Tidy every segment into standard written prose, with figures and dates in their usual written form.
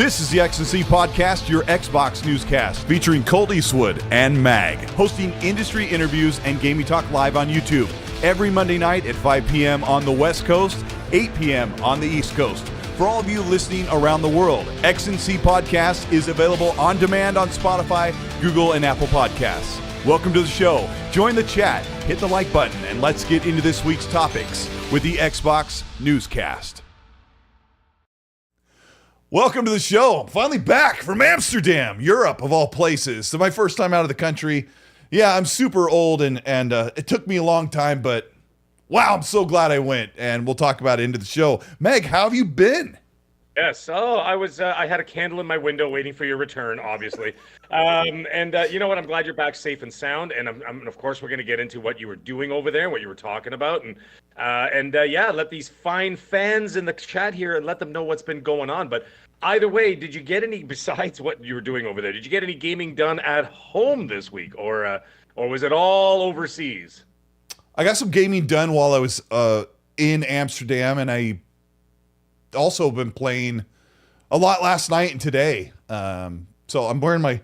This is the XNC Podcast, your Xbox newscast, featuring Colteastwood and Mag, hosting industry interviews and gaming talk live on YouTube every Monday night at 5 p.m. on the West Coast, 8 p.m. on the East Coast. For all of you listening around the world, XNC Podcast is available on demand on Spotify, Google, and Apple Podcasts. Welcome to the show. Join the chat, hit the like button, and let's get into this week's topics with the Xbox Newscast. Welcome to the show. I'm finally back from Amsterdam, Europe, of all places. So my first time out of the country. Yeah, I'm super old, and it took me a long time, but wow, I'm so glad I went. And we'll talk about it into the show. Meg, how have you been? Yes. Oh, I had a candle in my window waiting for your return, obviously. You know what? I'm glad you're back safe and sound. And of course, we're going to get into what you were doing over there, what you were talking about. Yeah, let these fine fans in the chat here and let them know what's been going on. But either way, did you get any, besides what you were doing over there, did you get any gaming done at home this week? Or was it all overseas? I got some gaming done while I was in Amsterdam, and I also been playing a lot last night and today. So I'm wearing my.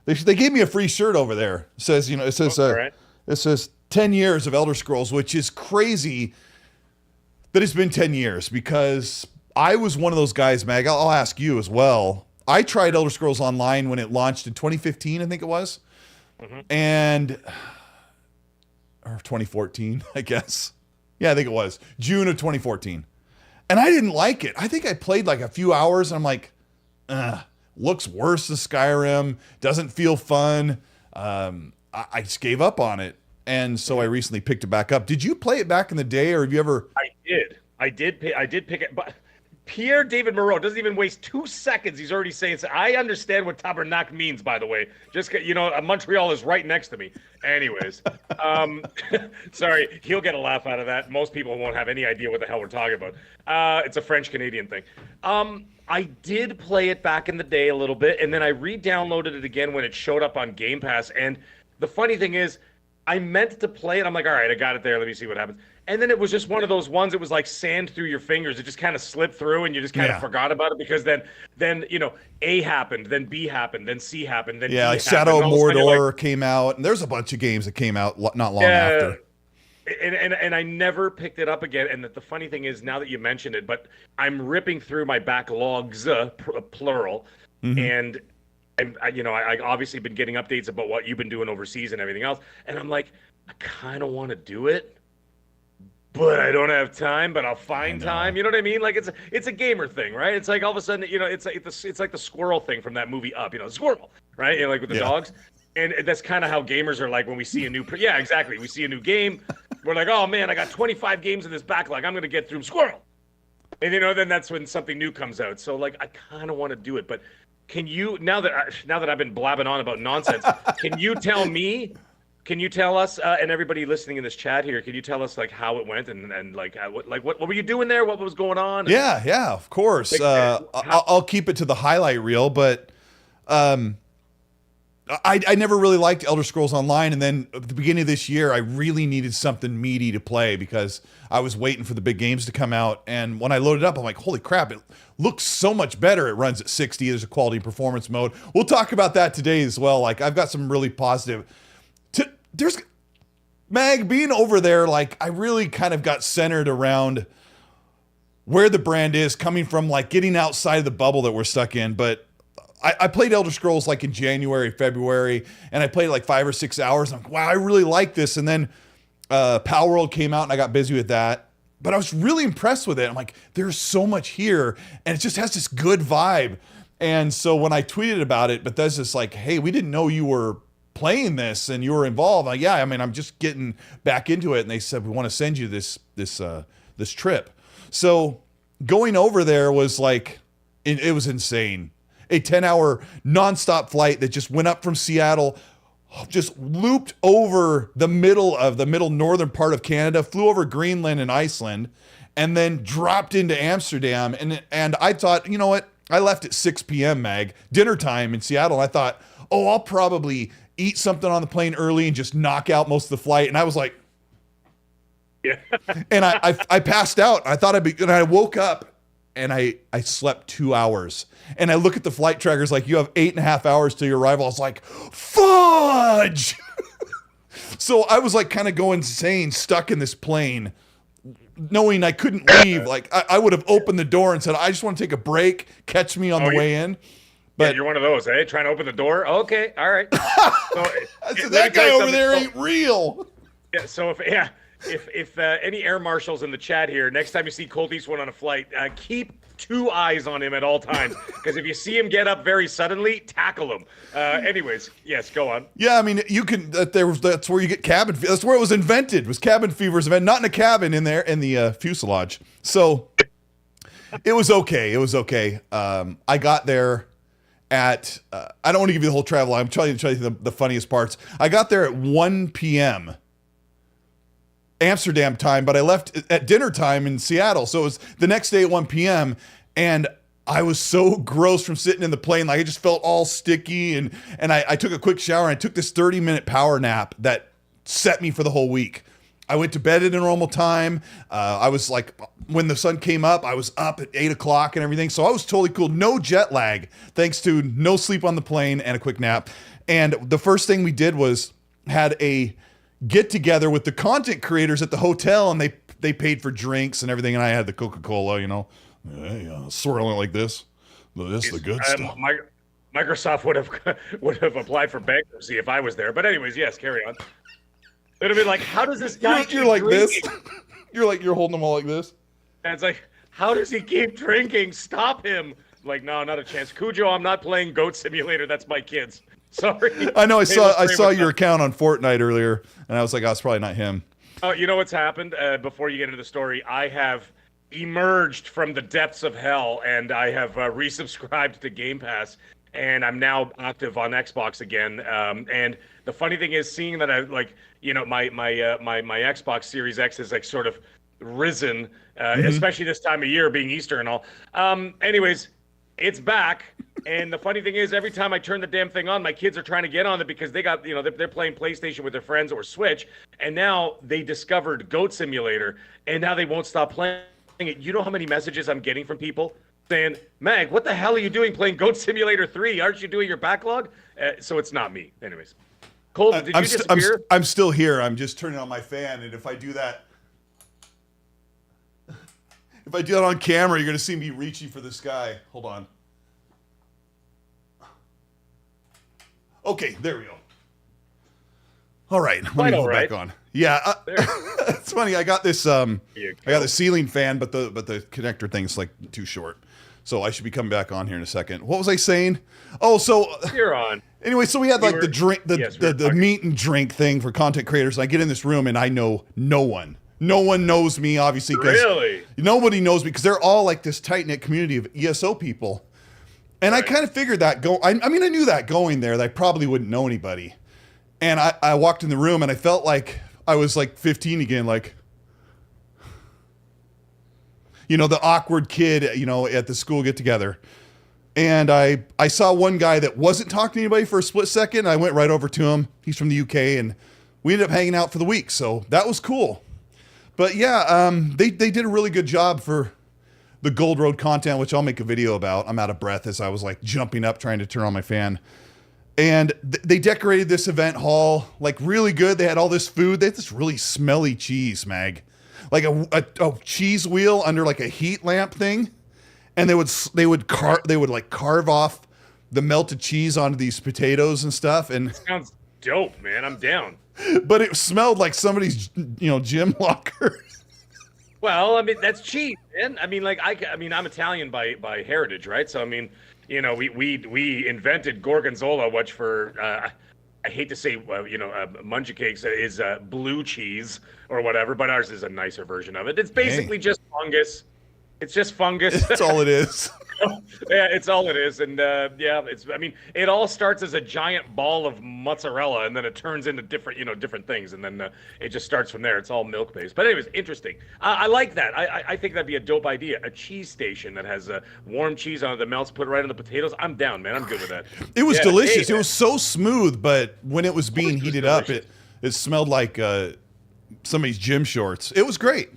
They gave me a free shirt over there. It says, it says 10 years of Elder Scrolls, which is crazy that it's been 10 years because I was one of those guys, Mag. I'll ask you as well. I tried Elder Scrolls Online when it launched in 2015, I think it was, or 2014, I guess. Yeah, I think it was June of 2014. And I didn't like it. I think I played like a few hours and I'm like, looks worse than Skyrim, doesn't feel fun. I just gave up on it. And so I recently picked it back up. Did you play it back in the day, or have you ever? I did pick it, but Pierre David Moreau doesn't even waste 2 seconds. He's already saying, I understand what tabernacle means, by the way. Just, Montreal is right next to me. Anyways, sorry, he'll get a laugh out of that. Most people won't have any idea what the hell we're talking about. It's a French-Canadian thing. I did play it back in the day a little bit, and then I re-downloaded it again when it showed up on Game Pass. And the funny thing is, I meant to play it. I'm like, all right, I got it there. Let me see what happens. And then it was just one of those ones. It was like sand through your fingers. It just kind of slipped through, and you just kind of forgot about it because then A happened, then B happened, then C happened, then D like happened. Shadow of Mordor came out, and there's a bunch of games that came out not long after. And I never picked it up again. And the funny thing is, now that you mentioned it, but I'm ripping through my backlogs, plural, and I obviously been getting updates about what you've been doing overseas and everything else. And I'm like, I kind of want to do it, but I don't have time, but I'll find time. You know what I mean? Like it's a gamer thing, right? It's like all of a sudden, it's like the squirrel thing from that movie Up, squirrel, right? Like with the dogs. And that's kind of how gamers are like when we see a new, exactly. We see a new game. We're like, oh man, I got 25 games in this backlog. I'm going to get through squirrel. And then that's when something new comes out. So like, I kind of want to do it, but can you, now that I've been blabbing on about nonsense, can you tell us, and everybody listening in this chat here, can you tell us like how it went and what were you doing there? What was going on? Yeah, of course. I'll keep it to the highlight reel, but I never really liked Elder Scrolls Online, and then at the beginning of this year, I really needed something meaty to play because I was waiting for the big games to come out, and when I loaded up, I'm like, holy crap, it looks so much better. It runs at 60. There's a quality performance mode. We'll talk about that today as well. Like, I've got some really positive... There's... Mag, being over there, like, I really kind of got centered around where the brand is, coming from, like, getting outside of the bubble that we're stuck in, but... I played Elder Scrolls like in January, February, and I played like 5 or 6 hours. I'm like, wow, I really like this. And then Power World came out and I got busy with that. But I was really impressed with it. I'm like, there's so much here, and it just has this good vibe. And so when I tweeted about it, Bethesda's like, hey, we didn't know you were playing this and you were involved. I'm like, yeah, I mean, I'm just getting back into it. And they said, we want to send you this trip. So going over there was like, it was insane. A 10-hour nonstop flight that just went up from Seattle, just looped over the middle northern part of Canada, flew over Greenland and Iceland, and then dropped into Amsterdam. And I thought, you know what? I left at 6 p.m., Mag, dinner time in Seattle. And I thought, I'll probably eat something on the plane early and just knock out most of the flight. And I was like, yeah. And I passed out. I thought and I woke up and I slept 2 hours. And I look at the flight trackers like, you have 8.5 hours till your arrival. I was like, fudge! So I was like kind of going insane, stuck in this plane, knowing I couldn't leave. Like I would have opened the door and said, I just want to take a break, catch me on the way in. But yeah, you're one of those, eh? Trying to open the door? Okay, all right. So that guy over there ain't real. Yeah, so if any air marshals in the chat here, next time you see Colteastwood on a flight, keep 2 eyes on him at all times, because if you see him get up very suddenly, tackle him. Anyways, yes, go on. Yeah, I mean, you can. That's where you get cabin fever. That's where it was invented. Was cabin fever's invented, not in a cabin in there in the fuselage. So it was okay. It was okay. I got there at. I don't want to give you the whole travel. I'm trying to tell you the funniest parts. I got there at 1 p.m. Amsterdam time, but I left at dinner time in Seattle. So it was the next day at 1 p.m. and I was so gross from sitting in the plane. Like I just felt all sticky and I took a quick shower and I took this 30-minute power nap that set me for the whole week. I went to bed at a normal time. I was like, when the sun came up, I was up at 8 o'clock and everything. So I was totally cool. No jet lag, thanks to no sleep on the plane and a quick nap. And the first thing we did was had a get together with the content creators at the hotel, and they paid for drinks and everything, and I had the Coca-Cola, swirling it like this. This is the good stuff. Microsoft would have applied for bankruptcy if I was there. But anyways, yes, carry on. It'd have been like, how does this guy you're like drinking? This? You're holding them all like this? And it's like, how does he keep drinking? Stop him. Like, no, not a chance. Cujo, I'm not playing Goat Simulator. That's my kids. Sorry. I know. I saw your account on Fortnite earlier, and I was like, oh, it's probably not him. You know what's happened? Before you get into the story, I have emerged from the depths of hell, and I have resubscribed to Game Pass, and I'm now active on Xbox again. And the funny thing is, seeing that I my Xbox Series X is like sort of risen, especially this time of year, being Easter and all. Anyways, it's back. And the funny thing is, every time I turn the damn thing on, my kids are trying to get on it because they got, they're playing PlayStation with their friends or Switch. And now they discovered Goat Simulator, and now they won't stop playing it. You know how many messages I'm getting from people saying, Mag, what the hell are you doing playing Goat Simulator 3? Aren't you doing your backlog? So it's not me. Anyways. Cole, did you disappear? I'm still here. I'm just turning on my fan. And if I do that on camera, you're going to see me reaching for the sky. Hold on. Okay, there we go. All right, let me go back on. Yeah, it's funny. I got this. I got the ceiling fan, but the connector thing's like too short. So I should be coming back on here in a second. What was I saying? Oh, so you're on. Anyway, so we had like the meet and drink thing for content creators. And I get in this room and I know no one. No one knows me, obviously. Really? Nobody knows me because they're all like this tight knit community of ESO people. And right. I kind of figured that I knew that going there that I probably wouldn't know anybody. And I walked in the room and I felt like I was like 15 again, like, the awkward kid, at the school get together. And I saw one guy that wasn't talking to anybody for a split second. I went right over to him. He's from the UK and we ended up hanging out for the week. So that was cool. But yeah, they did a really good job for the Gold Road content, which I'll make a video about. I'm out of breath as I was like jumping up trying to turn on my fan. And they decorated this event hall like really good. They had all this food. They had this really smelly cheese, Mag, like a cheese wheel under like a heat lamp thing. And they would carve off the melted cheese onto these potatoes and stuff. And sounds dope, man. I'm down. But it smelled like somebody's gym locker. Well, I mean, that's cheap, man. I mean, like, I'm Italian by heritage, right? So, I mean, we invented gorgonzola, which for, I hate to say, munja cakes is blue cheese or whatever, but ours is a nicer version of it. It's basically just fungus. It's just fungus. That's all it is. Yeah, it's all it is. And it all starts as a giant ball of mozzarella and then it turns into different things. And then it just starts from there. It's all milk based. But anyways, interesting. I like that. I think that'd be a dope idea. A cheese station that has warm cheese on it that melts, put it right on the potatoes. I'm down, man. I'm good with that. It was delicious. It was so smooth, but when it was being heated up, it smelled like somebody's gym shorts. It was great.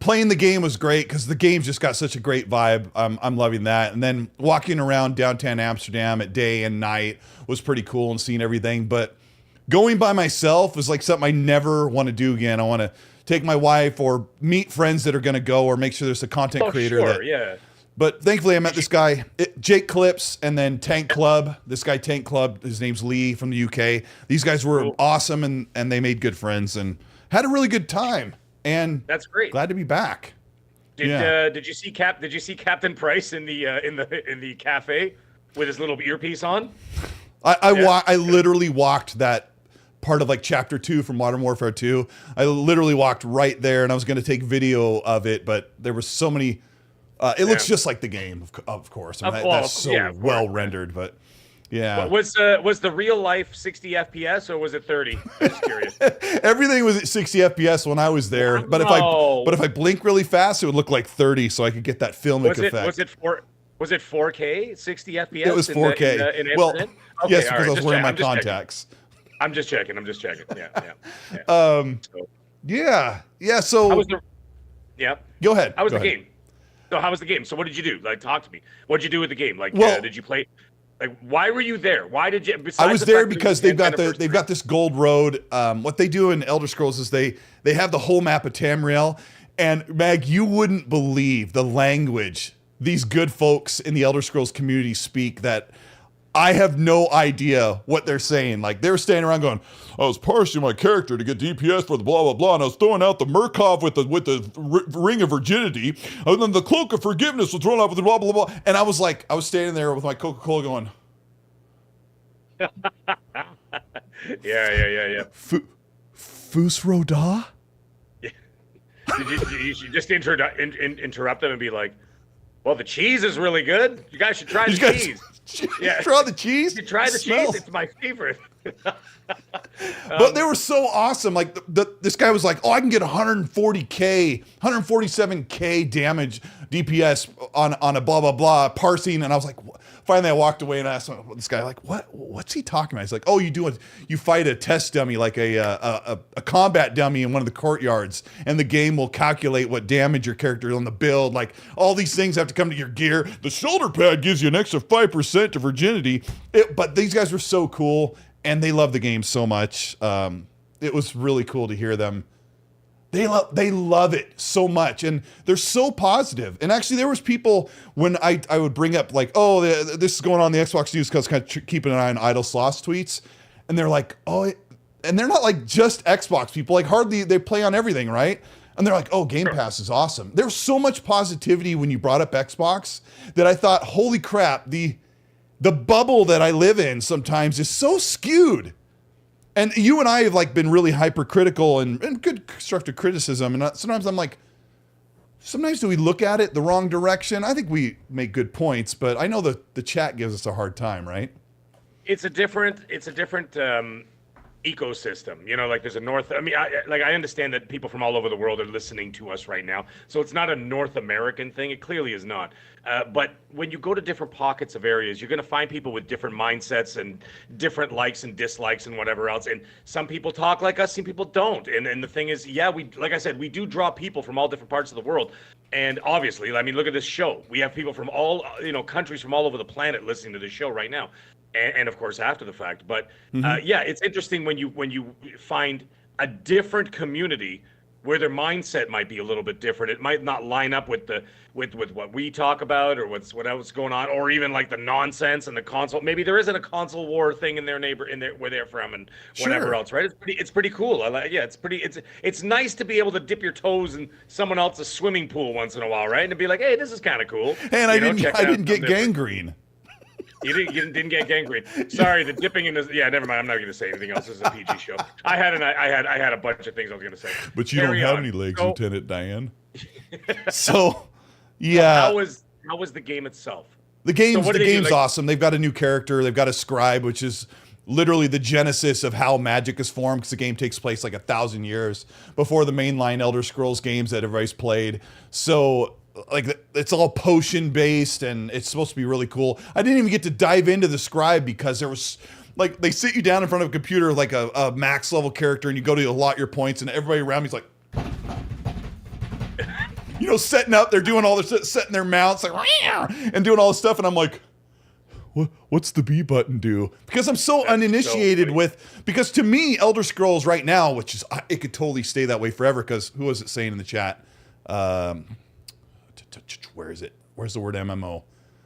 playing the game was great because the game's just got such a great vibe. I'm loving that. And then walking around downtown Amsterdam at day and night was pretty cool and seeing everything. But going by myself is like something I never want to do again. I want to take my wife or meet friends that are going to go, or make sure there's a content creator. Sure, yeah. But thankfully I met this guy, Jake Clips, and then Tank Club. This guy, Tank Club, his name's Lee from the UK. These guys were awesome, and they made good friends and had a really good time. And that's great. Glad to be back. Did you see Captain Price in the cafe with his little earpiece on? I literally walked that part of like chapter 2 from Modern Warfare 2. I literally walked right there, and I was going to take video of it, but there were so many. It looks just like the game, of course. I mean, that's so well rendered, but. Yeah. Was the real life 60 FPS or was it 30? I'm just curious. Everything was at 60 FPS when I was there, but if I blink really fast, it would look like 30, so I could get that filmic effect. Was it 4K 60 FPS? It was 4K. Okay, yes, because I was wearing my contacts. I'm just checking. Yeah. So Go ahead. How was the game? So how was the game? So what did you do? Like, talk to me. What did you do with the game? Like, did you play? Like, why were you there? Why did you? I was there because they've got this gold road. What they do in Elder Scrolls is they have the whole map of Tamriel, and Mag, you wouldn't believe the language these good folks in the Elder Scrolls community speak that I have no idea what they're saying. Like, they were standing around going, I was parsing my character to get DPS for the blah, blah, blah, and I was throwing out the Murkov with the ring of virginity, and then the cloak of forgiveness was thrown out with the blah, blah, blah. And I was standing there with my Coca-Cola going, yeah. Fus Roda? Yeah. You should just interrupt them and be like, well, the cheese is really good. You guys should try the cheese. Try the cheese? You try the cheese? It's my favorite. But they were so awesome. Like, this guy was like, oh, I can get 140K, 147K damage DPS on a blah, blah, blah parsing. And I was like, finally I walked away and I asked this guy, like, what's he talking about? He's like, oh, you fight a test dummy, like a combat dummy in one of the courtyards, and the game will calculate what damage your character is on the build. Like, all these things have to come to your gear. The shoulder pad gives you an extra 5% to virginity. But these guys were so cool, and they love the game so much. It was really cool to hear them. They love it so much, and they're so positive. And actually, there was people when I would bring up, like, oh, this is going on the Xbox News, because kind of keeping an eye on Idle Sloth's tweets, and they're like, oh, and they're not like just Xbox people, like hardly, they play on everything, right? And they're like, oh, Game Pass is awesome. There was so much positivity when you brought up Xbox that I thought, holy crap, the bubble that I live in sometimes is so skewed. And you and I have like been really hypercritical and good constructive criticism. And sometimes I'm like, sometimes do we look at it the wrong direction? I think we make good points, but I know the chat gives us a hard time, right? It's a different ecosystem, you know, like there's I understand that people from all over the world are listening to us right now, so it's not a North American thing. It clearly is not, but when you go to different pockets of areas, you're going to find people with different mindsets and different likes and dislikes and whatever else, and some people talk like us, some people don't, and the thing is, we, like I said, we do draw people from all different parts of the world. And obviously, I mean, look at this show. We have people from all, countries from all over the planet listening to this show right now. And of course after the fact, but it's interesting when you find a different community where their mindset might be a little bit different. It might not line up with what we talk about or what else going on, or even like the nonsense and the console. Maybe there isn't a console war thing in their where they're from and whatever else, right? It's pretty cool. It's nice to be able to dip your toes in someone else's swimming pool once in a while, right? And to be like, hey, this is kind of cool. And I didn't get gangrene. You didn't get gangrene. Sorry, the dipping in this. Yeah, never mind. I'm not going to say anything else. This is a PG show. I had a bunch of things I was going to say. But you don't have any legs, Lieutenant Dan. So, yeah. How was the game itself? The game's awesome. They've got a new character. They've got a scribe, which is literally the genesis of how magic is formed, because the game takes place like 1,000 years before the mainline Elder Scrolls games that everybody's played. So, like, it's all potion based and it's supposed to be really cool. I didn't even get to dive into the scribe because there was, like, they sit you down in front of a computer like a max level character, and you go to allot your points, and everybody around me's like setting up. They're doing all their setting their mounts like, and doing all this stuff, and I'm like, what's the B button do? Because I'm so uninitiated because to me, Elder Scrolls right now, which is, it could totally stay that way forever, because who was it saying in the chat? Where is it? Where's the word MMO?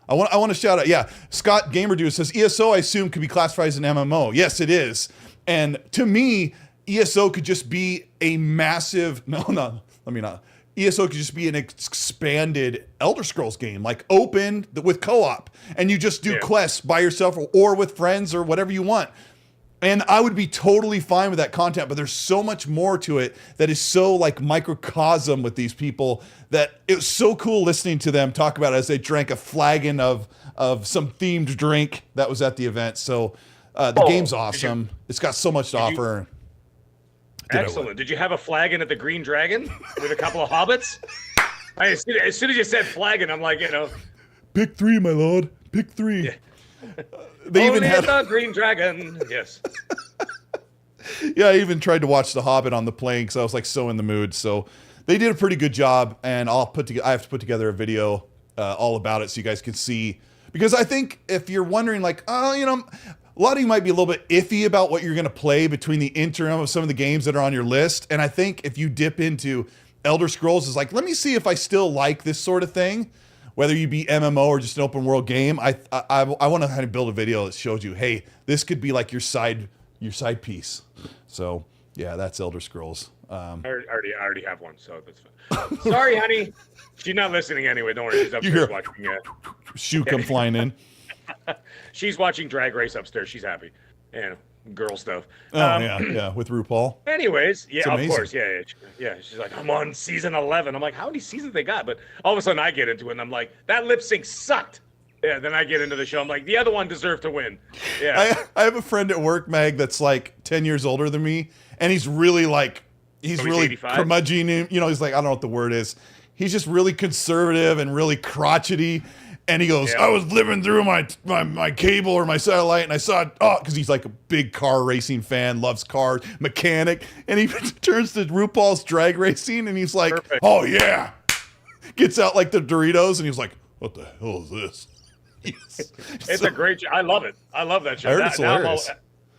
I want to shout out. Yeah, Scott Gamerdude says ESO I assume could be classified as an MMO. Yes, it is. And to me, ESO could just be a massive. ESO could just be an expanded Elder Scrolls game, like open with co-op, and you just do quests by yourself or with friends or whatever you want. And I would be totally fine with that content, but there's so much more to it that is so like microcosm with these people that it was so cool listening to them talk about it as they drank a flagon of some themed drink that was at the event. So the game's awesome. It's got so much to offer. Excellent. Did you have a flagon at the Green Dragon with a couple of hobbits? As soon as you said flagon, I'm like, pick 3, my lord. Pick 3. Yeah. They even had the Green Dragon. Yes. Yeah, I even tried to watch The Hobbit on the plane because I was like so in the mood. So they did a pretty good job, and I have to put together a video all about it so you guys can see. Because I think if you're wondering, like, a lot of you might be a little bit iffy about what you're going to play between the interim of some of the games that are on your list. And I think if you dip into Elder Scrolls, is like, let me see if I still like this sort of thing. Whether you be MMO or just an open world game, I want to kind of build a video that shows you, hey, this could be like your side piece. So yeah, that's Elder Scrolls. I already have one, so that's fine. Sorry, honey. She's not listening anyway. Don't worry. She's upstairs watching. Shoe come flying in. She's watching Drag Race upstairs. She's happy. Girl stuff. Oh yeah, with RuPaul. Anyways, yeah, of course, yeah. She's like, I'm on season 11. I'm like, how many seasons they got? But all of a sudden, I get into it, and I'm like, that lip sync sucked. Yeah. Then I get into the show. I'm like, the other one deserved to win. Yeah. I have a friend at work, Meg, that's like 10 years older than me, and he's really like, he's really 85? Curmudgeon. He's like, I don't know what the word is. He's just really conservative and really crotchety. And he goes, I was living through my cable or my satellite, and I saw it, because he's like a big car racing fan, loves cars, mechanic, and he turns to RuPaul's Drag Racing, and he's like, perfect. Oh yeah, gets out like the Doritos, and he's like, what the hell is this? It's a great show. I love it. I love that show. I heard it's hilarious.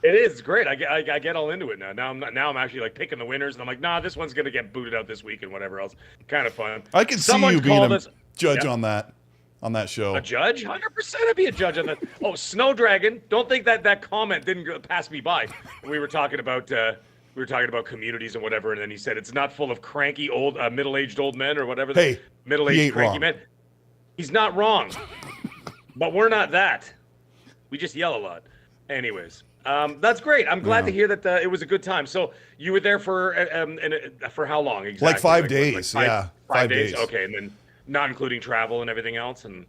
It is great. I get all into it now. Now I'm actually like picking the winners, and I'm like, nah, this one's gonna get booted out this week and whatever else. Kind of fun. I can see you being a judge on that. On that show. A judge? 100% I'd be a judge on that. Oh, Snow Dragon. Don't think that comment didn't pass me by. We were talking about communities and whatever, and then he said it's not full of cranky old middle-aged old men or whatever. Hey, middle-aged cranky men. He's not wrong. But we're not that. We just yell a lot. Anyways, that's great. I'm glad to hear that it was a good time. So you were there for how long exactly? Like 5 days. Like 5 days. Okay, and then not including travel and everything else. And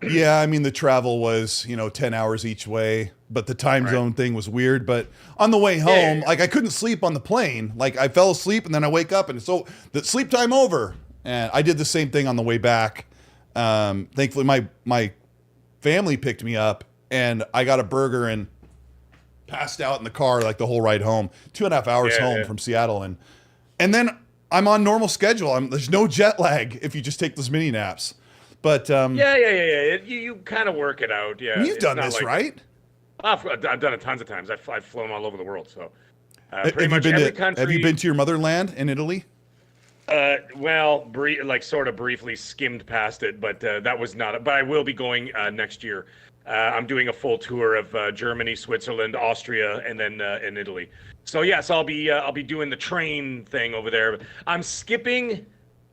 yeah, I mean, the travel was 10 hours each way, but the time zone thing was weird. But on the way home, like I couldn't sleep on the plane. Like I fell asleep and then I wake up and so the sleep time over. And I did the same thing on the way back. Thankfully, my family picked me up and I got a burger and passed out in the car like the whole ride home. 2.5 hours home from Seattle, and then I'm on normal schedule. There's no jet lag if you just take those mini naps. But you kind of work it out. Yeah, you've done this, right? I've done it tons of times. I've flown all over the world. So pretty much every country. Have you been to your motherland in Italy? Sort of briefly skimmed past it, but that was not. But I will be going next year. I'm doing a full tour of Germany, Switzerland, Austria, and then in Italy. So yes, I'll be doing the train thing over there. I'm skipping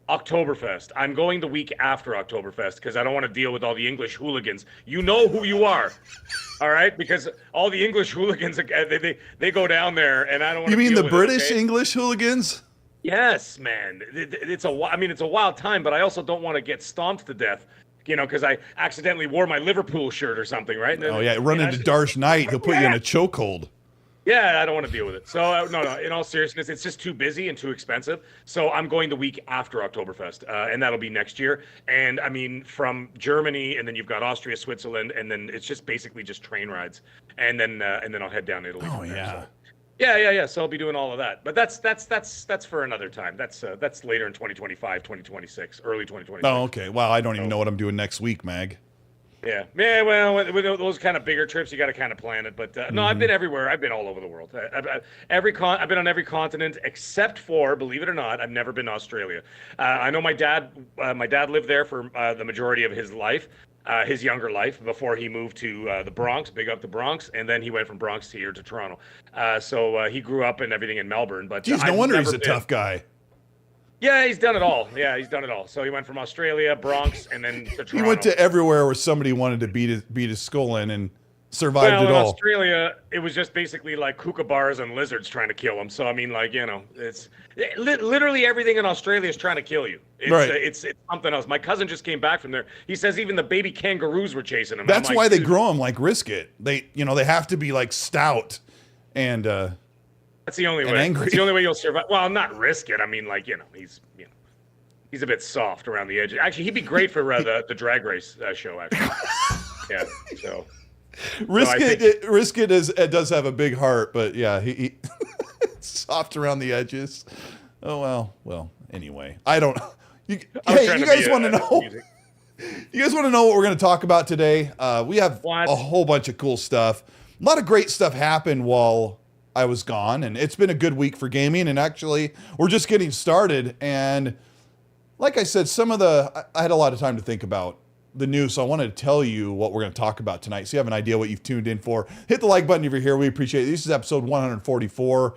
Oktoberfest. I'm going the week after Oktoberfest because I don't want to deal with all the English hooligans. You know who you are, all right? Because all the English hooligans, they go down there, and I don't want to. You mean the British it, okay? English hooligans? Yes, man. It's a wild time, but I also don't want to get stomped to death. Because I accidentally wore my Liverpool shirt or something, right? Oh yeah, run into Darsh Knight, he'll put you in a chokehold. Yeah, I don't want to deal with it. So no. In all seriousness, it's just too busy and too expensive. So I'm going the week after Oktoberfest, and that'll be next year. And I mean, from Germany, and then you've got Austria, Switzerland, and then it's just basically just train rides, and then I'll head down to Italy. Oh yeah. Yeah. So I'll be doing all of that, but that's for another time. That's later in 2025, 2026, early 2026. Oh, okay. Wow, I don't even So, know what I'm doing next week, Mag. yeah. Well, with those kind of bigger trips, you got to kind of plan it. But no, I've been everywhere. I've been all over the world. I've been on every continent except for, believe it or not, I've never been to Australia. I know my dad. My dad lived there for the majority of his life. His younger life before he moved to the Bronx, big up the Bronx, and then he went from Bronx here to Toronto. So he grew up and everything in Melbourne. But Geez, no wonder he's a tough guy. Yeah, he's done it all. So he went from Australia, Bronx, and then to Toronto. He went to everywhere where somebody wanted to beat his skull in and survived it in all. Australia, it was just basically like kookaburras and lizards trying to kill him. So I mean, like, it's literally everything in Australia is trying to kill you. It's something else. My cousin just came back from there. He says even the baby kangaroos were chasing him. That's why they grow them like Risket. They have to be like stout and that's the only way. angry. It's the only way you'll survive. Well, not risk it. I mean, like, he's a bit soft around the edges. Actually, he'd be great for the drag race show. Actually, yeah. So. Risket does have a big heart, but yeah, he soft around the edges. Oh well. Anyway, I don't. You guys want to know? You guys want to know what we're going to talk about today? We have a whole bunch of cool stuff. A lot of great stuff happened while I was gone, and it's been a good week for gaming. And actually, we're just getting started. And like I said, I had a lot of time to think about the news, so I wanted to tell you what we're going to talk about tonight, so you have an idea what you've tuned in for. Hit the like button if you're here. We appreciate it. This is episode 144.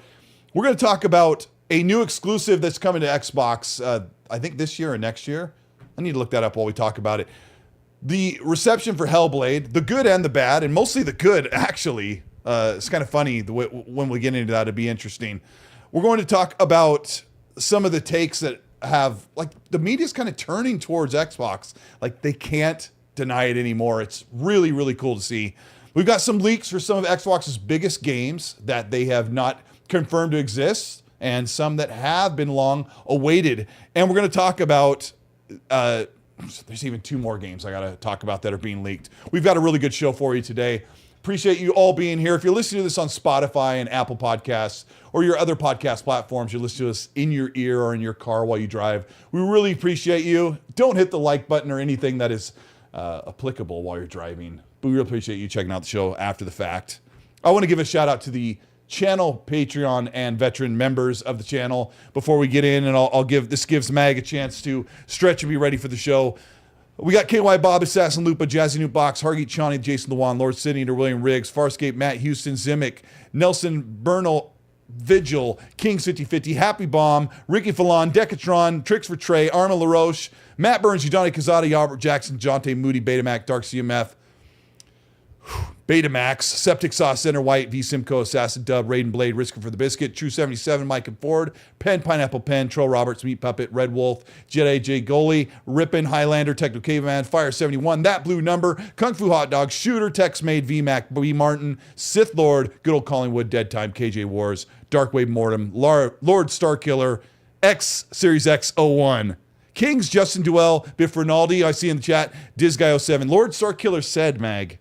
We're going to talk about a new exclusive that's coming to Xbox, I think this year or next year. I need to look that up while we talk about it. The reception for Hellblade, the good and the bad, and mostly the good, actually. It's kind of funny when we get into that. It'd be interesting. We're going to talk about some of the takes that have, like, the media's kind of turning towards Xbox. Like, they can't deny it anymore. It's really, really cool to see. We've got some leaks for some of Xbox's biggest games that they have not confirmed to exist, and some that have been long awaited. And we're going to talk about, there's even 2 more games I got to talk about that are being leaked. We've got a really good show for you today. Appreciate you all being here. If you're listening to this on Spotify and Apple Podcasts or your other podcast platforms, you listen to us in your ear or in your car while you drive. We really appreciate you. Don't hit the like button or anything that is applicable while you're driving. But we really appreciate you checking out the show after the fact. I want to give a shout out to the channel, Patreon, and veteran members of the channel before we get in, and I'll give this gives Mag a chance to stretch and be ready for the show. We got KY Bob, Assassin Lupa, Jazzy New Box, Hargeet Chani, Jason Lewan, Lord Sydney, William Riggs, Farscape, Matt Houston, Zimic, Nelson Bernal, Vigil, King 5050, Happy Bomb, Ricky Fallon, Decatron, Tricks for Trey, Arma LaRoche, Matt Burns, Udani Kazada, Albert Jackson, Jonte Moody, Betamac, Dark CMF, Betamax, Septic Sauce, Center White, V Simcoe, Assassin Dub, Raiden Blade, Risker for the Biscuit, True 77, Mike and Ford, Pen, Pineapple Pen, Troll Roberts, Meat Puppet, Red Wolf, Jedi J Goalie, Rippin, Highlander, Techno Caveman, Fire 71, That Blue Number, Kung Fu Hot Dog, Shooter, Tex Made, VMAC, B Martin, Sith Lord, Good Old Collingwood, Dead Time, KJ Wars, Darkwave Mortem, Lord Starkiller, X Series X01. Kings, Justin Duell, Biff Rinaldi, I see in the chat, Dizguy07. Lord Starkiller said, Mag,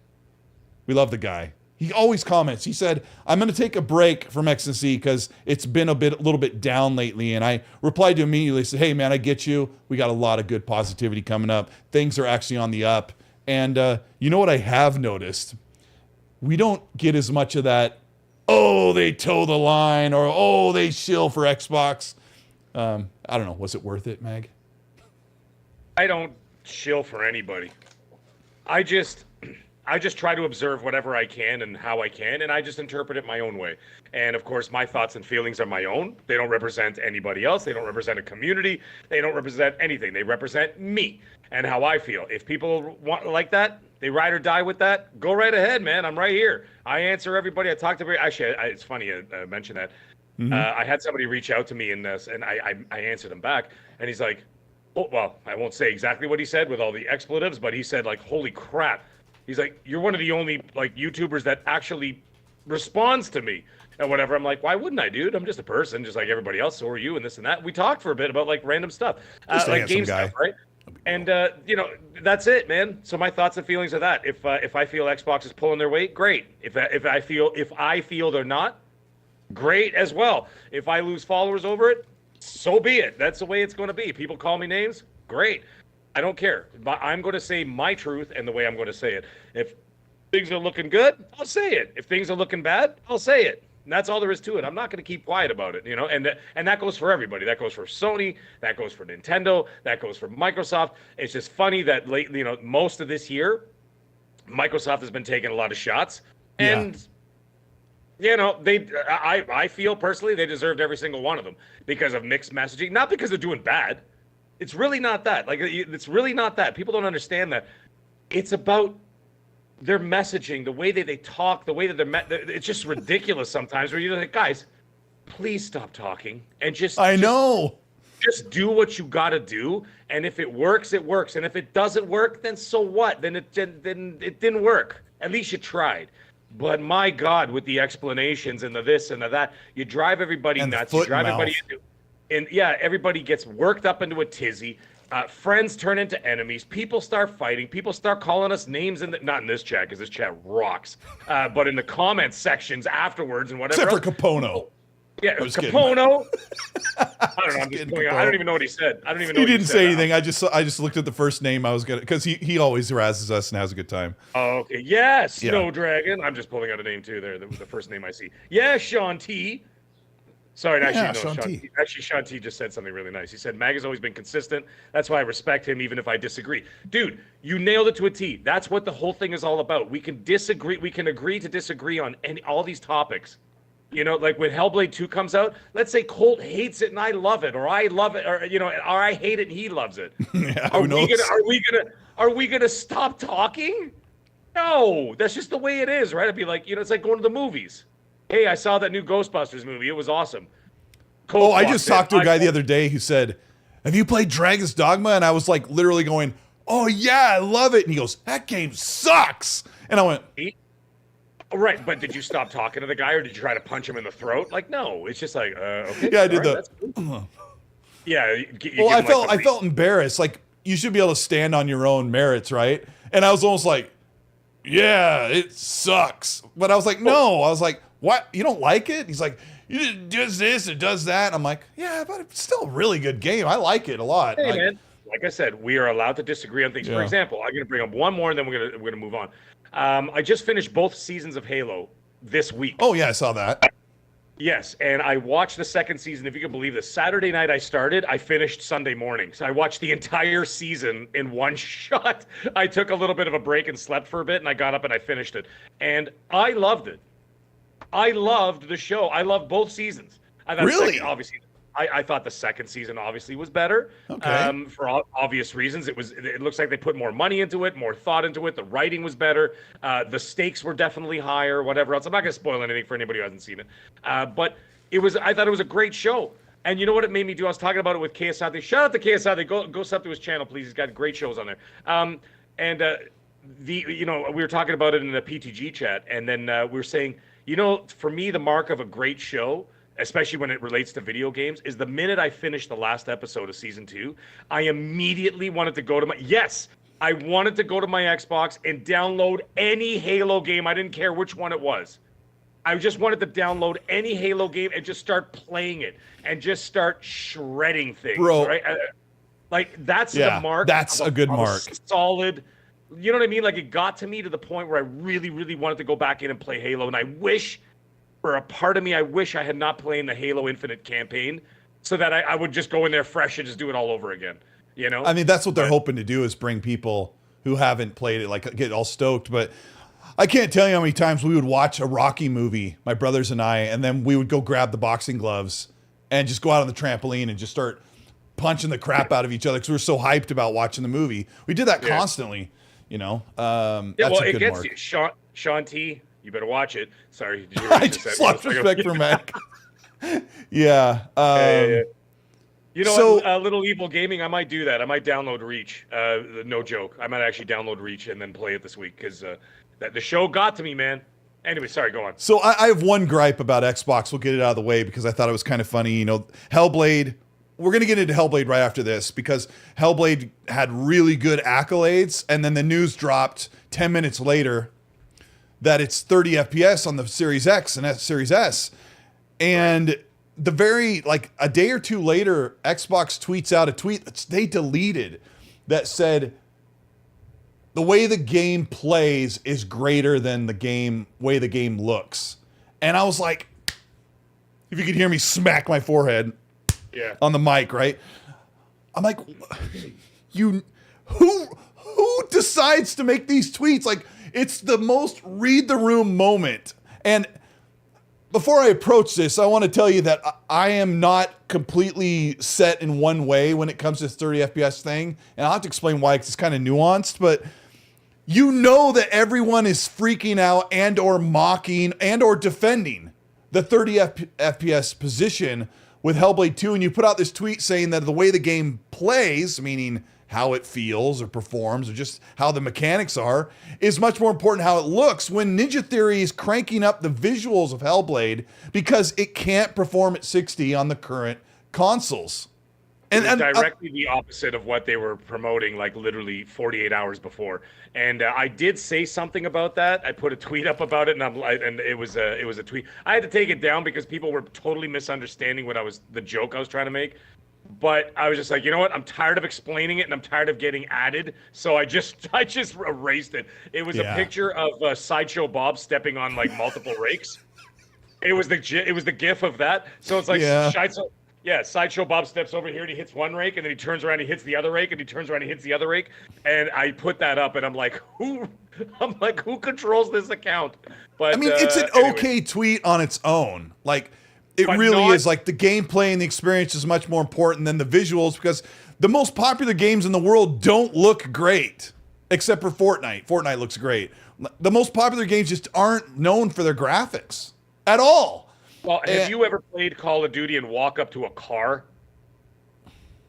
we love the guy. He always comments. He said, I'm going to take a break from XNC because it's been a little bit down lately. And I replied to him immediately, said, hey, man, I get you. We got a lot of good positivity coming up. Things are actually on the up. And you know what I have noticed? We don't get as much of that, oh, they toe the line, or oh, they shill for Xbox. I don't know. Was it worth it, Mag? I don't shill for anybody. I just try to observe whatever I can and how I can, and I just interpret it my own way. And of course, my thoughts and feelings are my own. They don't represent anybody else. They don't represent a community. They don't represent anything. They represent me and how I feel. If people want like that, they ride or die with that, go right ahead, man. I'm right here. I answer everybody. I talk to everybody. Actually, it's funny I mentioned that. Mm-hmm. I had somebody reach out to me in this, and I answered him back, and he's like, oh, well, I won't say exactly what he said with all the expletives, but he said, like, holy crap. He's like, you're one of the only, like, YouTubers that actually responds to me and whatever. I'm like, why wouldn't I, dude? I'm just a person, just like everybody else. So are you, and this and that. We talked for a bit about, like, random stuff, like game stuff, right? And that's it, man. So my thoughts and feelings are that. If I feel Xbox is pulling their weight, great. If I feel they're not, great as well. If I lose followers over it, so be it. That's the way it's going to be. People call me names, great. I don't care. But I'm going to say my truth and the way I'm going to say it. If things are looking good, I'll say it. If things are looking bad, I'll say it. And that's all there is to it. I'm not going to keep quiet about it, and that goes for everybody. That goes for Sony, that goes for Nintendo, that goes for Microsoft. It's just funny that most of this year, Microsoft has been taking a lot of shots, and I feel personally they deserved every single one of them because of mixed messaging, not because they're doing bad. It's really not that. It's really not that. People don't understand that. It's about their messaging, the way that they talk, the way that it's just ridiculous sometimes where you're like, guys, please stop talking and just do what you got to do. And if it works, it works. And if it doesn't work, then so what? Then it didn't work. At least you tried. But my God, with the explanations and the this and the that, you drive everybody nuts. You drive everybody everybody gets worked up into a tizzy. Friends turn into enemies. People start fighting. People start calling us names not in this chat because this chat rocks, but in the comments sections afterwards and whatever. Except for Capono. Yeah, it was Capono. I don't know. I'm just going. I don't even know what he said. I don't even know. He didn't say anything. I just looked at the first name I was gonna because he always harasses us and has a good time. Oh, okay. Yes, Snow Dragon. I'm just pulling out a name too. There, the first name I see. Yeah, Sean T. Sorry, Sean T. Actually, Sean T just said something really nice. He said, Mag has always been consistent. That's why I respect him, even if I disagree. Dude, you nailed it to a T. That's what the whole thing is all about. We can disagree. We can agree to disagree on all these topics. Like when Hellblade 2 comes out, let's say Colt hates it and I love it, or I love it, or or I hate it and he loves it. Are we gonna stop talking? No, that's just the way it is, right? I'd be like, it's like going to the movies. Hey, I saw that new Ghostbusters movie. It was awesome. I just talked to a guy the other day who said, have you played Dragon's Dogma? And I was like literally going, oh yeah, I love it. And he goes, that game sucks. And I went, right, but did you stop talking to the guy or did you try to punch him in the throat? Like, no, it's just like, okay. Yeah, I did that. Cool. Yeah. I felt embarrassed. Like, you should be able to stand on your own merits, right? And I was almost like, yeah, it sucks. But I was like, no. I was like, what? You don't like it? He's like, it does this, it does that. I'm like, yeah, but it's still a really good game. I like it a lot. Hey, man. Like I said, we are allowed to disagree on things. Yeah. For example, I'm going to bring up one more, and then we're going to move on. I just finished both seasons of Halo this week. Oh yeah, I saw that. Yes, and I watched the second season. If you can believe this, Saturday night I started. I finished Sunday morning. So I watched the entire season in one shot. I took a little bit of a break and slept for a bit, and I got up and I finished it. And I loved it. I loved the show. I loved both seasons. Really? Obviously, I thought the second season obviously was better. Okay. For obvious reasons. It looks like they put more money into it, more thought into it. The writing was better. The stakes were definitely higher, whatever else. I'm not going to spoil anything for anybody who hasn't seen it. But I thought it was a great show. And you know what it made me do? I was talking about it with KSI. Shout out to KSI. Go sub to his channel, please. He's got great shows on there. We were talking about it in the PTG chat, and then we were saying, for me, the mark of a great show, especially when it relates to video games, is the minute I finished the last episode of season 2, I immediately wanted to go to I wanted to go to my Xbox and download any Halo game. I didn't care which one it was. I just wanted to download any Halo game and just start playing it and just start shredding things. Bro, right? That's the mark. That's a good mark. Solid. You know what I mean? Like, it got to me to the point where I really, really wanted to go back in and play Halo. And I wish, for a part of me, I had not played the Halo Infinite campaign so that I would just go in there fresh and just do it all over again. I mean, that's what they're hoping to do, is bring people who haven't played it, like, get all stoked. But I can't tell you how many times we would watch a Rocky movie, my brothers and I, and then we would go grab the boxing gloves and just go out on the trampoline and just start punching the crap out of each other because we were so hyped about watching the movie. We did that constantly. That's a good mark. You. Sean T, you better watch it. Sorry. I just lost respect for Mac. Yeah. Little Evil Gaming, I might do that. I might download Reach. No joke. I might actually download Reach and then play it this week because the show got to me, man. Anyway, sorry, go on. So I have one gripe about Xbox. We'll get it out of the way because I thought it was kind of funny. Hellblade. We're going to get into Hellblade right after this because Hellblade had really good accolades, and then the news dropped 10 minutes later that it's 30 FPS on the Series X and Series S. And the very, like a day or two later, Xbox tweets out a tweet that they deleted that said, the way the game plays is greater than the way the game looks. And I was like, if you could hear me smack my forehead on the mic, right? I'm like, who decides to make these tweets? Like, it's the most read the room moment. And before I approach this, I want to tell you that I am not completely set in one way when it comes to this 30 FPS thing. And I'll have to explain why, because it's kind of nuanced, but you know that everyone is freaking out and or mocking and or defending the 30 FPS position with Hellblade 2, and you put out this tweet saying that the way the game plays, meaning how it feels or performs or just how the mechanics are, is much more important how it looks, when Ninja Theory is cranking up the visuals of Hellblade because it can't perform at 60 on the current consoles. And directly the opposite of what they were promoting, like literally 48 hours before. And I did say something about that. I put a tweet up about it, and it was a tweet. I had to take it down because people were totally misunderstanding the joke I was trying to make. But I was just like, you know what? I'm tired of explaining it, and I'm tired of getting added. So I just erased it. It was a picture of Sideshow Bob stepping on like multiple rakes. It was the GIF of that. So it's like Sideshow Bob steps over here and he hits one rake, and then he turns around and he hits the other rake, and he turns around and he hits the other rake. And I put that up, and I'm like, who controls this account? But I mean, it's an okay tweet on its own. Like, it really is. Like, the gameplay and the experience is much more important than the visuals, because the most popular games in the world don't look great, except for Fortnite. Fortnite looks great. The most popular games just aren't known for their graphics at all. Well, have you ever played Call of Duty and walk up to a car?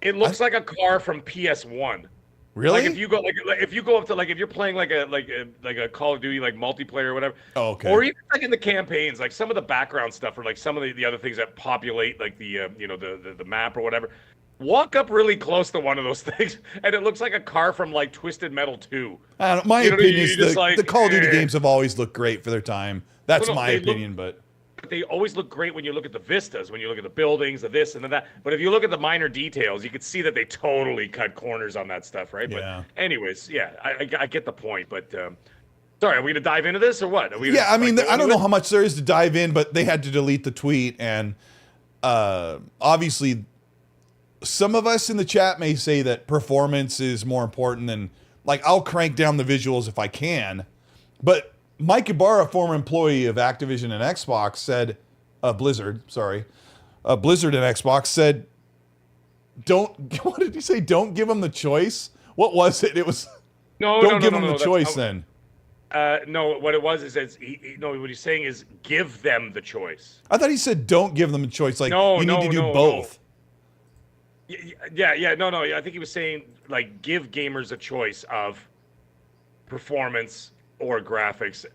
It looks like a car from PS1. Really? Like if you go up to, like, if you're playing like a Call of Duty like multiplayer or whatever. Oh, okay. Or even like in the campaigns, like some of the background stuff or like some of the other things that populate like the map or whatever. Walk up really close to one of those things, and it looks like a car from like Twisted Metal 2. My opinion is the Call of Duty games have always looked great for their time. That's my opinion, but they always look great when you look at the vistas, when you look at the buildings, the this and the that. But if you look at the minor details, you can see that they totally cut corners on that stuff, right? Yeah. But anyways, I get the point. But sorry, are we gonna dive into this or what? I mean, I don't know how much there is to dive in, but they had to delete the tweet, and obviously, some of us in the chat may say that performance is more important than, like, I'll crank down the visuals if I can, but Mike Ibarra, former employee of Activision and Xbox, said, Blizzard and Xbox said, what did he say? Don't give them the choice? What was it? It was, don't give them the choice then. No, what it was is what he's saying is give them the choice. I thought he said don't give them the choice. Like, you need to do both. Yeah. No. I think he was saying, like, give gamers a choice of performance or graphics,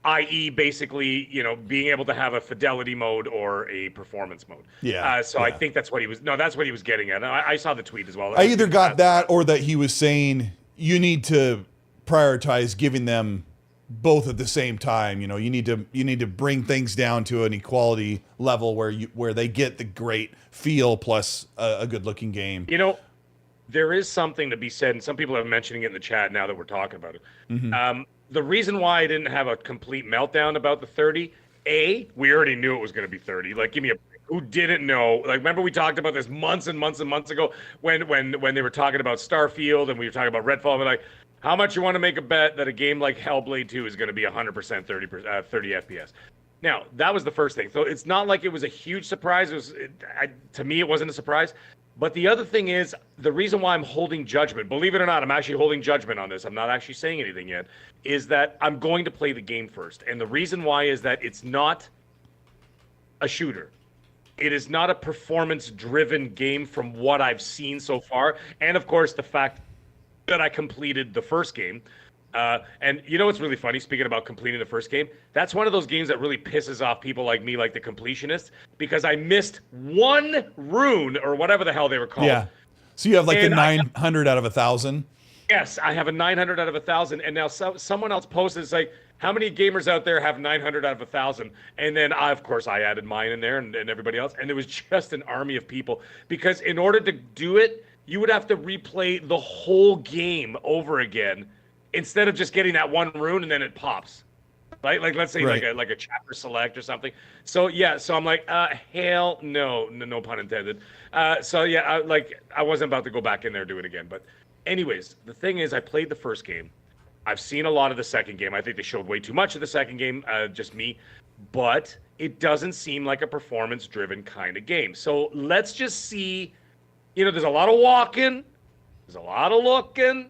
i.e. basically, being able to have a fidelity mode or a performance mode. Yeah. I think that's what he was getting at. I saw the tweet as well. I either got that or that he was saying you need to prioritize giving them both at the same time. You need to bring things down to an equality level where they get the great feel plus a good looking game. There is something to be said, and some people are mentioning it in the chat now that we're talking about it. Mm-hmm. The reason why I didn't have a complete meltdown about the 30, we already knew it was going to be 30. Like, give me a break. Who didn't know? Like, remember we talked about this months and months and months ago when they were talking about Starfield and we were talking about Redfall. We're like, how much you want to make a bet that a game like Hellblade 2 is going to be 100% 30 FPS? Now, that was the first thing. So it's not like it was a huge surprise. To me, it wasn't a surprise. But the other thing is, the reason why I'm holding judgment, believe it or not, I'm actually holding judgment on this. I'm not actually saying anything yet, is that I'm going to play the game first. And the reason why is that it's not a shooter. It is not a performance-driven game from what I've seen so far. And, of course, the fact that I completed the first game. And you know what's really funny, speaking about completing the first game? That's one of those games that really pisses off people like me, like the completionists, because I missed one rune or whatever the hell they were called. Yeah. So you have like the 900 out of 1,000? Yes, I have a 900 out of 1,000. And now someone else posted, it's like, How many gamers out there have 900 out of 1,000? And then, of course, I added mine in there and everybody else. And there was just an army of people. Because in order to do it, you would have to replay the whole game over again instead of just getting that one rune and then it pops. Right? Like, let's say like a chapter select or something. So, yeah. So I'm like, hell no. No pun intended. So, yeah, I wasn't about to go back in there and do it again. But anyways, the thing is, I played the first game. I've seen a lot of the second game. I think they showed way too much of the second game, just me. But it doesn't seem like a performance-driven kind of game. So let's just see. There's a lot of walking. There's a lot of looking.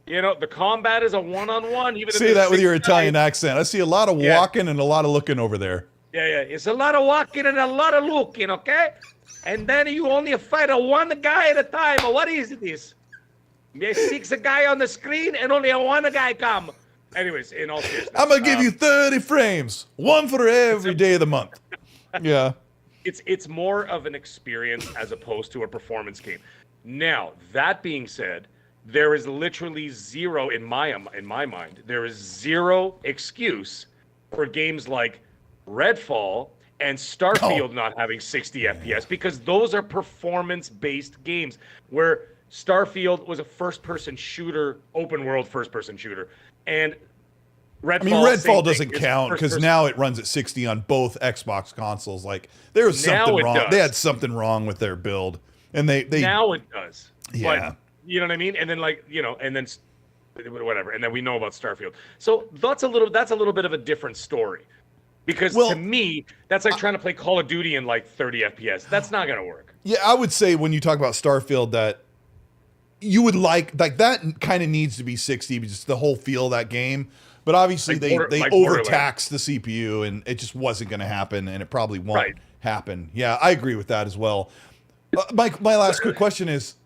The combat is a one-on-one. Even say that with your Italian accent. I see a lot of walking and a lot of looking over there. Yeah. It's a lot of walking and a lot of looking, okay? And then you only fight one guy at a time. What is this? There's 6 guy on the screen and only one guy come. Anyways, in all seriousness, I'm gonna give you 30 frames, one for every day of the month. Yeah, it's more of an experience as opposed to a performance game. Now, that being said, there is literally zero in my mind. There is zero excuse for games like Redfall and Starfield not having 60 FPS because those are performance-based games where Starfield was a first-person shooter, open-world first-person shooter, and Redfall doesn't count because now it runs at 60 on both Xbox consoles. Like there was something wrong. They had something wrong with their build, and they now it does. Yeah, but, you know what I mean. And then and then whatever, and then we know about Starfield. So that's a little bit of a different story, because to me that's like trying to play Call of Duty in like 30 FPS. That's not gonna work. Yeah, I would say when you talk about Starfield that. You would like that kind of needs to be 60, just the whole feel of that game. But obviously they overtaxed the CPU and it just wasn't going to happen, and it probably won't happen. Yeah, I agree with that as well. My last quick question is,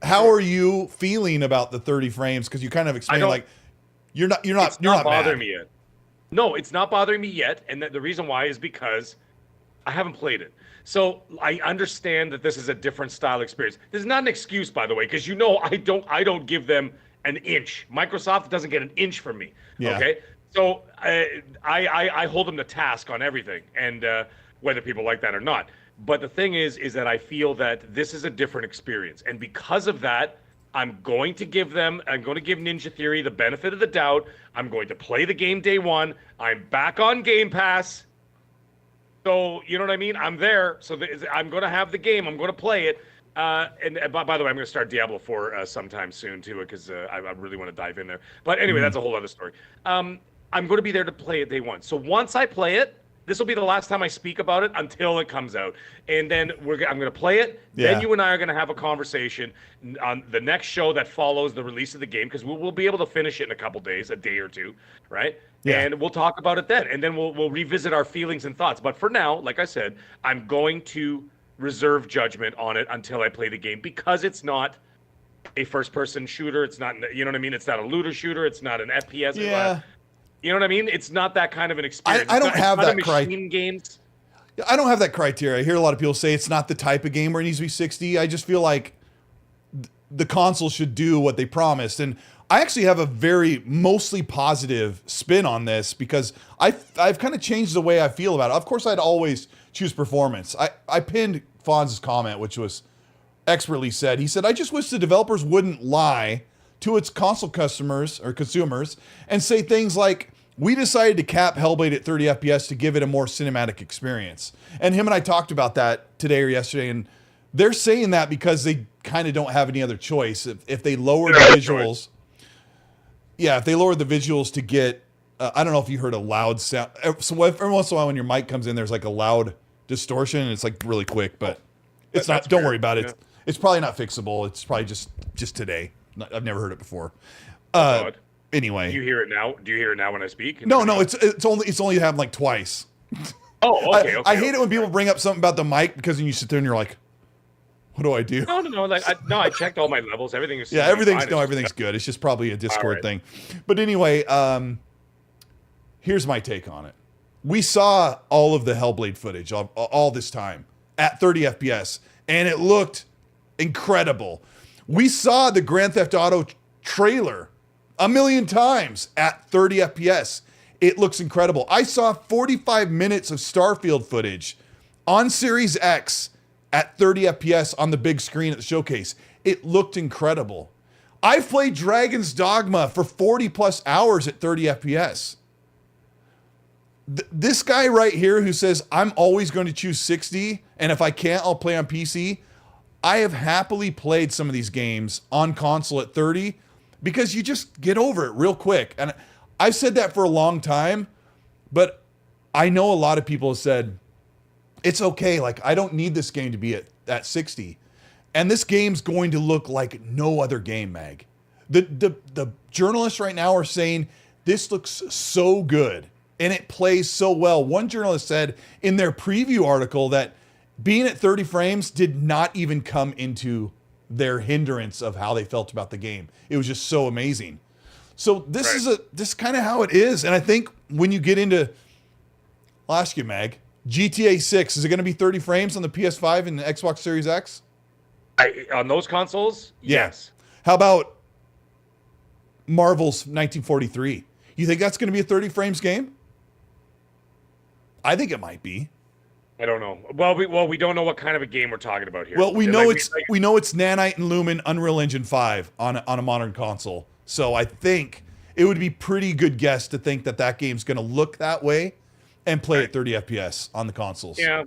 how are you feeling about the 30 frames? Because you kind of explained like you're not bothering me yet. No, it's not bothering me yet, and the reason why is because I haven't played it. So I understand that this is a different style experience. This is not an excuse, by the way, because I don't give them an inch. Microsoft doesn't get an inch from me. Yeah. Okay, so I hold them to task on everything, and whether people like that or not. But the thing is that I feel that this is a different experience, and because of that, I'm going to give Ninja Theory the benefit of the doubt. I'm going to play the game day one. I'm back on Game Pass. So, you know what I mean? I'm there. So I'm going to have the game. I'm going to play it. And by the way, I'm going to start Diablo 4 sometime soon, too, because I really want to dive in there. But anyway, that's a whole other story. I'm going to be there to play it day one. So once I play it, this will be the last time I speak about it until it comes out. And then I'm going to play it. Yeah. Then you and I are going to have a conversation on the next show that follows the release of the game, because we'll be able to finish it in a couple days, a day or two, right? Yeah. And we'll talk about it then. And then we'll revisit our feelings and thoughts. But for now, like I said, I'm going to reserve judgment on it until I play the game, because it's not a first-person shooter. It's not, you know what I mean? It's not a looter shooter. It's not an FPS. Yeah. You know what I mean? It's not that kind of an experience. I don't have that criteria. Games. I don't have that criteria. I hear a lot of people say it's not the type of game where it needs to be 60. I just feel like the console should do what they promised. And I actually have a very mostly positive spin on this, because I've kind of changed the way I feel about it. Of course, I'd always choose performance. I pinned Fonz's comment, which was expertly said. He said, I just wish the developers wouldn't lie to its console customers or consumers and say things like, we decided to cap Hellblade at 30 FPS to give it a more cinematic experience. And him and I talked about that today or yesterday, and they're saying that because they kind of don't have any other choice. If they lower the visuals, if they lower the visuals to get, I don't know if you heard a loud sound. So every once in a while when your mic comes in, there's like a loud distortion, and it's like really quick, but it's not, don't worry about it. Yeah. It's probably not fixable. It's probably just today. I've never heard it before. Anyway, do you hear it now? Do you hear it now when I speak? No. It's only happened like twice. Oh, okay. I hate it when people bring up something about the mic, because then you sit there and you're like, what do I do? No. I checked all my levels. Everything is everything's good. It's just probably a Discord thing. But anyway, here's my take on it. We saw all of the Hellblade footage all this time at 30 FPS, and it looked incredible. We saw the Grand Theft Auto trailer a million times at 30 FPS. It looks incredible. I saw 45 minutes of Starfield footage on Series X at 30 FPS on the big screen at the showcase. It looked incredible. I've played Dragon's Dogma for 40 plus hours at 30 FPS. This guy right here who says, I'm always going to choose 60, and if I can't, I'll play on PC. I have happily played some of these games on console at 30 because you just get over it real quick. And I've said that for a long time, but I know a lot of people have said, it's okay. Like, I don't need this game to be at 60. And this game's going to look like no other game, Mag. The journalists right now are saying this looks so good and it plays so well. One journalist said in their preview article that being at 30 frames did not even come into their hindrance of how they felt about the game. It was just so amazing. So this is kind of how it is. And I think when you get into, I'll ask you, Mag, GTA 6, is it going to be 30 frames on the PS5 and the Xbox Series X? On those consoles? Yeah. Yes. How about Marvel's 1943? You think that's going to be a 30 frames game? I think it might be. I don't know. We don't know what kind of a game we're talking about here. Well, we know we know it's Nanite and Lumen Unreal Engine 5 on a modern console. So I think it would be pretty good guess to think that game's going to look that way and play at 30 FPS on the consoles. Yeah.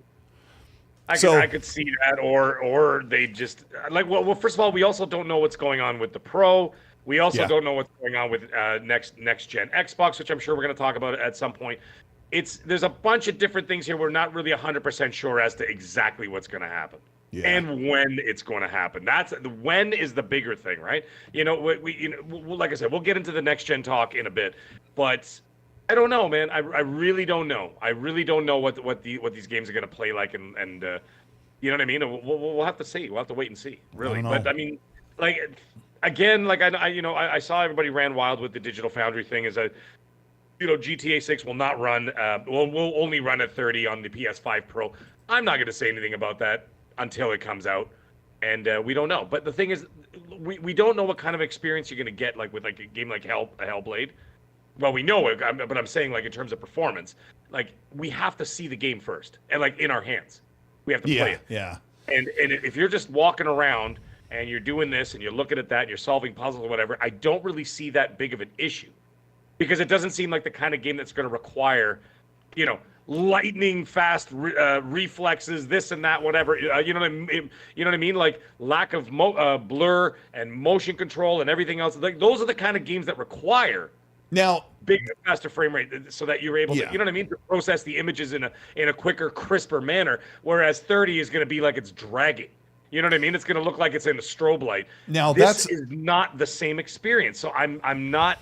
I could see that, or they just like well. First of all, we also don't know what's going on with the Pro. We also don't know what's going on with next gen Xbox, which I'm sure we're going to talk about at some point. There's a bunch of different things here. We're not really 100% sure as to exactly what's going to happen and when it's going to happen. When is the bigger thing, right? Like I said, we'll get into the next gen talk in a bit, but I don't know, man. I really don't know. I really don't know what these games are going to play like, and you know what I mean. We'll have to see. We'll have to wait and see, really. But I mean, like again, like I saw everybody ran wild with the Digital Foundry thing. Is that GTA 6 will not run. Will only run at 30 on the PS5 Pro. I'm not going to say anything about that until it comes out, and we don't know. But the thing is, we don't know what kind of experience you're going to get like with like a game like Hellblade. Well, we know it, but I'm saying like in terms of performance, like we have to see the game first, and like in our hands, we have to play it. Yeah. And if you're just walking around and you're doing this and you're looking at that and you're solving puzzles or whatever, I don't really see that big of an issue, because it doesn't seem like the kind of game that's going to require, lightning fast reflexes, this and that, whatever. You know what I mean? Like lack of blur and motion control and everything else. Like those are the kind of games that require now bigger, faster frame rate, so that you're able to, you know what I mean, to process the images in a quicker, crisper manner. Whereas 30 is going to be like it's dragging. You know what I mean? It's going to look like it's in a strobe light. Now this is not the same experience. So I'm not.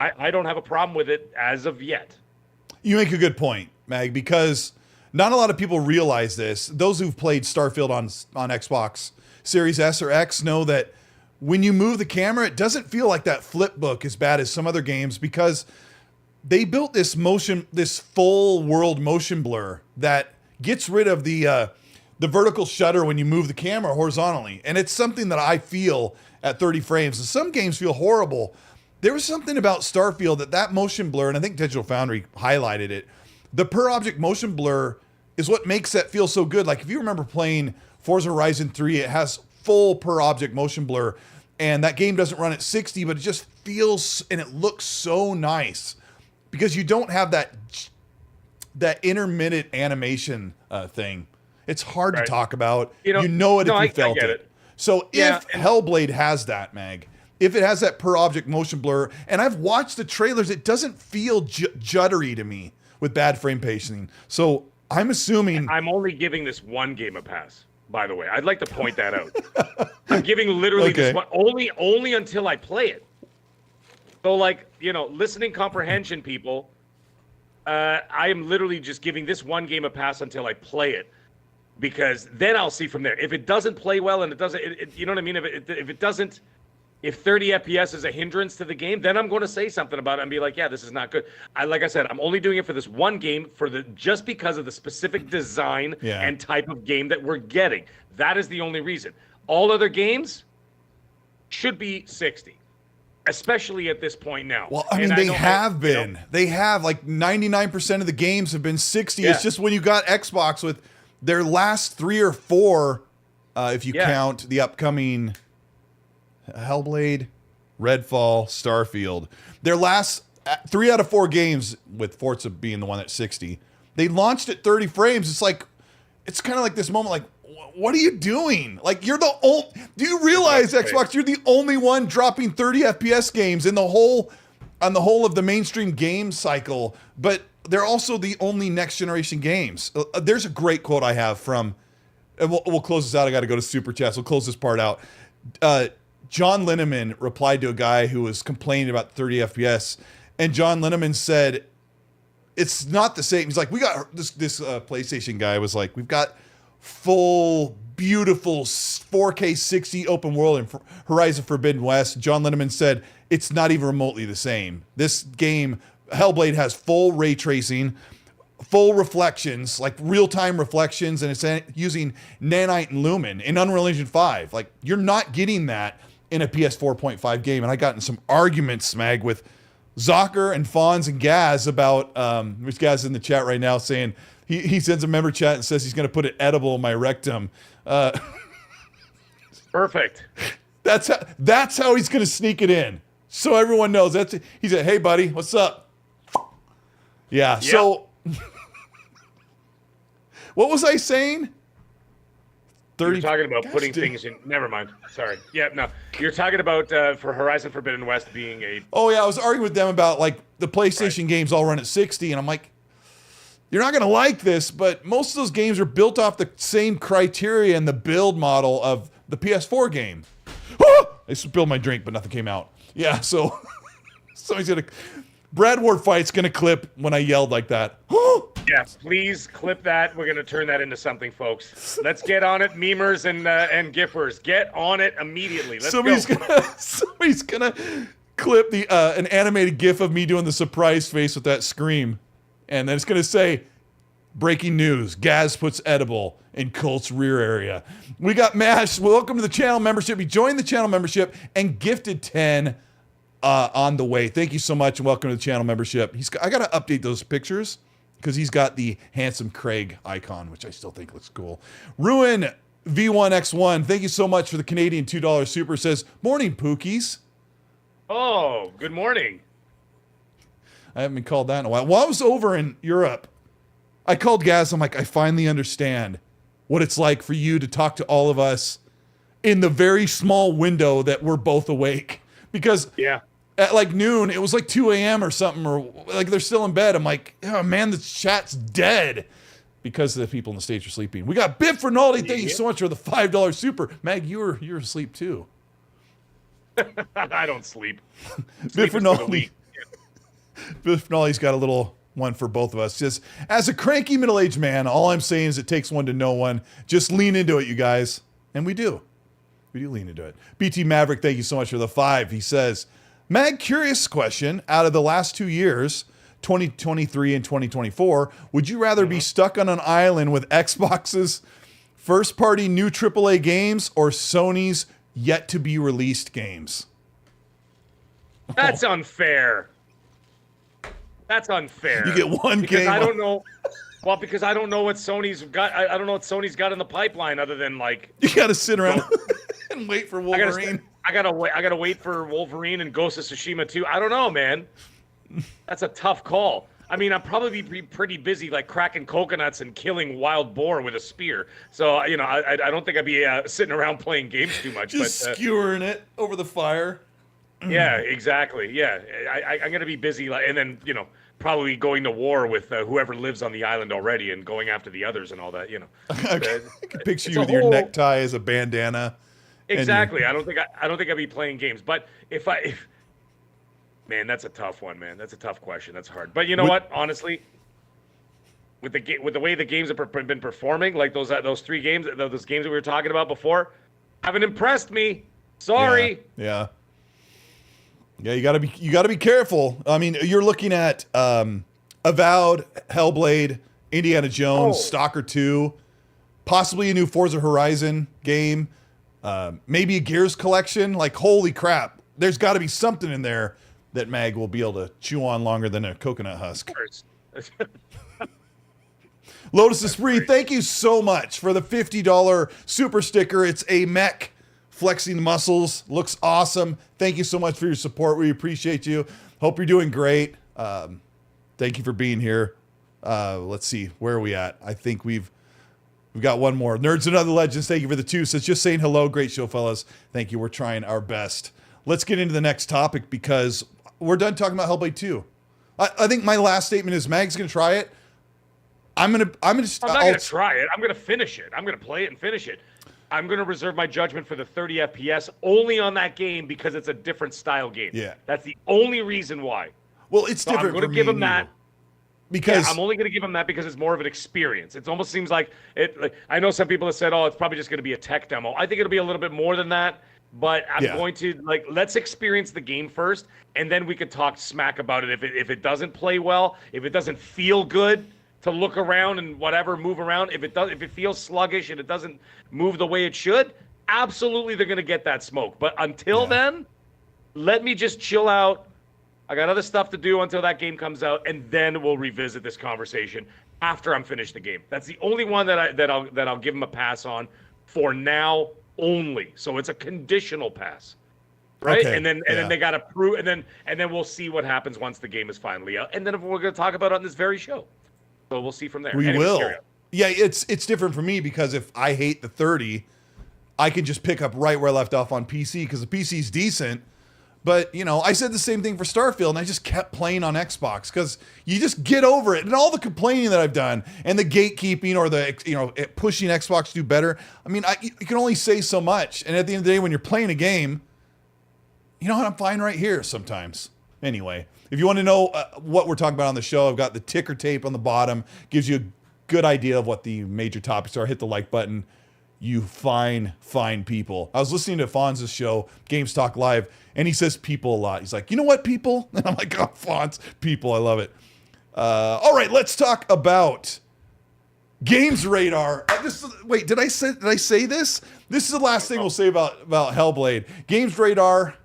I don't have a problem with it as of yet. You make a good point, Mag, because not a lot of people realize this. Those who've played Starfield on Xbox Series S or X know that when you move the camera, it doesn't feel like that flip book as bad as some other games, because they built this full world motion blur that gets rid of the vertical shutter when you move the camera horizontally. And it's something that I feel at 30 frames. And some games feel horrible. There was something about Starfield that motion blur, and I think Digital Foundry highlighted it. The per object motion blur is what makes that feel so good. Like if you remember playing Forza Horizon 3, it has full per object motion blur, and that game doesn't run at 60, but it just feels and it looks so nice because you don't have that intermittent animation thing. It's hard to talk about. You know it if you felt it. So if Hellblade has that, Mag, if it has that per object motion blur, and I've watched the trailers, it doesn't feel juddery to me with bad frame pacing. So I'm assuming I'm only giving this one game a pass. By the way, I'd like to point that out. I'm giving literally this one only until I play it. So like, listening comprehension people, I am literally just giving this one game a pass until I play it, because then I'll see from there. If it doesn't play well and it doesn't, you know what I mean? If 30 FPS is a hindrance to the game, then I'm going to say something about it and be like, yeah, this is not good. Like I said, I'm only doing it for this one game just because of the specific design and type of game that we're getting. That is the only reason. All other games should be 60. especially at this point now. Well, I mean, they have been. They have, like, 99% of the games have been 60. Yeah. It's just when you got Xbox with their last 3 or 4, if you count the upcoming Hellblade, Redfall, Starfield. Their last 3 out of 4 games, with Forza being the one at 60, they launched at 30 frames. It's like, it's kind of like this moment, like, what are you doing? Like, you're the only, do you realize, Xbox, you're the only one dropping 30 FPS games in the whole, on the whole of the mainstream game cycle, but they're also the only next generation games. There's a great quote I have from, and we'll close this out. I got to go to Super Chats. We'll close this part out. John Linneman replied to a guy who was complaining about 30 FPS, and John Linneman said, it's not the same. He's like, we got this PlayStation guy was like, we've got full, beautiful 4K 60 open world in Horizon Forbidden West. John Linneman said, it's not even remotely the same. This game, Hellblade, has full ray tracing, full reflections, like real-time reflections, and it's using Nanite and Lumen in Unreal Engine 5. Like, you're not getting that in a PS4.5 game. And I got in some arguments, Smag, with Zocker and Fonz and Gaz about, there's Gaz in the chat right now saying, he sends a member chat and says he's going to put it edible in my rectum. Perfect. That's how he's going to sneak it in. So everyone knows. He said, hey, buddy, what's up? Yeah, yep. So what was I saying? 30. You're talking about putting things in. Never mind. Sorry. Yeah, no. You're talking about for Horizon Forbidden West being a. Oh, yeah. I was arguing with them about, like, the PlayStation games all run at 60, and I'm like, you're not going to like this, but most of those games are built off the same criteria and the build model of the PS4 game. I spilled my drink, but nothing came out. Yeah, so somebody's going to. Brad Ward Fight's going to clip when I yelled like that. Yeah, please clip that. We're going to turn that into something, folks. Let's get on it, memers and giffers. Get on it immediately. Let's somebody's gonna clip the an animated GIF of me doing the surprise face with that scream, and then it's gonna say, "Breaking news: Gaz puts edible in Colt's rear area." We got Mash. Welcome to the channel membership. He joined the channel membership and gifted 10 on the way. Thank you so much, and welcome to the channel membership. I got to update those pictures, because he's got the handsome Craig icon, which I still think looks cool. Ruin V1X1, thank you so much for the Canadian $2 super. Says, morning, Pookies. Oh, good morning. I haven't been called that in a while. While I was over in Europe, I called Gaz. I'm like, I finally understand what it's like for you to talk to all of us in the very small window that we're both awake. Because at like noon, it was like 2 a.m. or something, or like they're still in bed. I'm like, oh man, the chat's dead because the people in the States are sleeping. We got Biff Rinaldi. Thank you so much for the $5 super. Mag, you're asleep too. I don't sleep. Biff Rinaldi. Biff Rinaldi's got a little one for both of us. Just as a cranky middle-aged man, all I'm saying is it takes one to know one. Just lean into it, you guys. And we do. We do lean into it. BT Maverick, thank you so much for the 5. He says, Mag, curious question. Out of the last 2 years, 2023 and 2024, would you rather be stuck on an island with Xbox's first-party new AAA games or Sony's yet-to-be-released games? That's unfair. That's unfair. You get one because game. I don't know. Well, because I don't know what Sony's got. I don't know what Sony's got in the pipeline other than like. You got to sit around and wait for Wolverine. I gotta wait for Wolverine and Ghost of Tsushima too. I don't know, man. That's a tough call. I mean, I'll probably be pretty busy, like cracking coconuts and killing wild boar with a spear. So you know, I don't think I'd be sitting around playing games too much. Just skewering it over the fire. Yeah, exactly. Yeah, I'm gonna be busy, and then you know, probably going to war with whoever lives on the island already, and going after the others and all that. You know, I can picture you with your necktie as a bandana. Exactly. I don't think I'd be playing games. But if man, that's a tough one, man. That's a tough question. That's hard. But you know what? Honestly, with the way the games have been performing, like those 3 games, those games that we were talking about before, haven't impressed me. Sorry. Yeah. You gotta be careful. I mean, you're looking at Avowed, Hellblade, Indiana Jones, Stalker 2, possibly a new Forza Horizon game, maybe a Gears collection. Like, holy crap! there's got to be something in there that Mag will be able to chew on longer than a coconut husk. Lotus is free. Thank you so much for the $50 super sticker. It's a mech flexing muscles. Looks awesome. Thank you so much for your support. We appreciate you. Hope you're doing great. Thank you for being here. Let's see. Where are we at? I think we've got one more. Nerds and Other Legends, thank you for the 2. Says, just saying hello. Great show, fellas. Thank you. We're trying our best. Let's get into the next topic because we're done talking about Hellblade 2. I think my last statement is Mag's going to try it. I'm not going to try it. I'm going to finish it. I'm going to play it and finish it. I'm going to reserve my judgment for the 30 FPS only on that game because it's a different style game. Yeah. That's the only reason why. Well, it's so different. I'm going to give him that. Because I'm only going to give him that because it's more of an experience. It almost seems like it. Like, I know some people have said, "Oh, it's probably just going to be a tech demo." I think it'll be a little bit more than that. But I'm going to let's experience the game first, and then we could talk smack about it. If it doesn't play well, if it doesn't feel good to look around and whatever, move around. If it feels sluggish and it doesn't move the way it should, absolutely they're going to get that smoke. But until then, let me just chill out. I got other stuff to do until that game comes out, and then we'll revisit this conversation after I'm finished the game. That's the only one that I'll give him a pass on for now only. So it's a conditional pass, right? Okay. And then they got to prove, and then we'll see what happens once the game is finally out, and then we're going to talk about it on this very show. So we'll see from there. We will. Yeah, it's different for me because if I hate the 30, I can just pick up right where I left off on PC because the PC's decent. But, I said the same thing for Starfield, and I just kept playing on Xbox because you just get over it. And all the complaining that I've done and the gatekeeping or the, pushing Xbox to do better. I mean, you can only say so much. And at the end of the day, when you're playing a game, you know what? I'm fine right here sometimes. Anyway, if you want to know what we're talking about on the show, I've got the ticker tape on the bottom. Gives you a good idea of what the major topics are. Hit the like button. You fine people. I was listening to Fonz's show, Games Talk Live, and he says people a lot. He's like, you know what, people? And I'm like, oh, Fonz, people. I love it. All right, let's talk about Games Radar. Wait, did I say this? This is the last thing we'll say about Hellblade. Games Radar,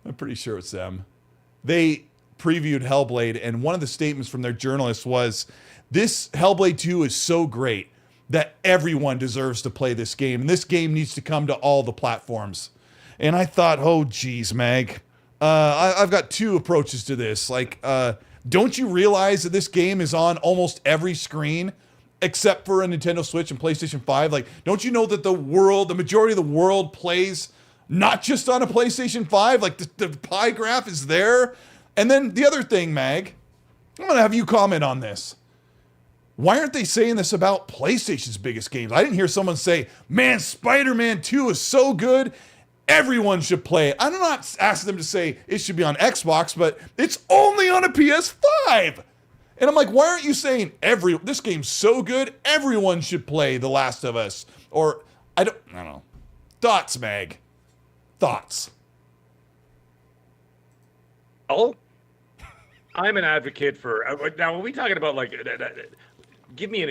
I'm pretty sure it's them. They previewed Hellblade, and one of the statements from their journalist was, this Hellblade 2 is so great that everyone deserves to play this game. And this game needs to come to all the platforms. And I thought, oh, geez, Mag. I've got two approaches to this. Don't you realize that this game is on almost every screen except for a Nintendo Switch and PlayStation 5? Don't you know that the majority of the world plays not just on a PlayStation 5? The pie graph is there. And then the other thing, Mag, I'm going to have you comment on this. Why aren't they saying this about PlayStation's biggest games? I didn't hear someone say, man, Spider-Man 2 is so good, everyone should play it. I'm not asking them to say it should be on Xbox, but it's only on a PS5. And I'm like, why aren't you saying this game's so good, everyone should play The Last of Us? Or, I don't know. Thoughts, Mag. Thoughts. Oh, I'm an advocate for, now when we talking about give me an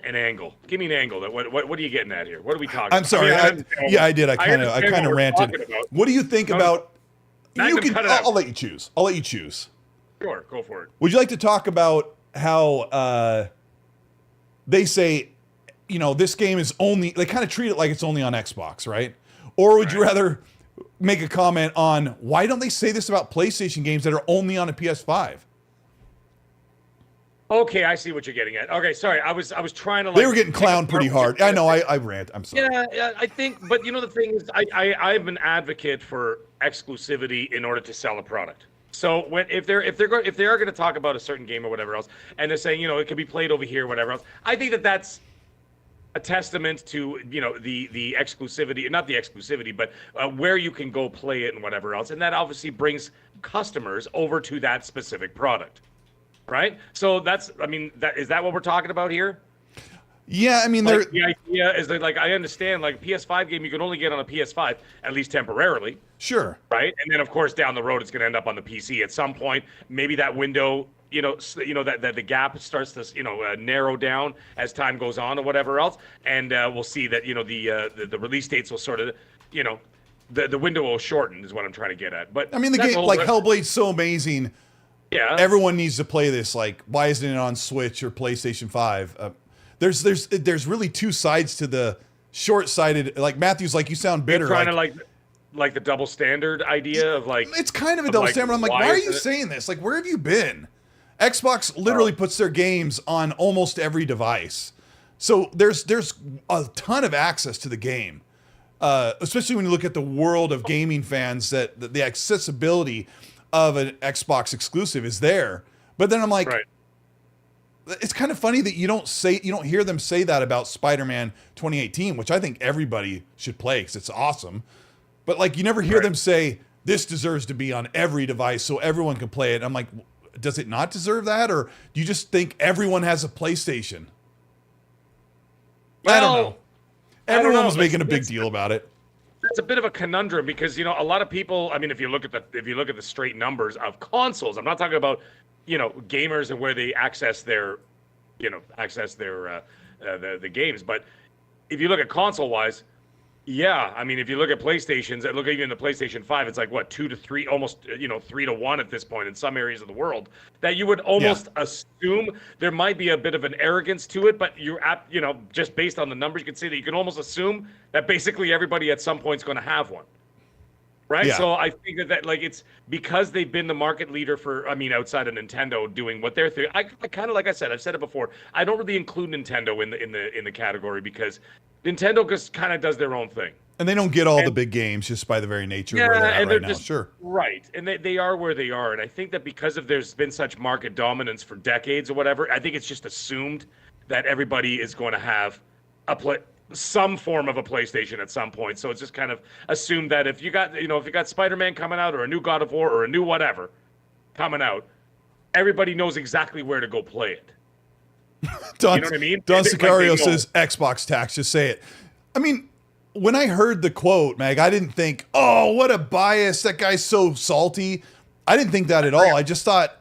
angle. Give me an angle. What are you getting at here? What are we talking about? I'm sorry. I did. I kind of ranted. What do you think about? I'll let you choose. Sure, go for it. Would you like to talk about how they say, this game is only? They kind of treat it like it's only on Xbox, right? Or would you rather make a comment on why don't they say this about PlayStation games that are only on a PS5? Okay, I see what you're getting at. Okay, sorry, I was trying to. They were getting clowned pretty hard. I know. I rant. I'm sorry. Yeah, I think, but the thing is, I'm an advocate for exclusivity in order to sell a product. So if they are going to talk about a certain game or whatever else, and they're saying it can be played over here, whatever else, I think that's a testament to the exclusivity, not the exclusivity, but where you can go play it and whatever else, and that obviously brings customers over to that specific product. Right? So is that what we're talking about here? Yeah, I mean, the idea is that, I understand, PS5 game you can only get on a PS5, at least temporarily. Sure. Right? And then, of course, down the road, it's going to end up on the PC at some point. Maybe that window, that the gap starts to, narrow down as time goes on or whatever else. And we'll see that, the release dates will sort of, the window will shorten is what I'm trying to get at. But I mean, the game, like Hellblade's so amazing. Yeah, everyone needs to play this. Like, why isn't it on Switch or PlayStation 5? There's really two sides to the short-sighted. Like Matthew's, like, you sound bitter. You're trying to like the double standard idea of like. It's kind of a double standard. I'm like, why are you saying this? Like, where have you been? Xbox literally puts their games on almost every device, so there's a ton of access to the game. Especially when you look at the world of gaming fans, that the accessibility of an Xbox exclusive is there. But then I'm like, it's kind of funny that you don't hear them say that about Spider-Man 2018, which I think everybody should play because it's awesome. But like, you never hear them say this deserves to be on every device so everyone can play it. I'm like, does it not deserve that, or do you just think everyone has a PlayStation? Well, I don't know. Everyone was making a big deal about it. It's a bit of a conundrum because, you know, a lot of people, I mean, if you look at the straight numbers of consoles, I'm not talking about, you know, gamers and where they access their the games, but if you look at console wise, yeah, I mean, if you look at PlayStations, look even the PlayStation 5, it's like what, 2 to 3, almost, you know, 3 to 1 at this point in some areas of the world, that you would almost assume there might be a bit of an arrogance to it, but you know, just based on the numbers, you can say that you can almost assume that basically everybody at some point is going to have one. Right. Yeah. So I think that like, it's because they've been the market leader for, I mean, outside of Nintendo doing what they're doing. I kind of, like I said, I've said it before, I don't really include Nintendo in the category because Nintendo just kind of does their own thing. And they don't get all the big games just by the very nature of where they're at right now. Sure. Right. And they are where they are. And I think that because there's been such market dominance for decades or whatever, I think it's just assumed that everybody is going to have some form of a PlayStation at some point. So it's just kind of assumed that if you got Spider-Man coming out or a new God of War or a new whatever coming out, everybody knows exactly where to go play it. Don, you know what I mean? Don Sicario says Xbox tax. Just say it. I mean, when I heard the quote, Meg, I didn't think, oh, what a bias. That guy's so salty. I didn't think that at all. I just thought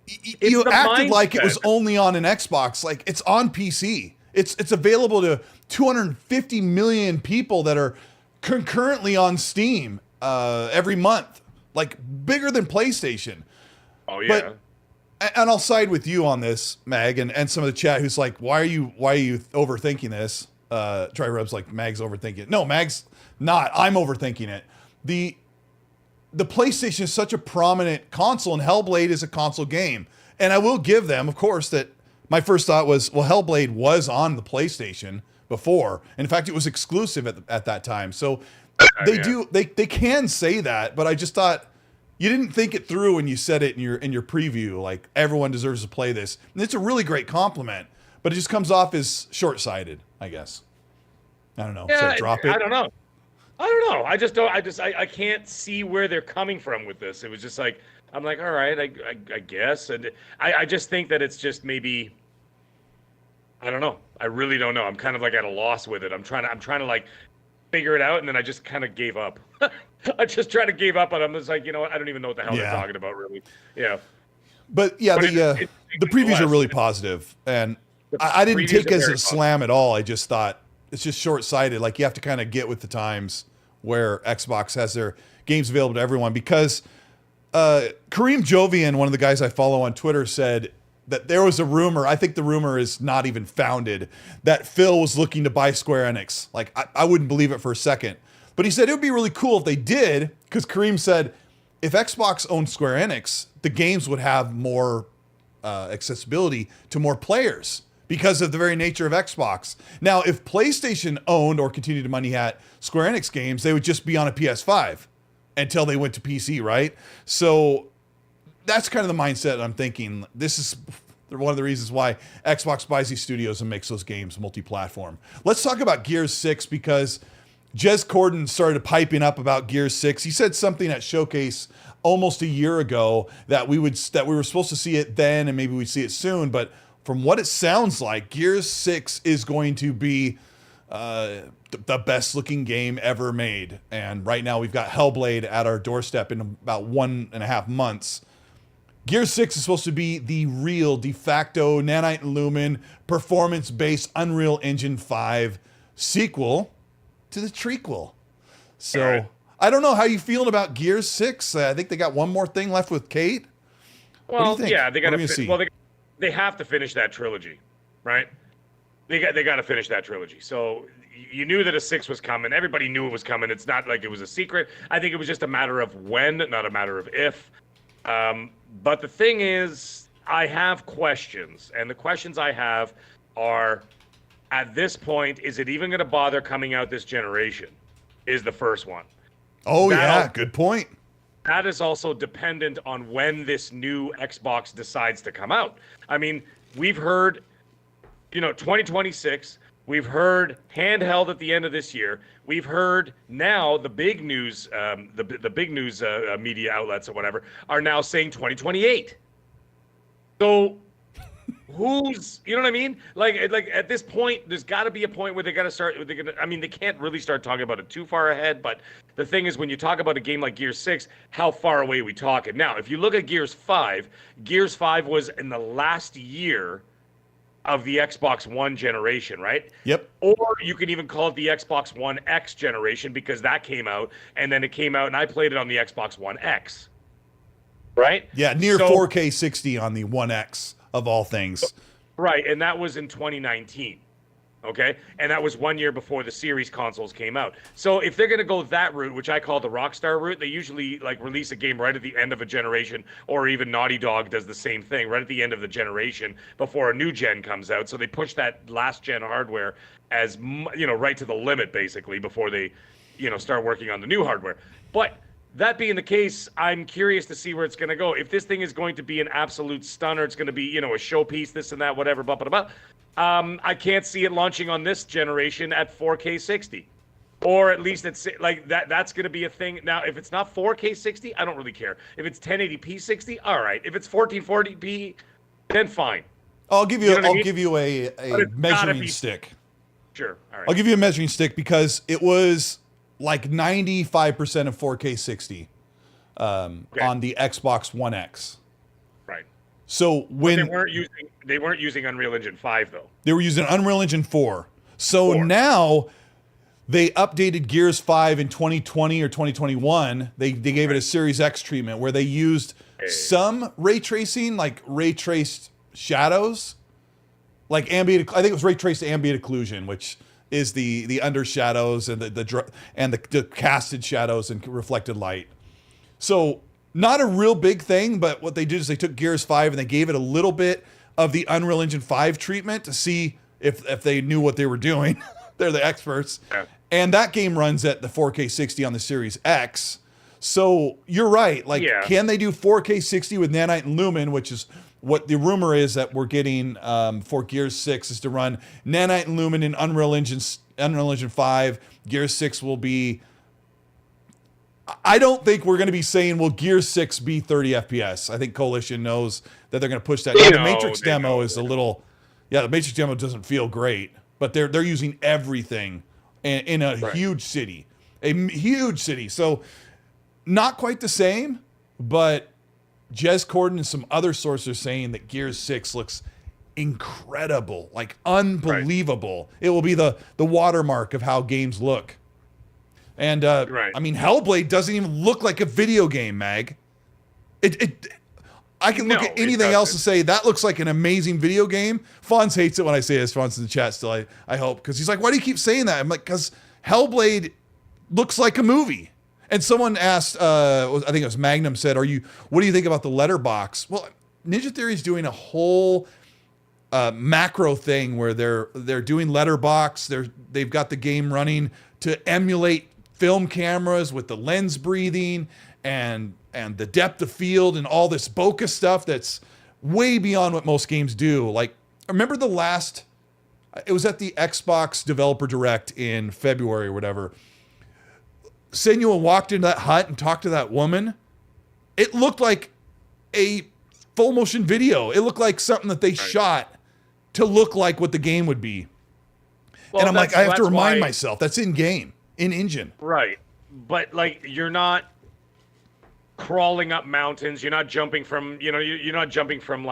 you acted like it was only on an Xbox. Like, it's on PC. It's available to 250 million people that are concurrently on Steam every month. Like, bigger than PlayStation. Oh, yeah. And I'll side with you on this, Mag, and some of the chat who's like, why are you overthinking this? Try Rub's like, Mag's overthinking it. No, Mag's not. I'm overthinking it. The PlayStation is such a prominent console, and Hellblade is a console game. And I will give them, of course, that my first thought was, well, Hellblade was on the PlayStation before. In fact, it was exclusive at that time. So they can say that, but I just thought, you didn't think it through when you said it in your preview, like everyone deserves to play this. And it's a really great compliment, but it just comes off as short-sighted, I guess. I don't know. Yeah, should I drop it? I don't know. I can't see where they're coming from with this. It was just like, I'm like, all right, I guess. And I just think that it's just maybe, I don't know. I really don't know. I'm kind of like at a loss with it. I'm trying to like figure it out, and then I just kind of gave up. I just tried to give up, and I'm just like, you know what? I don't even know what the hell they're talking about, really. Yeah. But yeah, the previews are really positive, and I didn't take it as a slam at all. I just thought it's just short-sighted. Like, you have to kind of get with the times where Xbox has their games available to everyone. Because Kareem Jovian, one of the guys I follow on Twitter, said that there was a rumor, I think the rumor is not even founded, that Phil was looking to buy Square Enix. Like, I wouldn't believe it for a second. But he said it would be really cool if they did, because Kareem said if Xbox owned Square Enix, the games would have more accessibility to more players because of the very nature of Xbox. Now, if PlayStation owned or continued to money at Square Enix games, they would just be on a PS5 until they went to PC, right? So that's kind of the mindset I'm thinking. This is one of the reasons why Xbox buys these studios and makes those games multi-platform. Let's talk about Gears 6, because Jez Corden started piping up about Gears 6. He said something at Showcase almost a year ago that we were supposed to see it then and maybe we'd see it soon. But from what it sounds like, Gears 6 is going to be the best looking game ever made. And right now we've got Hellblade at our doorstep in about 1.5 months. Gears 6 is supposed to be the real de facto Nanite and Lumen performance-based Unreal Engine 5 sequel to the trequel. So right. I don't know how you feeling about Gears 6. I think they got one more thing left with Kate. What do you Well, think? yeah, they got What are we gonna to. see? Well, they have to finish that trilogy, right? They got to finish that trilogy. So you knew that a 6 was coming. Everybody knew it was coming. It's not like it was a secret. I think it was just a matter of when, not a matter of if. But the thing is, I have questions, and the questions I have are, at this point, is it even going to bother coming out this generation? Is the first one. Oh, yeah, good point. That is also dependent on when this new Xbox decides to come out. I mean, we've heard, 2026. We've heard handheld at the end of this year. We've heard now the big news, the big news media outlets or whatever are now saying 2028. So who's, you know what I mean? Like at this point, there's got to be a point where they got to start. They can't really start talking about it too far ahead. But the thing is, when you talk about a game like Gears 6, how far away are we talking? Now, if you look at Gears 5 was in the last year of the Xbox One generation, right? Yep. Or you can even call it the Xbox One X generation because that came out, and then it came out, and I played it on the Xbox One X. Right? Yeah, near 4K 60 on the One X of all things. Right, and that was in 2019. Okay? And that was 1 year before the series consoles came out. So if they're going to go that route, which I call the Rockstar route, they usually release a game right at the end of a generation, or even Naughty Dog does the same thing right at the end of the generation before a new gen comes out. So they push that last gen hardware as right to the limit basically before they start working on the new hardware. But that being the case, I'm curious to see where it's going to go. If this thing is going to be an absolute stunner, it's going to be, a showpiece, this and that, whatever, blah, blah, blah. I can't see it launching on this generation at 4K 60. Or at least it's like that's going to be a thing. Now, if it's not 4K 60, I don't really care. If it's 1080p 60, all right. If it's 1440p, then fine. I'll give you a measuring stick. Sure. All right. I'll give you a measuring stick because it was like 95% of 4K 60 on the Xbox One X. Right. So when they weren't using Unreal Engine 5 though. They were using Unreal Engine 4. So now they updated Gears 5 in 2020 or 2021. They gave it a Series X treatment where they used some ray tracing, like ray traced shadows, like ambient. I think it was ray traced ambient occlusion, which is the under shadows and the casted shadows and reflected light. So not a real big thing, but what they did is they took Gears 5 and they gave it a little bit of the Unreal Engine 5 treatment to see if they knew what they were doing. They're the experts. Yeah. And that game runs at the 4K 60 on the Series X. So you're right. Can they do 4K 60 with Nanite and Lumen, which is what the rumor is that we're getting for Gears 6 is to run Nanite and Lumen in Unreal Engine 5. Gears 6 will be... I don't think we're going to be saying, will Gears 6 be 30 FPS? I think Coalition knows that they're going to push that. The Matrix demo is a little... Yeah, the Matrix demo doesn't feel great, but they're using everything in a huge city. A huge city. So not quite the same, but Jez Corden and some other sources are saying that Gears 6 looks incredible, like unbelievable. Right. It will be the watermark of how games look. And I mean, Hellblade doesn't even look like a video game, Mag. I can look at anything else and say that looks like an amazing video game. Fonz hates it when I say this. Fonz in the chat still, I hope, because he's like, why do you keep saying that? I'm like, because Hellblade looks like a movie. And someone asked, I think it was Magnum said, what do you think about the letterbox? Well, Ninja Theory is doing a whole macro thing where they're doing letterbox. They've got the game running to emulate film cameras with the lens breathing and the depth of field and all this bokeh stuff that's way beyond what most games do. Like, remember it was at the Xbox Developer Direct in February or whatever. Senua walked into that hut and talked to that woman. It looked like a full motion video. It looked like something that they shot to look like what the game would be. Well, and I'm like, I have to remind myself that's in game, in engine. Right. But you're not crawling up mountains. You're not jumping from, you're not jumping from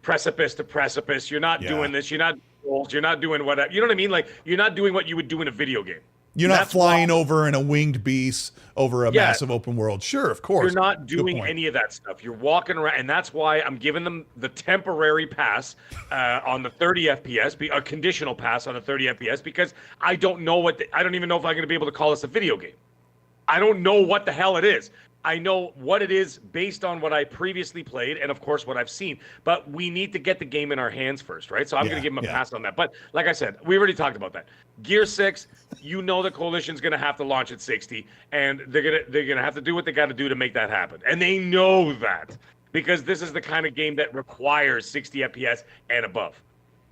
precipice to precipice. You're not doing this. You're not doing whatever. You know what I mean? You're not doing what you would do in a video game. You're not That's flying why- over in a winged beast over a massive open world. Sure, of course. You're not Good doing point. any of that stuff. You're walking around, and that's why I'm giving them the temporary pass on the 30 FPS, a conditional pass on the 30 FPS, because I don't know I don't even know if I'm going to be able to call this a video game. I don't know what the hell it is. I know what it is based on what I previously played and, of course, what I've seen. But we need to get the game in our hands first, right? So I'm going to give them a pass on that. But like I said, we already talked about that. Gear 6, you know the Coalition's going to have to launch at 60, and they're gonna have to do what they got to do to make that happen. And they know that because this is the kind of game that requires 60 FPS and above,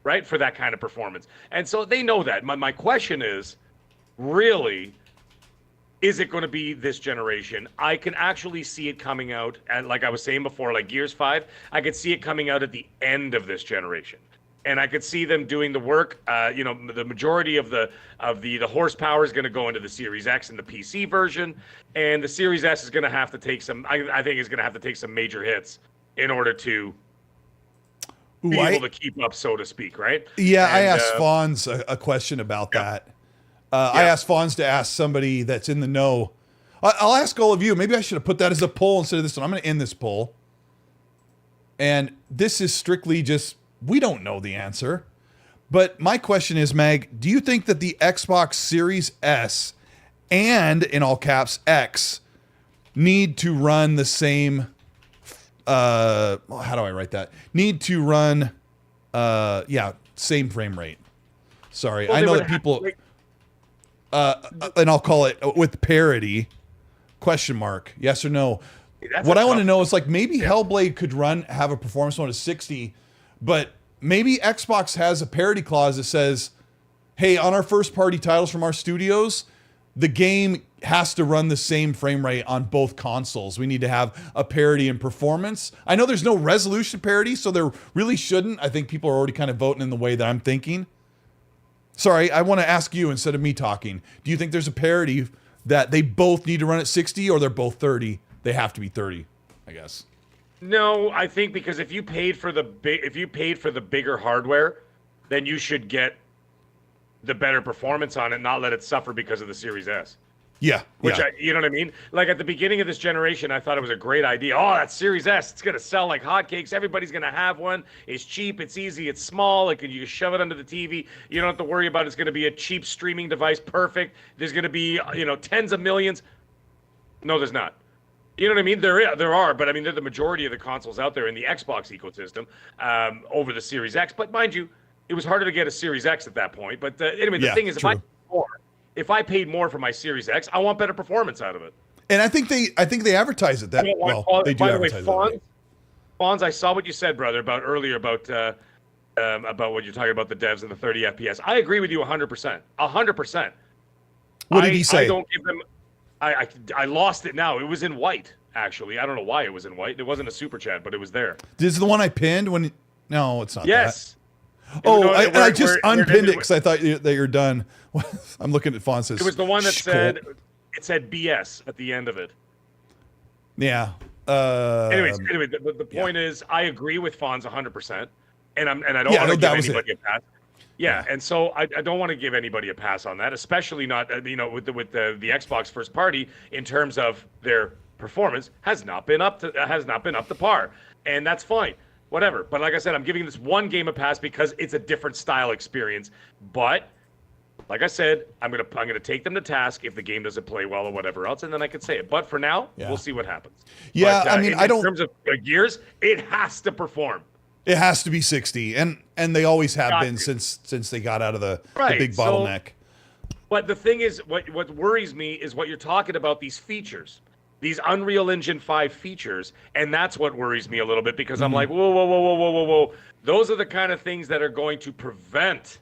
right, for that kind of performance. And so they know that. My question is, really, is it going to be this generation? I can actually see it coming out, and like I was saying before, like Gears 5, I could see it coming out at the end of this generation. And I could see them doing the work. The majority of the horsepower is going to go into the Series X and the PC version, and the Series S is going to have to take some. I think is going to have to take some major hits in order to be able to keep up, so to speak. Right? Yeah, I asked Fonz a question about that. I asked Fonz to ask somebody that's in the know. I'll ask all of you. Maybe I should have put that as a poll instead of this one. I'm going to end this poll. And this is strictly just, we don't know the answer. But my question is, Mag, do you think that the Xbox Series S and, in all caps, X need to run the same, how do I write that? Need to run, same frame rate. Sorry, I know that people... and I'll call it with parity, question mark, yes or no. What I want to know is, like, maybe Hellblade could have a performance mode of 60, but maybe Xbox has a parity clause that says, hey, on our first party titles from our studios, the game has to run the same frame rate on both consoles. We need to have a parity in performance. I know there's no resolution parity, so there really shouldn't. I think people are already kind of voting in the way that I'm thinking. Sorry, I want to ask you instead of me talking. Do you think there's a parity that they both need to run at 60, or they're both 30? They have to be 30, I guess. No, I think because if you paid for the bigger hardware, then you should get the better performance on it, not let it suffer because of the Series S. Yeah. You know what I mean? Like at the beginning of this generation, I thought it was a great idea. Oh, that Series S, it's going to sell like hotcakes. Everybody's going to have one. It's cheap. It's easy. It's small. Like you just shove it under the TV. You don't have to worry about it's going to be a cheap streaming device. Perfect. There's going to be, tens of millions. No, there's not. You know what I mean? There are, but I mean, they're the majority of the consoles out there in the Xbox ecosystem over the Series X. But mind you, it was harder to get a Series X at that point. But anyway, the thing is, if I paid more for my Series X, I want better performance out of it. And I think they advertise it that well. They do advertise it. Fonz, I saw what you said, brother, about what you're talking about the devs and the 30 FPS. I agree with you 100%. 100%. What did he say? I don't give them. I lost it now. It was in white, actually. I don't know why it was in white. It wasn't a super chat, but it was there. This is the one I pinned when... No, it's not yes. that. Oh, I just unpinned it because I thought that you're done. I'm looking at fonts. It was the one that said BS at the end of it. Yeah. Anyway, the point is, I agree with Fonz 100%, and I don't want to give anybody a pass. Yeah, and so I don't want to give anybody a pass on that, especially not with the Xbox first party in terms of their performance has not been up to par, and that's fine, whatever. But like I said, I'm giving this one game a pass because it's a different style experience. But like I said, I'm gonna take them to task if the game doesn't play well or whatever else, and then I can say it. But for now, we'll see what happens. Yeah, but, I mean, in terms of Gears, it has to perform. It has to be 60, and they always have been since they got out of the big bottleneck. But the thing is, what worries me is what you're talking about, these features, these Unreal Engine 5 features, and that's what worries me a little bit because I'm like, whoa. Those are the kind of things that are going to prevent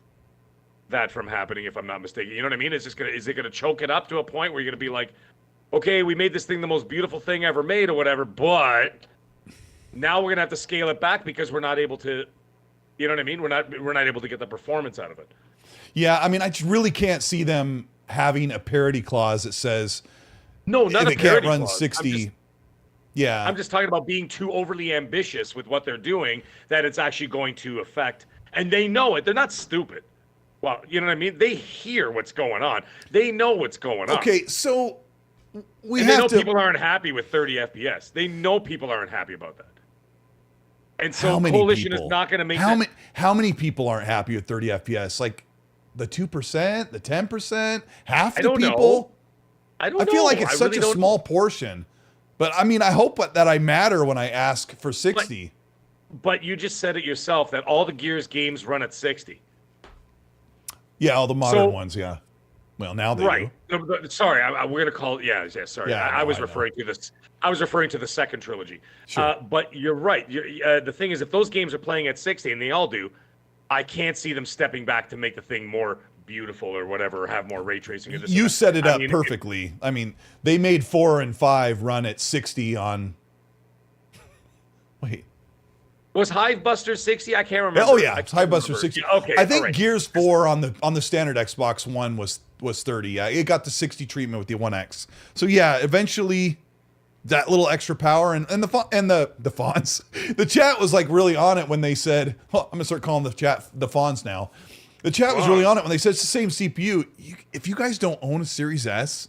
that from happening, if I'm not mistaken. You know what I mean? Is it gonna choke it up to a point where you're gonna be like, okay, we made this thing the most beautiful thing ever made or whatever, but now we're gonna have to scale it back because we're not able to, you know what I mean? We're not able to get the performance out of it. Yeah, I mean, I just really can't see them having a parity clause that says no, not if a it can't parity run clause. 60. I'm just talking about being too overly ambitious with what they're doing that it's actually going to affect. And they know it. They're not stupid. Well, you know what I mean? They hear what's going on. They know what's going on. Okay, so we and have they know to. people aren't happy with 30 FPS. They know people aren't happy about that. And so How many Coalition people? is not going to make How many people aren't happy with 30 FPS? Like the 2%, the 10%, half the people? Know. I don't know. I feel like it's such really a small portion. But I mean, I hope that I matter when I ask for 60. But you just said it yourself that all the Gears games run at 60. Yeah, all the modern ones, yeah. Well, now they do. No, sorry, we're gonna call it. Yeah. Sorry, Yeah, I was referring to this. I was referring to the second trilogy. Sure. But you're right. The thing is, if those games are playing at 60, and they all do, I can't see them stepping back to make the thing more beautiful or whatever, or have more ray tracing. Or this You set it up perfectly. I mean, they made 4 and 5 run at 60 on. Wait. Was Hivebuster 60? I can't remember. Oh yeah, Hivebuster 60. Yeah, okay, I think right. Gears 4 on the standard Xbox One was 30. Yeah, it got the 60 treatment with the One X. So yeah, eventually that little extra power and the fonts. The chat was like really on it when they said, I'm gonna start calling the chat the fonts now. The chat was really on it when they said it's the same CPU. If you guys don't own a Series S,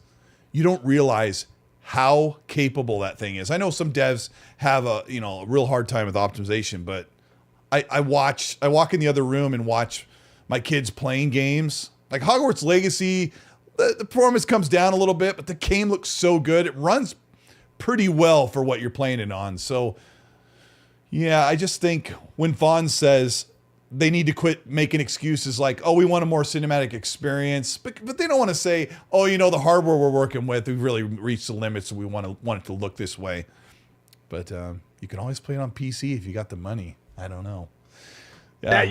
you don't realize how capable that thing is. I know some devs have a real hard time with optimization, but I walk in the other room and watch my kids playing games. Like Hogwarts Legacy, the performance comes down a little bit, but the game looks so good. It runs pretty well for what you're playing it on. So yeah, I just think when Fawn says they need to quit making excuses like, oh, we want a more cinematic experience, but they don't want to say, oh, the hardware we're working with, we've really reached the limits, and we want it to look this way. But you can always play it on PC if you got the money. I don't know. Yeah,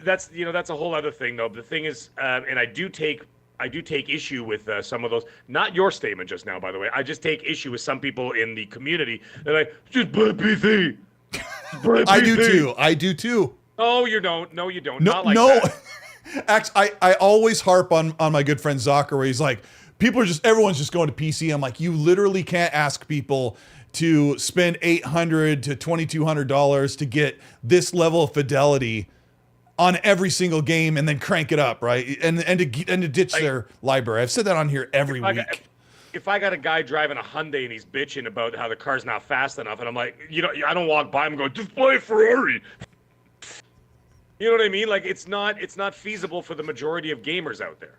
that's a whole other thing though. The thing is, and I do take issue with some of those. Not your statement just now, by the way. I just take issue with some people in the community. They're like, just buy PC. I do too. Oh, you don't. No, you don't. No, Not like that. I always harp on my good friend Zocker, where he's like, everyone's just going to PC. I'm like, you literally can't ask people to spend $800 to $2,200 to get this level of fidelity on every single game and then crank it up, right? And to ditch their library. I've said that on here every week. If I got a guy driving a Hyundai and he's bitching about how the car's not fast enough, and I'm like, I don't walk by him and go, just buy a Ferrari. You know what I mean? Like it's not feasible for the majority of gamers out there,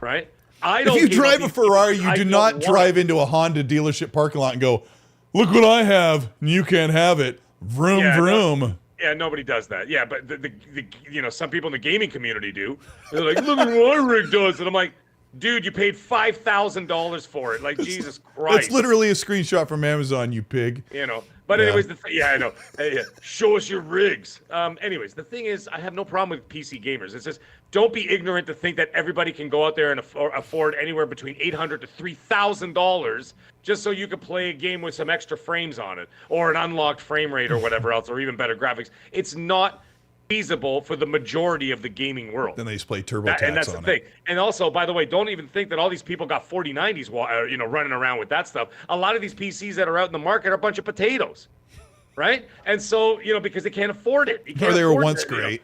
right? If you drive a Ferrari, you do not drive into a Honda dealership parking lot and go, look what I have, and you can't have it. Vroom, vroom. Yeah, nobody does that. Yeah, but the some people in the gaming community do. They're like, look at what my rig does, and I'm like, dude, you paid $5,000 for it. Like, Jesus Christ. It's literally a screenshot from Amazon, you pig. But anyways, I know. Hey, show us your rigs. Anyways, the thing is, I have no problem with PC gamers. It's just, don't be ignorant to think that everybody can go out there and afford anywhere between $800 to $3,000 just so you can play a game with some extra frames on it, or an unlocked frame rate, or whatever else, or even better graphics. It's not feasible for the majority of the gaming world. Then they just play TurboTax and that's the thing. And also, by the way, don't even think that all these people got 4090s running around with that stuff. A lot of these PCs that are out in the market are a bunch of potatoes, right? And so, because they can't afford it. Or they were once great.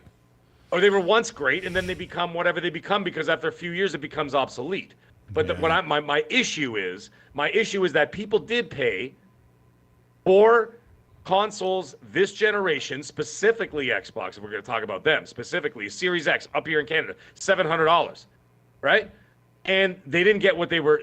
Or they were once great, and then they become whatever they become, because after a few years it becomes obsolete. But my issue is that people did pay for consoles this generation, specifically Xbox, if we're going to talk about them, specifically Series X up here in Canada, $700, right? And they didn't get what they were.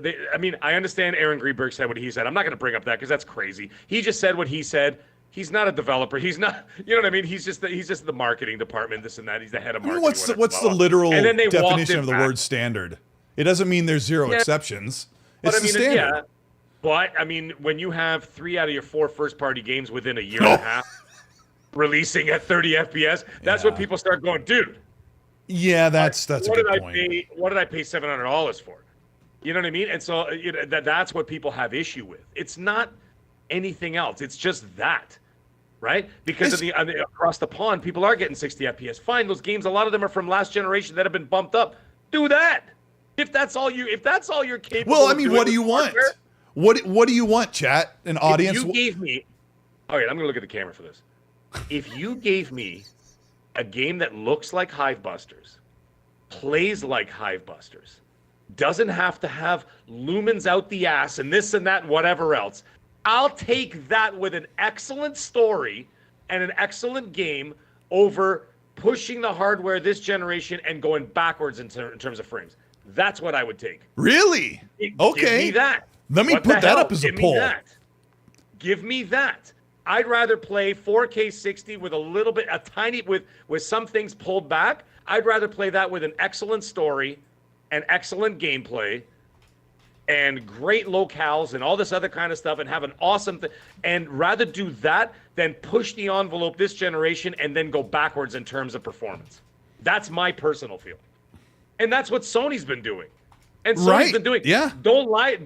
I understand Aaron Greenberg said what he said. I'm not going to bring up that because that's crazy. He just said what he said. He's not a developer. He's not, you know what I mean? He's just the marketing department, this and that. He's the head of marketing. What's the literal definition of the word standard? It doesn't mean there's zero exceptions. It's the standard. Yeah. But, when you have 3 out of your 4 first-party games within a year and a half releasing at 30 FPS, that's when people start going, dude. Yeah, that's a good point. What did I pay $700 for? You know what I mean? And so that's what people have issue with. It's not anything else. It's just that, right? Because across the pond, people are getting 60 FPS. Fine, those games, a lot of them are from last generation that have been bumped up. Do that. If that's all you're capable of doing. What do you want? What do you want, chat and audience? If you gave me, all right, I'm going to look at the camera for this. If you gave me a game that looks like Hivebusters, plays like Hivebusters, doesn't have to have lumens out the ass and this and that and whatever else. I'll take that with an excellent story and an excellent game over pushing the hardware this generation and going backwards in terms of frames. That's what I would take. Really? Okay. Give me that. Let me put that up as a poll. Give me that. I'd rather play 4K 60 with with some things pulled back. I'd rather play that with an excellent story and excellent gameplay and great locales and all this other kind of stuff and have an awesome thing, and rather do that than push the envelope this generation and then go backwards in terms of performance. That's my personal feeling. And that's what Sony's been doing. And Sony's been doing. Yeah. Don't lie.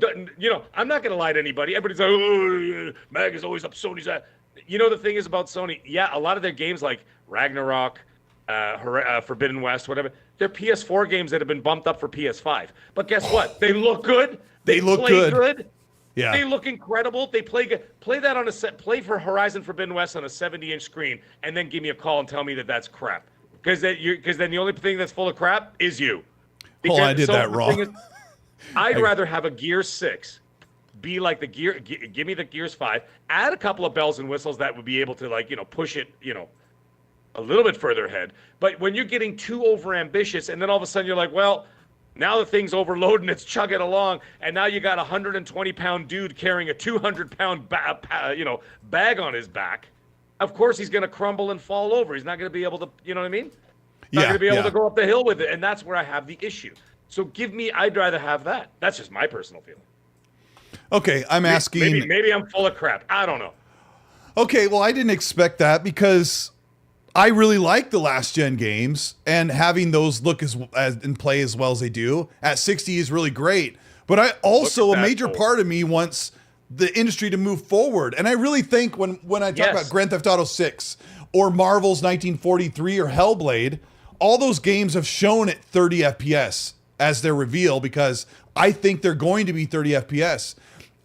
I'm not going to lie to anybody. Everybody's like, oh, Mag is always up Sony's ass. The thing is about Sony, yeah, a lot of their games like Ragnarok, Forbidden West, whatever, they're PS4 games that have been bumped up for PS5. But guess what? They look good. They look good. Yeah. They look incredible. They play good. Play that on play for Horizon Forbidden West on a 70-inch screen, and then give me a call and tell me that that's crap. Because then the only thing that's full of crap is you. Hold on, I did that wrong. I'd rather have a Gears 6 be like the Gear. Give me the Gears 5. Add a couple of bells and whistles that would be able to push it a little bit further ahead. But when you're getting too overambitious, and then all of a sudden you're like, well, now the thing's overloaded and it's chugging along, and now you got a 120-pound dude carrying a 200-pound bag on his back. Of course he's going to crumble and fall over. He's not going to be able to, you know what I mean? Not going to be able to go up the hill with it, and that's where I have the issue. So I'd rather have that. That's just my personal feeling. Okay, I'm asking. Maybe I'm full of crap. I don't know. Okay, well, I didn't expect that because I really like the last gen games, and having those look as and play as well as they do at 60 is really great. But I also, a major part of me wants the industry to move forward. And I really think when I talk about Grand Theft Auto 6 or Marvel's 1943 or Hellblade, all those games have shown at 30 FPS as their reveal, because I think they're going to be 30 FPS.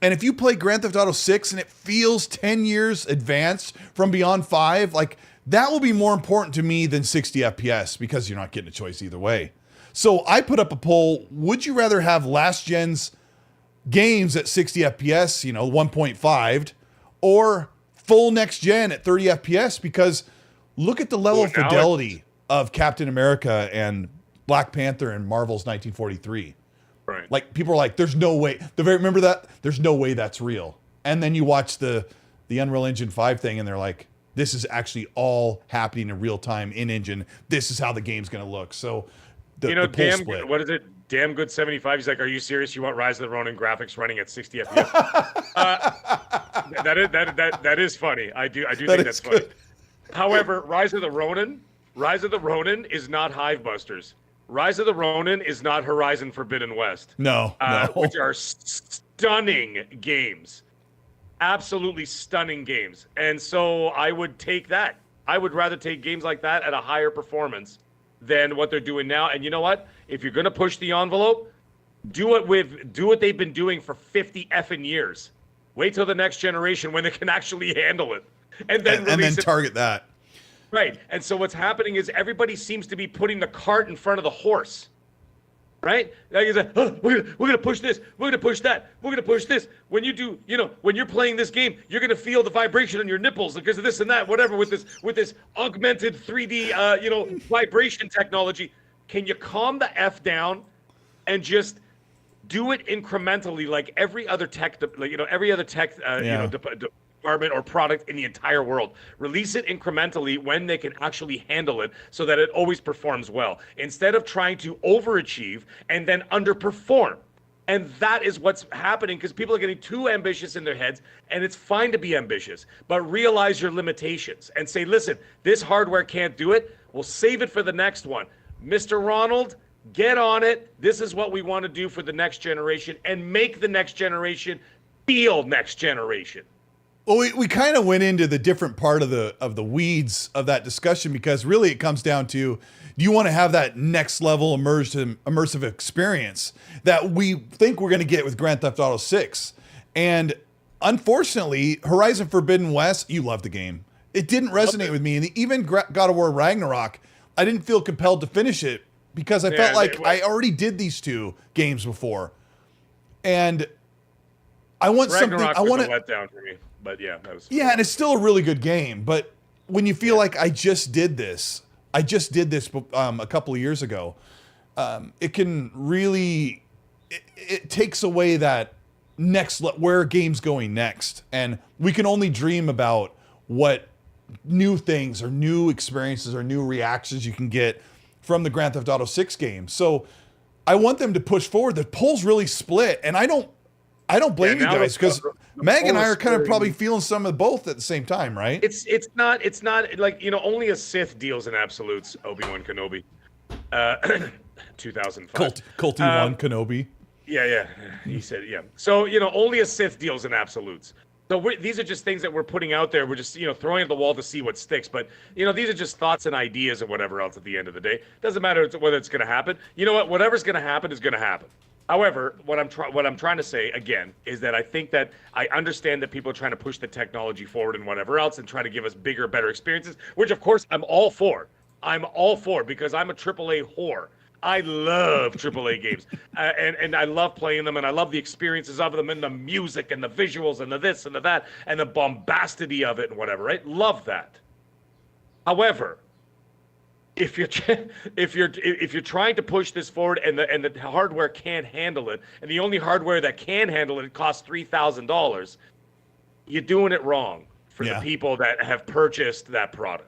And if you play Grand Theft Auto 6 and it feels 10 years advanced from Beyond 5, like, that will be more important to me than 60 FPS, because you're not getting a choice either way. So I put up a poll: would you rather have last gen's games at 60 FPS, 1.5, or full next gen at 30 FPS? Because look at the level of fidelity of Captain America and Black Panther and Marvel's 1943. Right. Like, people are like, there's no way. Remember that? There's no way that's real. And then you watch the Unreal Engine 5 thing, and they're like, this is actually all happening in real time in engine. This is how the game's going to look. So what is it? Damn Good 75. He's like, are you serious? You want Rise of the Ronin graphics running at 60 FPS? That is funny. I do think that's funny. However, Rise of the Ronin is not Hivebusters. Rise of the Ronin is not Horizon Forbidden West. No. Which are stunning games. Absolutely stunning games. And so I would take that. I would rather take games like that at a higher performance than what they're doing now. And you know what? If you're going to push the envelope, do what they've been doing for 50 effing years. Wait till the next generation when they can actually handle it. And then target that. Right. And so what's happening is everybody seems to be putting the cart in front of the horse. Right? Like, it's like, oh, we're gonna push this, we're gonna push that, we're gonna push this. When you do, when you're playing this game, you're gonna feel the vibration on your nipples because of this and that, whatever, with this augmented 3D vibration technology. Can you calm the F down and just do it incrementally, like every other tech, department or product in the entire world? Release it incrementally when they can actually handle it, so that it always performs well, instead of trying to overachieve and then underperform. And that is what's happening, because people are getting too ambitious in their heads, and it's fine to be ambitious, but realize your limitations and say, listen, this hardware can't do it. We'll save it for the next one. Mr. Ronald, get on it. This is what we want to do for the next generation, and make the next generation feel next generation. Well, we kind of went into the different part of the weeds of that discussion, because really it comes down to, do you want to have that next level immersive experience that we think we're going to get with Grand Theft Auto 6? And unfortunately, Horizon Forbidden West, you love the game. It didn't resonate with me. And even God of War Ragnarok, I didn't feel compelled to finish it because I felt like I already did these two games before, and I want Ragnarok something. I was want a to letdown for me, but yeah, that was Yeah, and it's still a really good game. But when you feel like I just did this a couple of years ago, it can really it takes away that where a game's going next, and we can only dream about what new things or new experiences or new reactions you can get from the Grand Theft Auto 6 game. So I want them to push forward. The poll's really split, and I don't blame you guys, because Meg and I are kind of probably feeling some of both at the same time, right? It's not like, only a Sith deals in absolutes. Obi-Wan Kenobi, 2005. Colty 1 Kenobi. Yeah, he said, yeah. So, only a Sith deals in absolutes. So these are just things that we're putting out there. We're just, throwing at the wall to see what sticks. But, these are just thoughts and ideas and whatever else at the end of the day. Doesn't matter whether it's going to happen. You know what? Whatever's going to happen is going to happen. However, what I'm trying to say, again, is that I think that I understand that people are trying to push the technology forward and whatever else and try to give us bigger, better experiences, which, of course, I'm all for. I'm all for, because I'm a AAA whore. I love AAA games, and I love playing them, and I love the experiences of them, and the music, and the visuals, and the this, and the that, and the bombastity of it, and whatever. Right? Love that. However, if you're trying to push this forward, and the hardware can't handle it, and the only hardware that can handle it costs $3,000, you're doing it wrong for the people that have purchased that product.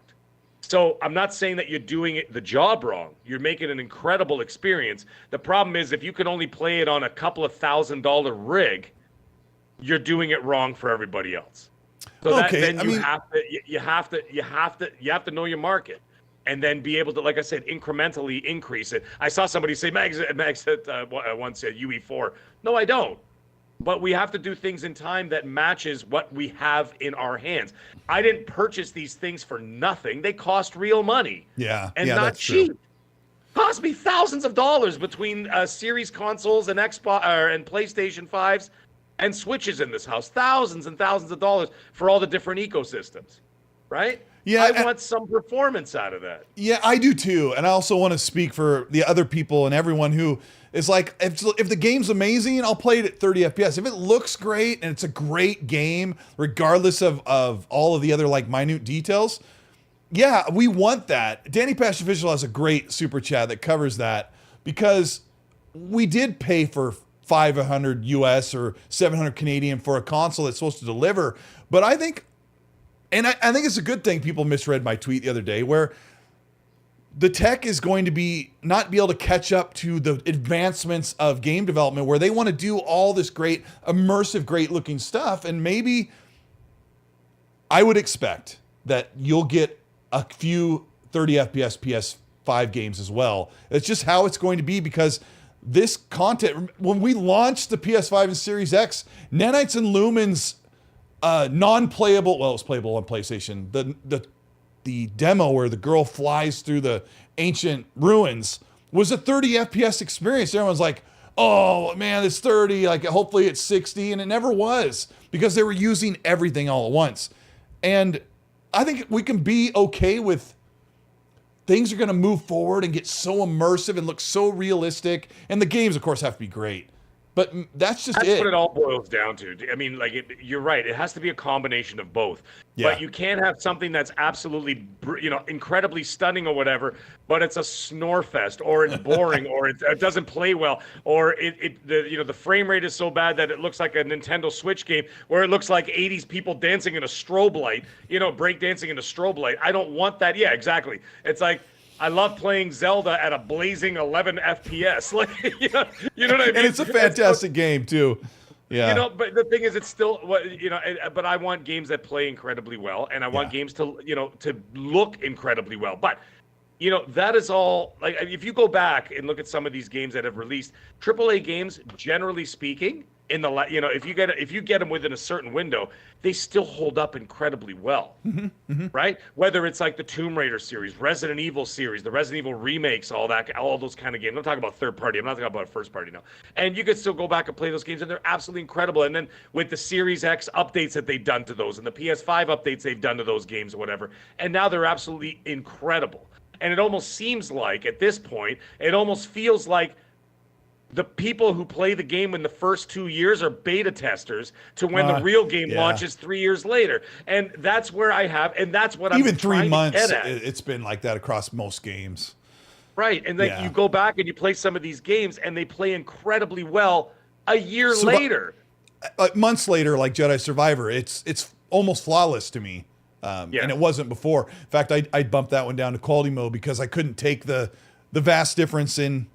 So I'm not saying that you're doing the job wrong. You're making an incredible experience. The problem is, if you can only play it on a couple of $1,000 rig, you're doing it wrong for everybody else. So you have to know your market, and then be able to, like I said, incrementally increase it. I saw somebody say, Mag said once said UE4. No, I don't. But we have to do things in time that matches what we have in our hands. I didn't purchase these things for nothing. They cost real money. And not cheap. True. Cost me thousands of dollars between series consoles and Xbox and PlayStation 5s and Switches in this house. Thousands and thousands of dollars for all the different ecosystems. Right? Yeah, I want some performance out of that. Yeah, I do too. And I also want to speak for the other people and everyone who is like, if the game's amazing, I'll play it at 30 FPS. If it looks great and it's a great game, regardless of all of the other like minute details, yeah, we want that. Danny Pash Official has a great super chat that covers that, because we did pay for $500 US or $700 Canadian for a console that's supposed to deliver. But I think, and I think it's a good thing people misread my tweet the other day, where the tech is going to not be able to catch up to the advancements of game development, where they want to do all this great, immersive, great looking stuff. And maybe I would expect that you'll get a few 30 FPS PS5 games as well. It's just how it's going to be, because this content, when we launched the PS5 and Series X, Nanites and Lumens non-playable, well, it was playable on PlayStation, the demo where the girl flies through the ancient ruins was a 30 FPS experience. Everyone's like, oh man, it's 30, like hopefully it's 60, and it never was, because they were using everything all at once. And I think we can be okay with things are going to move forward and get so immersive and look so realistic, and the games of course have to be great. But that's just That's what it all boils down to. I mean, like, you're right. It has to be a combination of both. Yeah. But you can't have something that's absolutely, incredibly stunning or whatever, but it's a snore fest, or it's boring, or it doesn't play well, or the frame rate is so bad that it looks like a Nintendo Switch game, where it looks like 80s people dancing in a strobe light, break dancing in a strobe light. I don't want that. Yeah, exactly. It's like, I love playing Zelda at a blazing 11 FPS. Like, you know what I mean? And it's a fantastic game too. Yeah. But the thing is, it's still but I want games that play incredibly well, and I want games to look incredibly well. But that is all. Like, if you go back and look at some of these games that have released, AAA games, generally speaking, if you get them within a certain window, they still hold up incredibly well, right? Whether it's like the Tomb Raider series, Resident Evil series, the Resident Evil remakes, all those kind of games. I'm talking about third party. I'm not talking about first party now. And you could still go back and play those games, and they're absolutely incredible. And then with the Series X updates that they've done to those, and the PS5 updates they've done to those games or whatever, and now they're absolutely incredible. And it almost seems like, at this point, it almost feels like the people who play the game in the first 2 years are beta testers to when the real game launches 3 years later. And that's where and that's what even I'm 3 months. To get at. It's been like that across most games. Right. And then you go back and you play some of these games and they play incredibly well a year later. Months later, like Jedi Survivor, it's almost flawless to me. And it wasn't before. In fact, I bumped that one down to quality mode because I couldn't take the vast difference in...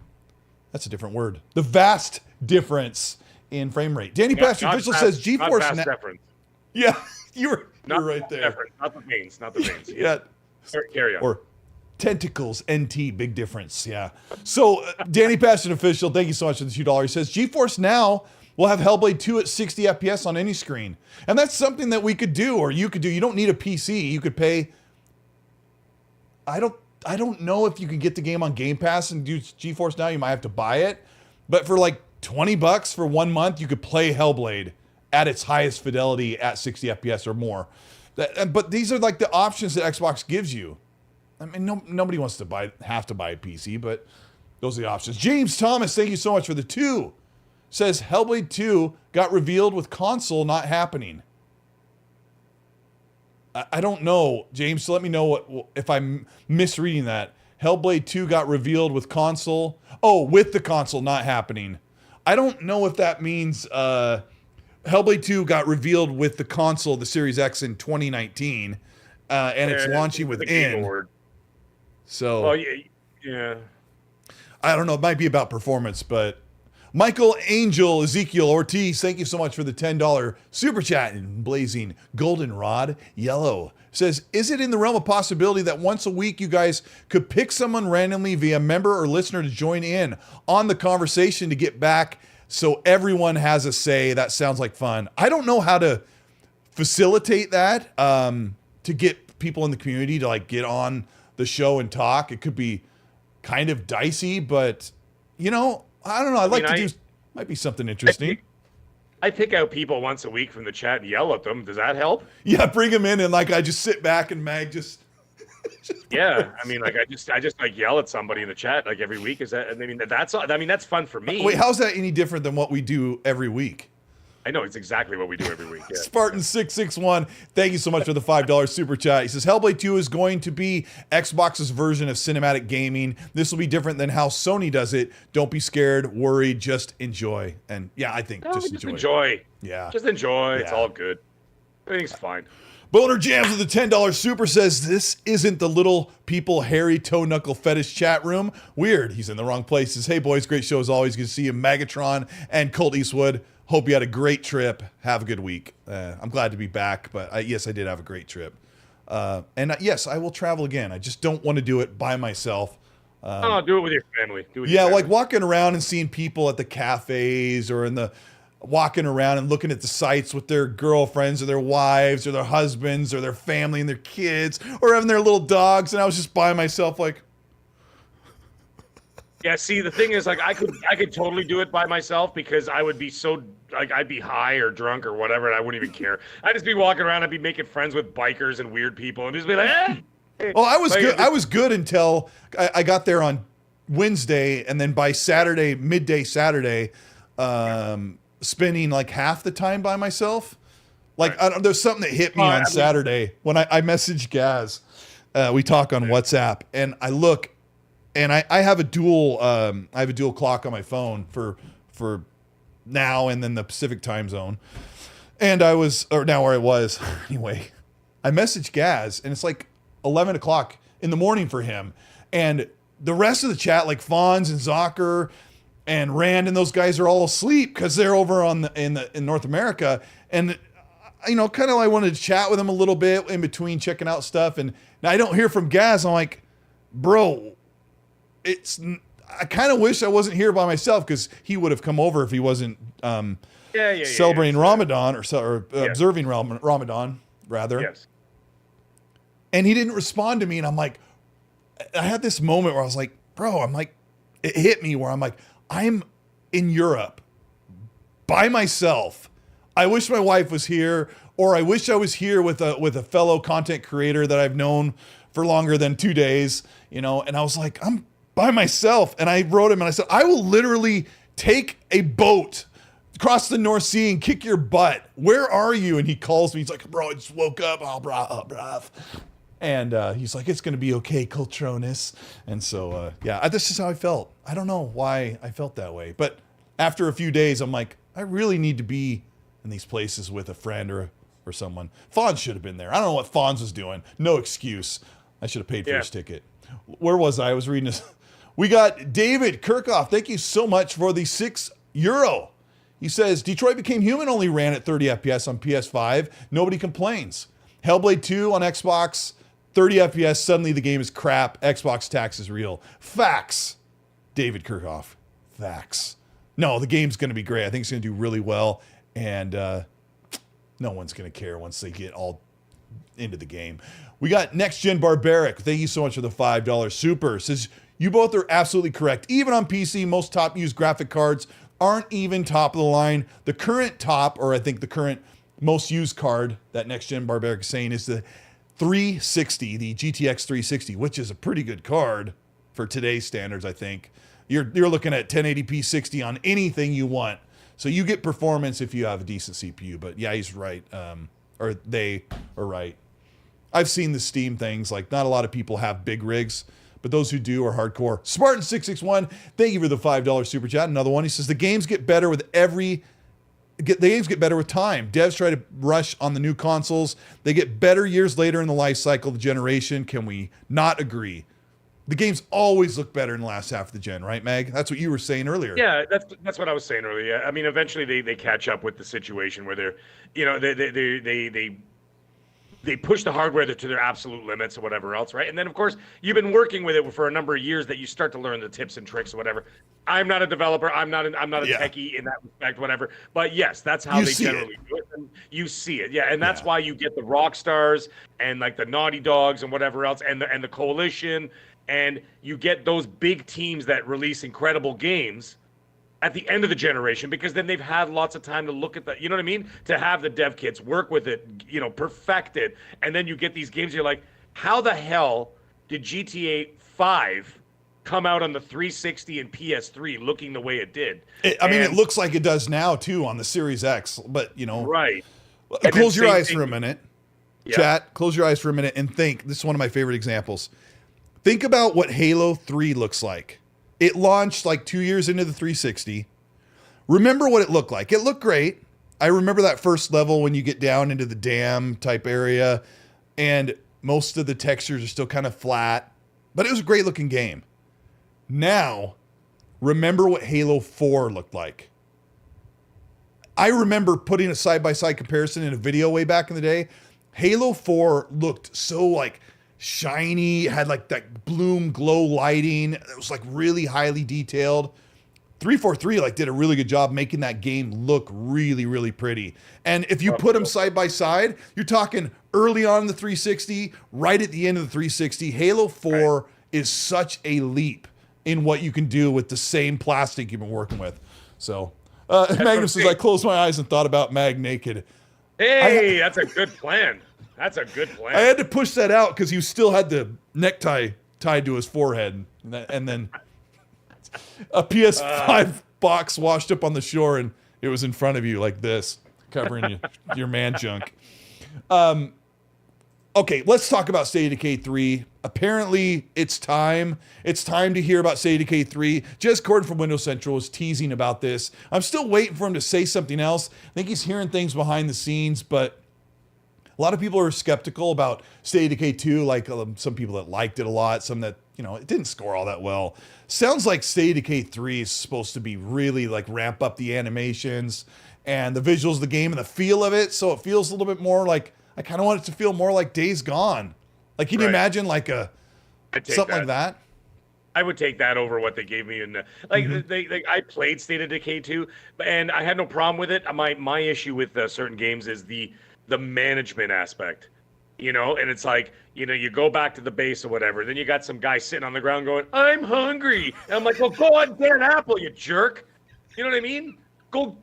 That's a different word. The vast difference in frame rate. Danny Pastor Official says GeForce Now. Yeah, you're right there. Not the veins. Not the veins. Yeah. Carry on. Or Tentacles NT, big difference. Yeah. So Danny Passion Official, thank you so much for the $2. He says GeForce Now will have Hellblade 2 at 60 FPS on any screen. And that's something that we could do, or you could do. You don't need a PC. You could pay. I don't know if you could get the game on Game Pass and do GeForce Now. You might have to buy it. But for like $20 for 1 month, you could play Hellblade at its highest fidelity at 60 FPS or more. But these are like the options that Xbox gives you. I mean, nobody wants to have to buy a PC, but those are the options. James Thomas, thank you so much for the 2. Says Hellblade 2 got revealed with console not happening. I don't know, James, so let me know if I'm misreading that. Hellblade 2 got revealed with console. Oh, with the console not happening. I don't know if that means Hellblade 2 got revealed with the console, the Series X in 2019, and it's launching within. So, well, yeah. I don't know. It might be about performance, but Michael Angel Ezekiel Ortiz, thank you so much for the $10 super chat and blazing goldenrod yellow. Says, is it in the realm of possibility that once a week you guys could pick someone randomly via member or listener to join in on the conversation to get back so everyone has a say? That sounds like fun. I don't know how to facilitate that to get people in the community to like get on the show and talk. It could be kind of dicey, but you know, I don't know. Might be something interesting. I pick out people once a week from the chat and yell at them. Does that help? Yeah, bring them in and like I just sit back and Mag just yeah, I mean, like I just like yell at somebody in the chat like every week. Is that? I mean, that's fun for me. Wait, how's that any different than what we do every week? I know, it's exactly what we do every week. Yeah. Spartan661, thank you so much for the $5 super chat. He says, Hellblade 2 is going to be Xbox's version of cinematic gaming. This will be different than how Sony does it. Don't be scared, worried, just enjoy. And yeah, I think just enjoy. Yeah. Just enjoy. Yeah. It's all good. Everything's fine. Boner Jams with the $10 super says, this isn't the little people hairy toe knuckle fetish chat room. Weird. He's in the wrong places. Hey boys, great show as always. Good to see you, Megatron and Colteastwood. Hope you had a great trip. Have a good week. I'm glad to be back, but yes, I did have a great trip. And yes, I will travel again. I just don't want to do it by myself. No, do it with your family. Like walking around and seeing people at the cafes or walking around and looking at the sites with their girlfriends or their wives or their husbands or their family and their kids or having their little dogs. And I was just by myself like, yeah, see, the thing is, like, I could totally do it by myself because I would be so, like, I'd be high or drunk or whatever, and I wouldn't even care. I'd just be walking around, I'd be making friends with bikers and weird people, and just be like, eh. Well, I was good. I was good until I got there on Wednesday, and then by Saturday, midday Saturday, spending like half the time by myself. Like, there's something that hit me on Saturday when I messaged Gaz. We talk on WhatsApp, and I look. And I have a dual clock on my phone for now and then the Pacific time zone. And I was anyway. I messaged Gaz and it's like 11 o'clock in the morning for him. And the rest of the chat, like Fonz and Zocker and Rand and those guys are all asleep because they're over in North America. And you know, kind of I wanted to chat with them a little bit in between checking out stuff. And now I don't hear from Gaz. I'm like, bro. I kind of wish I wasn't here by myself because he would have come over if he wasn't celebrating Ramadan or observing Ramadan rather. Yes. And he didn't respond to me, and I'm like, I had this moment where I was like, bro, I'm like, it hit me where I'm like, I'm in Europe by myself. I wish my wife was here, or I wish I was here with a fellow content creator that I've known for longer than 2 days, and I was like, I'm by myself. And I wrote him and I said, I will literally take a boat across the North Sea and kick your butt. Where are you? And he calls me. He's like, bro, I just woke up. And he's like, it's going to be okay, Coltronis. And so, this is how I felt. I don't know why I felt that way. But after a few days, I'm like, I really need to be in these places with a friend or someone. Fonz should have been there. I don't know what Fonz was doing. No excuse. I should have paid for his ticket. Where was I? I was reading this. We got David Kirchhoff. Thank you so much for the €6. He says, Detroit Became Human only ran at 30 FPS on PS5. Nobody complains. Hellblade 2 on Xbox, 30 FPS. Suddenly the game is crap. Xbox tax is real. Facts. David Kirchhoff. Facts. No, the game's going to be great. I think it's going to do really well. And no one's going to care once they get all into the game. We got Next Gen Barbaric. Thank you so much for the $5 super. Says, you both are absolutely correct. Even on PC, most top used graphic cards aren't even top of the line. The current top, or I think the current most used card that Next Gen Barbaric is saying is the 360, the GTX 360, which is a pretty good card for today's standards, I think. You're looking at 1080p 60 on anything you want. So you get performance if you have a decent CPU. But yeah, he's right. Or they are right. I've seen the Steam things. Like, not a lot of people have big rigs, but those who do are hardcore. Spartan661, thank you for the $5 super chat. Another one. He says, the games get better with time. Devs try to rush on the new consoles. They get better years later in the life cycle of the generation. Can we not agree? The games always look better in the last half of the gen, right, Mag? That's what you were saying earlier. Yeah, that's what I was saying earlier. I mean, eventually they catch up with the situation where they're, they push the hardware to their absolute limits or whatever else, right? And then, of course, you've been working with it for a number of years that you start to learn the tips and tricks or whatever. I'm not a developer. I'm not a techie in that respect, whatever. But yes, that's how they generally do it. And you see it, yeah. And that's why you get the Rockstars and like the Naughty Dogs and whatever else, and the Coalition, and you get those big teams that release incredible games at the end of the generation, because then they've had lots of time to look at that, you know what I mean? To have the dev kits, work with it, perfect it. And then you get these games, you're like, how the hell did GTA 5 come out on the 360 and PS3 looking the way it did? It looks like it does now, too, on the Series X, but, Right. Close your eyes for a minute. Yeah. Chat, close your eyes for a minute and think. This is one of my favorite examples. Think about what Halo 3 looks like. It launched like 2 years into the 360. Remember what it looked like. It looked great. I remember that first level when you get down into the dam type area, and most of the textures are still kind of flat, but it was a great looking game. Now, remember what Halo 4 looked like. I remember putting a side-by-side comparison in a video way back in the day. Halo 4 looked so like shiny, had like that bloom glow lighting. It was like really highly detailed. 343 like did a really good job making that game look really, really pretty. And if you put them side by side, you're talking early on in the 360, right at the end of the 360. Halo 4 is such a leap in what you can do with the same plastic you've been working with. So Magnus says, I closed my eyes and thought about Mag naked. Hey, that's a good plan. That's a good plan. I had to push that out because he still had the necktie tied to his forehead. And then a PS5 box washed up on the shore, and it was in front of you like this, covering your man junk. Okay, let's talk about State of Decay 3. Apparently, it's time. It's time to hear about State of Decay 3. Jez Corden from Windows Central is teasing about this. I'm still waiting for him to say something else. I think he's hearing things behind the scenes, but a lot of people are skeptical about State of Decay 2, like some people that liked it a lot, some that, it didn't score all that well. Sounds like State of Decay 3 is supposed to be really like ramp up the animations and the visuals of the game and the feel of it, so it feels a little bit more like, I kind of want it to feel more like Days Gone. Like, can you imagine like something like that? I would take that over what they gave me in I played State of Decay 2, and I had no problem with it. My issue with certain games is the management aspect, and it's like, you go back to the base or whatever, then you got some guy sitting on the ground going, I'm hungry. And I'm like, well, go on, get an apple, you jerk. You know what I mean? Go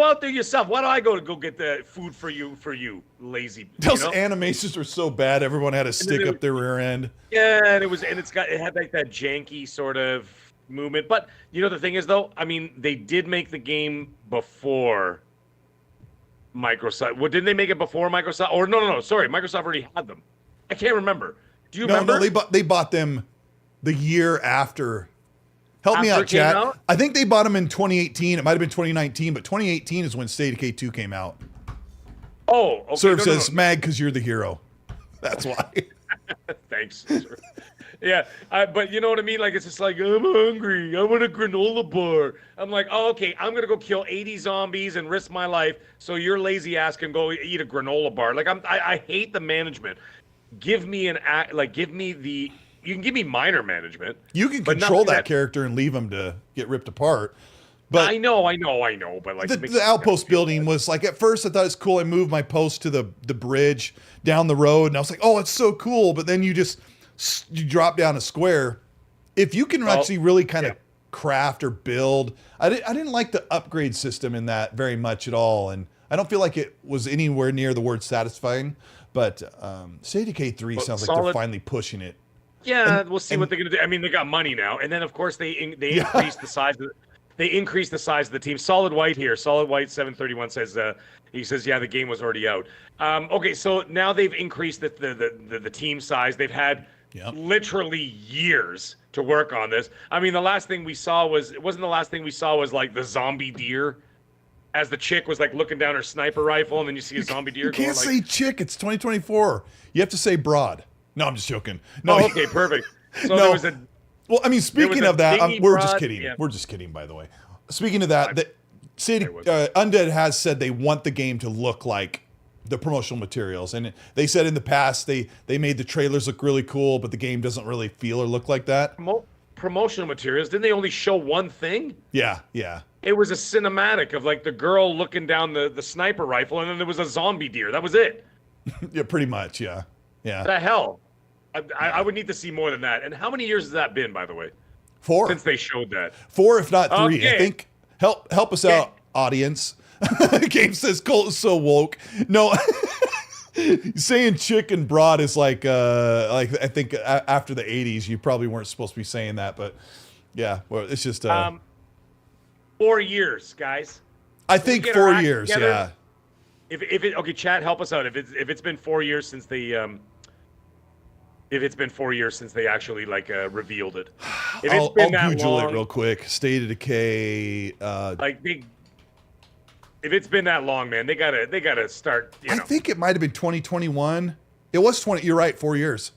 out there yourself. Why do I go get the food for you, lazy? Those animations were so bad. Everyone had a stick up their rear end. Yeah, and it had like that janky sort of movement. But the thing is though, I mean, they did make the game before Microsoft. Well, didn't they make it before Microsoft? Or no, sorry, Microsoft already had them. I can't remember. Do you remember? No, they bought them the year after. Help me out, chat. I think they bought them in 2018. It might have been 2019, but 2018 is when State of Decay 2 came out. Oh, okay. Serve says, Mag, because you're the hero. That's why. Thanks. Sir. Yeah, but you know what I mean? Like, it's just like, I'm hungry. I want a granola bar. I'm like, oh, okay, I'm going to go kill 80 zombies and risk my life so your lazy ass can go eat a granola bar. Like, I hate the management. Give me you can give me minor management. You can control that character and leave him to get ripped apart. But I know. But like the outpost building was like, at first I thought it's cool. I moved my post to the bridge down the road, and I was like, oh, it's so cool. But then you drop down a square. If you can actually really kind of craft or build, I didn't like the upgrade system in that very much at all, and I don't feel like it was anywhere near the word satisfying. But State of Decay 3 sounds like they're finally pushing it. Yeah, we'll see what they're gonna do. I mean, they got money now, and then of course they increased the size. They increased the size of the team. Solid White here. Solid White 731 says yeah, the game was already out. Okay, so now they've increased the team size. They've had literally years to work on this. I mean, the last thing we saw was like the zombie deer, as the chick was like looking down her sniper rifle, and then you see a zombie deer. You can't say chick. It's 2024. You have to say broad. No, I'm just joking. No. Oh, okay, perfect. So there was well, I mean, speaking of that, we're just kidding. Yeah. We're just kidding, by the way. Speaking of that, Undead has said they want the game to look like the promotional materials, and they said in the past they made the trailers look really cool, but the game doesn't really feel or look like that. Promotional materials? Didn't they only show one thing? Yeah. It was a cinematic of like the girl looking down the sniper rifle, and then there was a zombie deer. That was it. Yeah, pretty much. Yeah. The hell? I would need to see more than that. And how many years has that been, by the way? 4. Since they showed that. 4, if not 3. Okay. I think. Help us out, audience. Game says Colt is so woke. No, saying chick and broad is like I think after the 80s you probably weren't supposed to be saying that, but yeah, well, it's just 4 years, guys. I think 4 years. Yeah. If it okay, chat, help us out. If it's been 4 years since they if it's been 4 years since they actually like revealed it. If I'll Google it real quick. State of Decay. If it's been that long, man, they gotta start. I think it might have been 2021. It was 20. You're right. 4 years.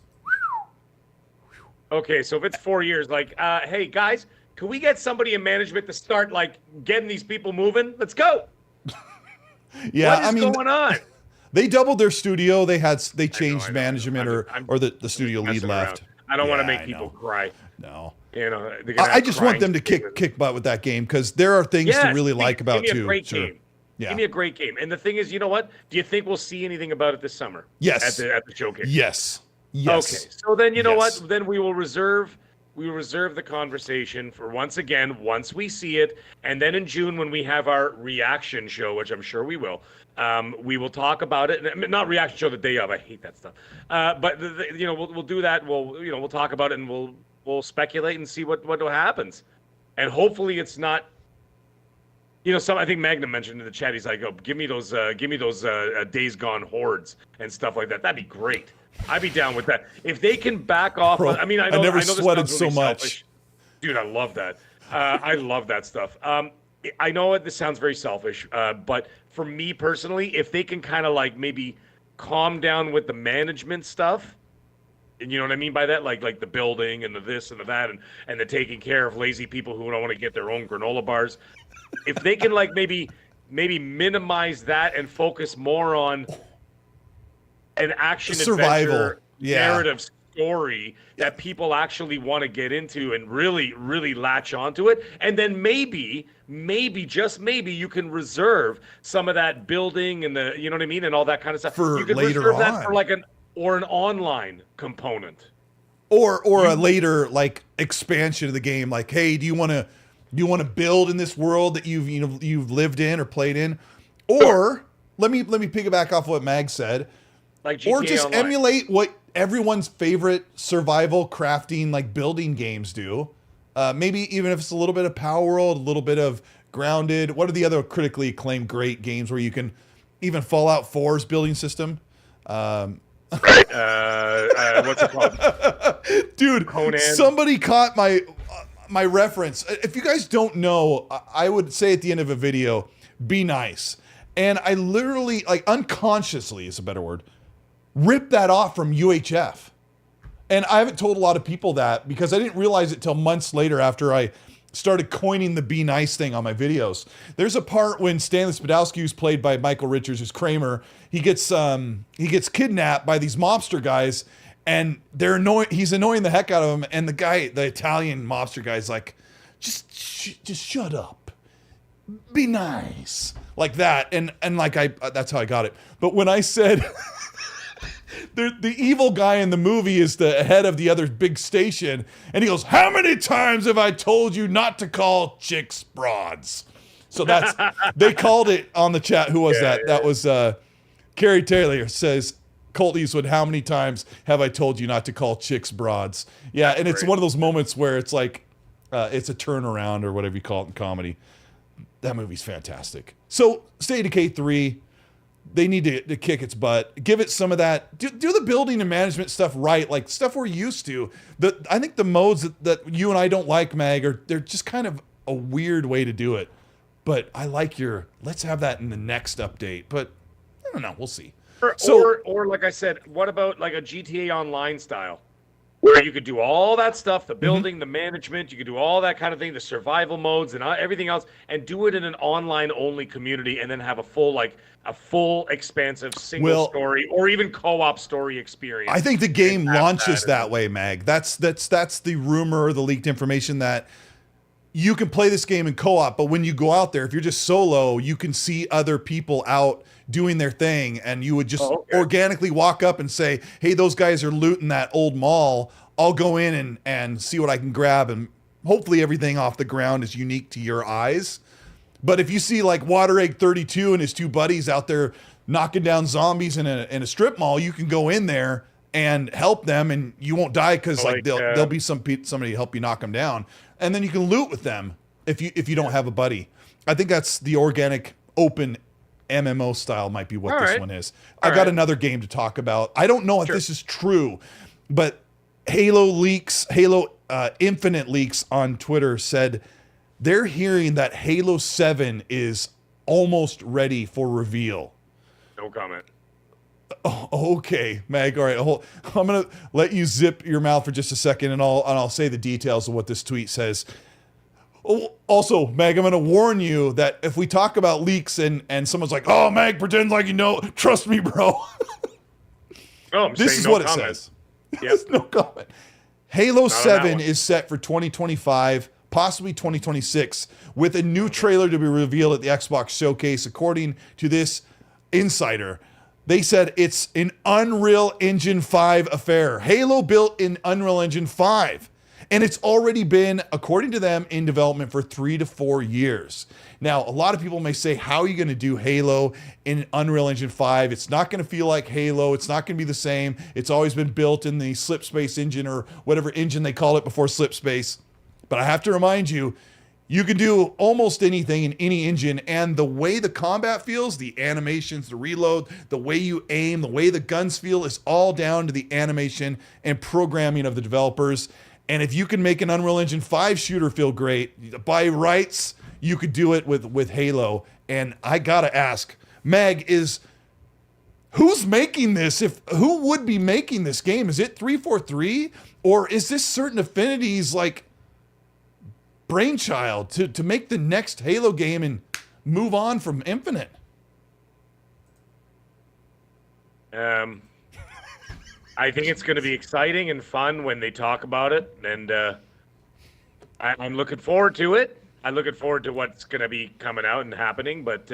Okay, so if it's 4 years, like, hey guys, can we get somebody in management to start like getting these people moving? Let's go. Yeah, what is going on? They doubled their studio. They changed management, or the studio lead left. I don't want to make people cry. No. I just want them to kick butt with that game, because there are things to really like about it too. Give me a great game. Yeah. Give me a great game. And the thing is, you know what? Do you think we'll see anything about it this summer? Yes. At the showcase. Yes. Okay. So then you know what? Then we will reserve the conversation for once we see it, and then in June when we have our reaction show, which I'm sure we will talk about it. Not reaction show the day of. I hate that stuff. But we'll do that. We'll talk about it, and we'll speculate and see what happens. And hopefully it's not. I think Magnum mentioned in the chat. He's like, "Oh, give me those Days Gone hordes and stuff like that. That'd be great. I'd be down with that. If they can back off." Bro, I never sweated this really so much. Selfish. Dude, I love that. I love that stuff. I know this sounds very selfish, but for me personally, if they can kind of like maybe calm down with the management stuff, and you know what I mean by that, like the building and the this and the that, and the taking care of lazy people who don't want to get their own granola bars. If they can like maybe minimize that and focus more on an action adventure narrative story that people actually want to get into and really latch onto it, and then maybe just maybe you can reserve some of that building and the and all that kind of stuff for you can later reserve on. That for like an online component or a later like expansion of the game, like, hey, do you want to Do you want to build in this world that you've lived in or played in? Or let me piggyback off what Mag said. Like GTA or just Online. emulate what everyone's favorite survival crafting like building games do. Maybe even if it's a little bit of Power World, a little bit of Grounded. What are the other critically acclaimed great games where you can even Fallout 4's building system? Right. What's it called? Dude, Conan. Somebody caught my reference. If you guys don't know, I would say at the end of a video, be nice. And I literally, like unconsciously is a better word, ripped that off from UHF. And I haven't told a lot of people that because I didn't realize it till months later after I started coining the be nice thing on my videos. There's a part when Stanley Spadowski, who's played by Michael Richards, who's Kramer, he gets kidnapped by these mobster guys, and he's annoying the heck out of him. And the Italian mobster guy's like, just shut up, be nice, like that. And like that's how I got it. But when I said the evil guy in the movie is the head of the other big station, and he goes, how many times have I told you not to call chicks broads? So that's, they called it on the chat. Who was that? That was Carrie Taylor says, Colteastwood, how many times have I told you not to call chicks broads? Yeah, and it's one of those moments where it's like, it's a turnaround or whatever you call it in comedy. That movie's fantastic. So State of Decay 3, they need to kick its butt. Give it some of that. Do the building and management stuff right, like stuff we're used to. I think the modes that you and I don't like, Mag, they're just kind of a weird way to do it. But I like let's have that in the next update. But I don't know. We'll see. Or like I said, what about like a GTA Online style? Where you could do all that stuff, the building, the management, you could do all that kind of thing, the survival modes and everything else, and do it in an online-only community, and then have a full expansive single story or even co-op story experience. I think the game launches that way, Mag. That's the rumor or the leaked information that you can play this game in co-op, but when you go out there, if you're just solo, you can see other people out doing their thing, and you would just organically walk up and say, hey, those guys are looting that old mall. I'll go in and see what I can grab, and hopefully everything off the ground is unique to your eyes. But if you see like Water Egg 32 and his two buddies out there knocking down zombies in a strip mall, you can go in there and help them, and you won't die because there'll be somebody to help you knock them down, and then you can loot with them if you don't have a buddy. I think that's the organic open MMO style might be what this one is. I got another game to talk about. I don't know if this is true, but Halo Infinite leaks on Twitter said they're hearing that Halo 7 is almost ready for reveal. No comment. Oh, okay, Mag. All right, I'm gonna let you zip your mouth for just a second, and I'll say the details of what this tweet says. Oh, also, Mag, I'm going to warn you that if we talk about leaks and someone's like, oh, Mag, pretend like you know, trust me, bro. This is what it says. Yes, no comment. Halo 7 is set for 2025, possibly 2026, with a new trailer to be revealed at the Xbox Showcase. According to this insider, they said it's an Unreal Engine 5 affair. Halo built in Unreal Engine 5. And it's already been, according to them, in development for 3 to 4 years. Now, a lot of people may say, how are you going to do Halo in Unreal Engine 5? It's not going to feel like Halo. It's not going to be the same. It's always been built in the Slipspace engine or whatever engine they call it before Slipspace. But I have to remind you, you can do almost anything in any engine, and the way the combat feels, the animations, the reload, the way you aim, the way the guns feel is all down to the animation and programming of the developers. And if you can make an Unreal Engine 5 shooter feel great, by rights, you could do it with Halo. And I gotta ask, Mag, who's making this? Who would be making this game? Is it 343? Or is this Certain Affinity's like brainchild to make the next Halo game and move on from Infinite? I think it's going to be exciting and fun when they talk about it, and I'm looking forward to it. I'm looking forward to what's going to be coming out and happening, but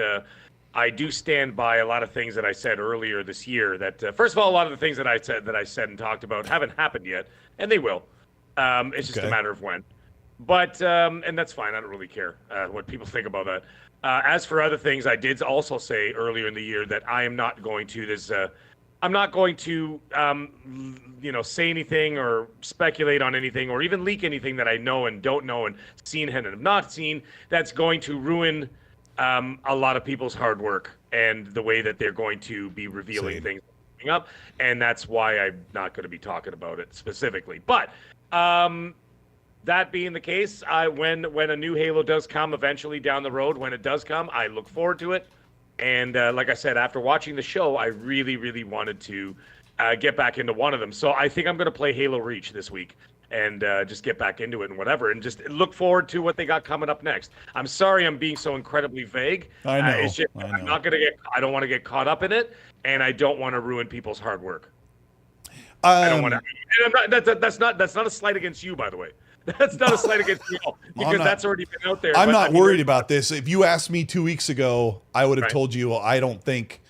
I do stand by a lot of things that I said earlier this year. That first of all, a lot of the things that I said and talked about haven't happened yet, and they will. It's just a matter of when. But and that's fine. I don't really care what people think about that. As for other things, I did also say earlier in the year that I am not going to I'm not going to say anything or speculate on anything or even leak anything that I know and don't know and seen and have not seen that's going to ruin a lot of people's hard work and the way that they're going to be revealing things coming up. And that's why I'm not going to be talking about it specifically. But that being the case, when a new Halo does come eventually down the road, when it does come, I look forward to it. And like I said, after watching the show, I really, really wanted to get back into one of them. So I think I'm going to play Halo Reach this week and just get back into it and whatever, and just look forward to what they got coming up next. I'm sorry I'm being so incredibly vague. I know. It's just, I'm not going to I don't want to get caught up in it, and I don't want to ruin people's hard work. I don't want to. And I'm not, that's not a slight against you, by the way. That's not a slight against you, because that's already been out there. I'm not worried about this. If you asked me 2 weeks ago, I would have told you, well, I don't think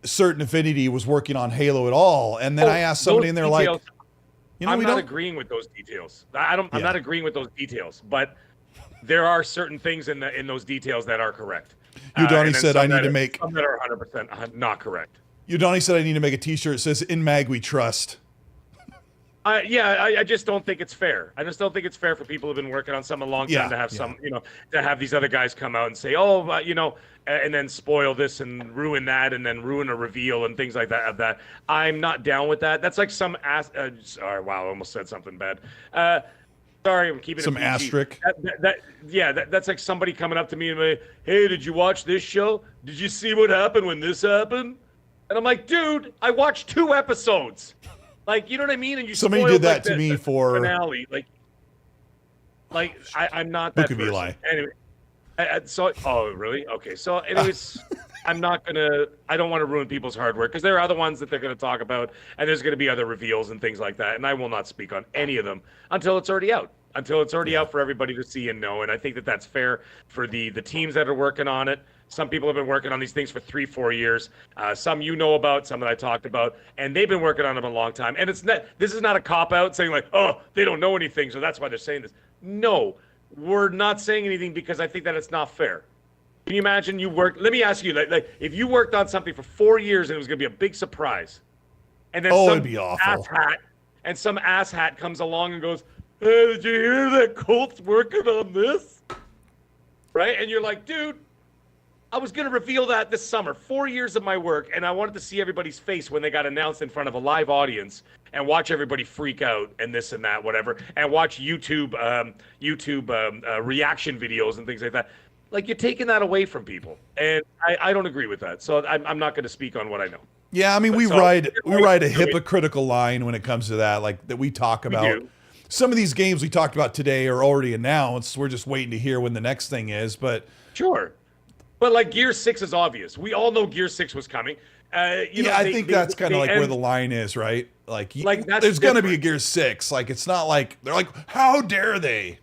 Certain Affinity was working on Halo at all. And then I asked somebody, and they're like, I'm not agreeing with those details. I'm not agreeing with those details, but there are certain things in those details that are correct. Udani said I need to make some that are 100% not correct. Udani said I need to make a T-shirt that says "In Mag We Trust." I just don't think it's fair. I just don't think it's fair for people who've been working on some a long time to have to have these other guys come out and say, and then spoil this and ruin that and then ruin a reveal and things like that. I'm not down with that. That's like some sorry, wow, I almost said something bad. Sorry, I'm keeping some it PG. asterisk. That's like somebody coming up to me and like, hey, did you watch this show? Did you see what happened when this happened? And I'm like, dude, I watched 2 episodes. Like, you know what I mean? And you somebody did that to me for finale. I'm not that person. Eli. Anyway, oh really? Okay. So anyways, I don't want to ruin people's hard work, because there are other ones that they're going to talk about, and there's going to be other reveals and things like that, and I will not speak on any of them until it's already out. Until it's already out for everybody to see and know. And I think that that's fair for the teams that are working on it. Some people have been working on these things for 3-4 years. Some you know about, some that I talked about, and they've been working on them a long time. And this is not a cop-out saying like, oh, they don't know anything, so that's why they're saying this. No, we're not saying anything because I think that it's not fair. Can you imagine let me ask you, like if you worked on something for 4 years and it was going to be a big surprise, and then it'd be awful. some asshat comes along and goes, hey, did you hear that Colt's working on this? Right? And you're like, dude, I was going to reveal that this summer, 4 years of my work, and I wanted to see everybody's face when they got announced in front of a live audience and watch everybody freak out and this and that, whatever, and watch YouTube reaction videos and things like that. Like, you're taking that away from people, and I don't agree with that. So I'm not going to speak on what I know. Yeah, I mean, we ride a hypocritical line when it comes to that, like that we talk about. Some of these games we talked about today are already announced. We're just waiting to hear when the next thing is, but sure. But like Gear 6 is obvious. We all know Gear 6 was coming. I think that's kind of like where the line is, right? Like there's going to be a Gear 6. Like, it's not like they're like, how dare they?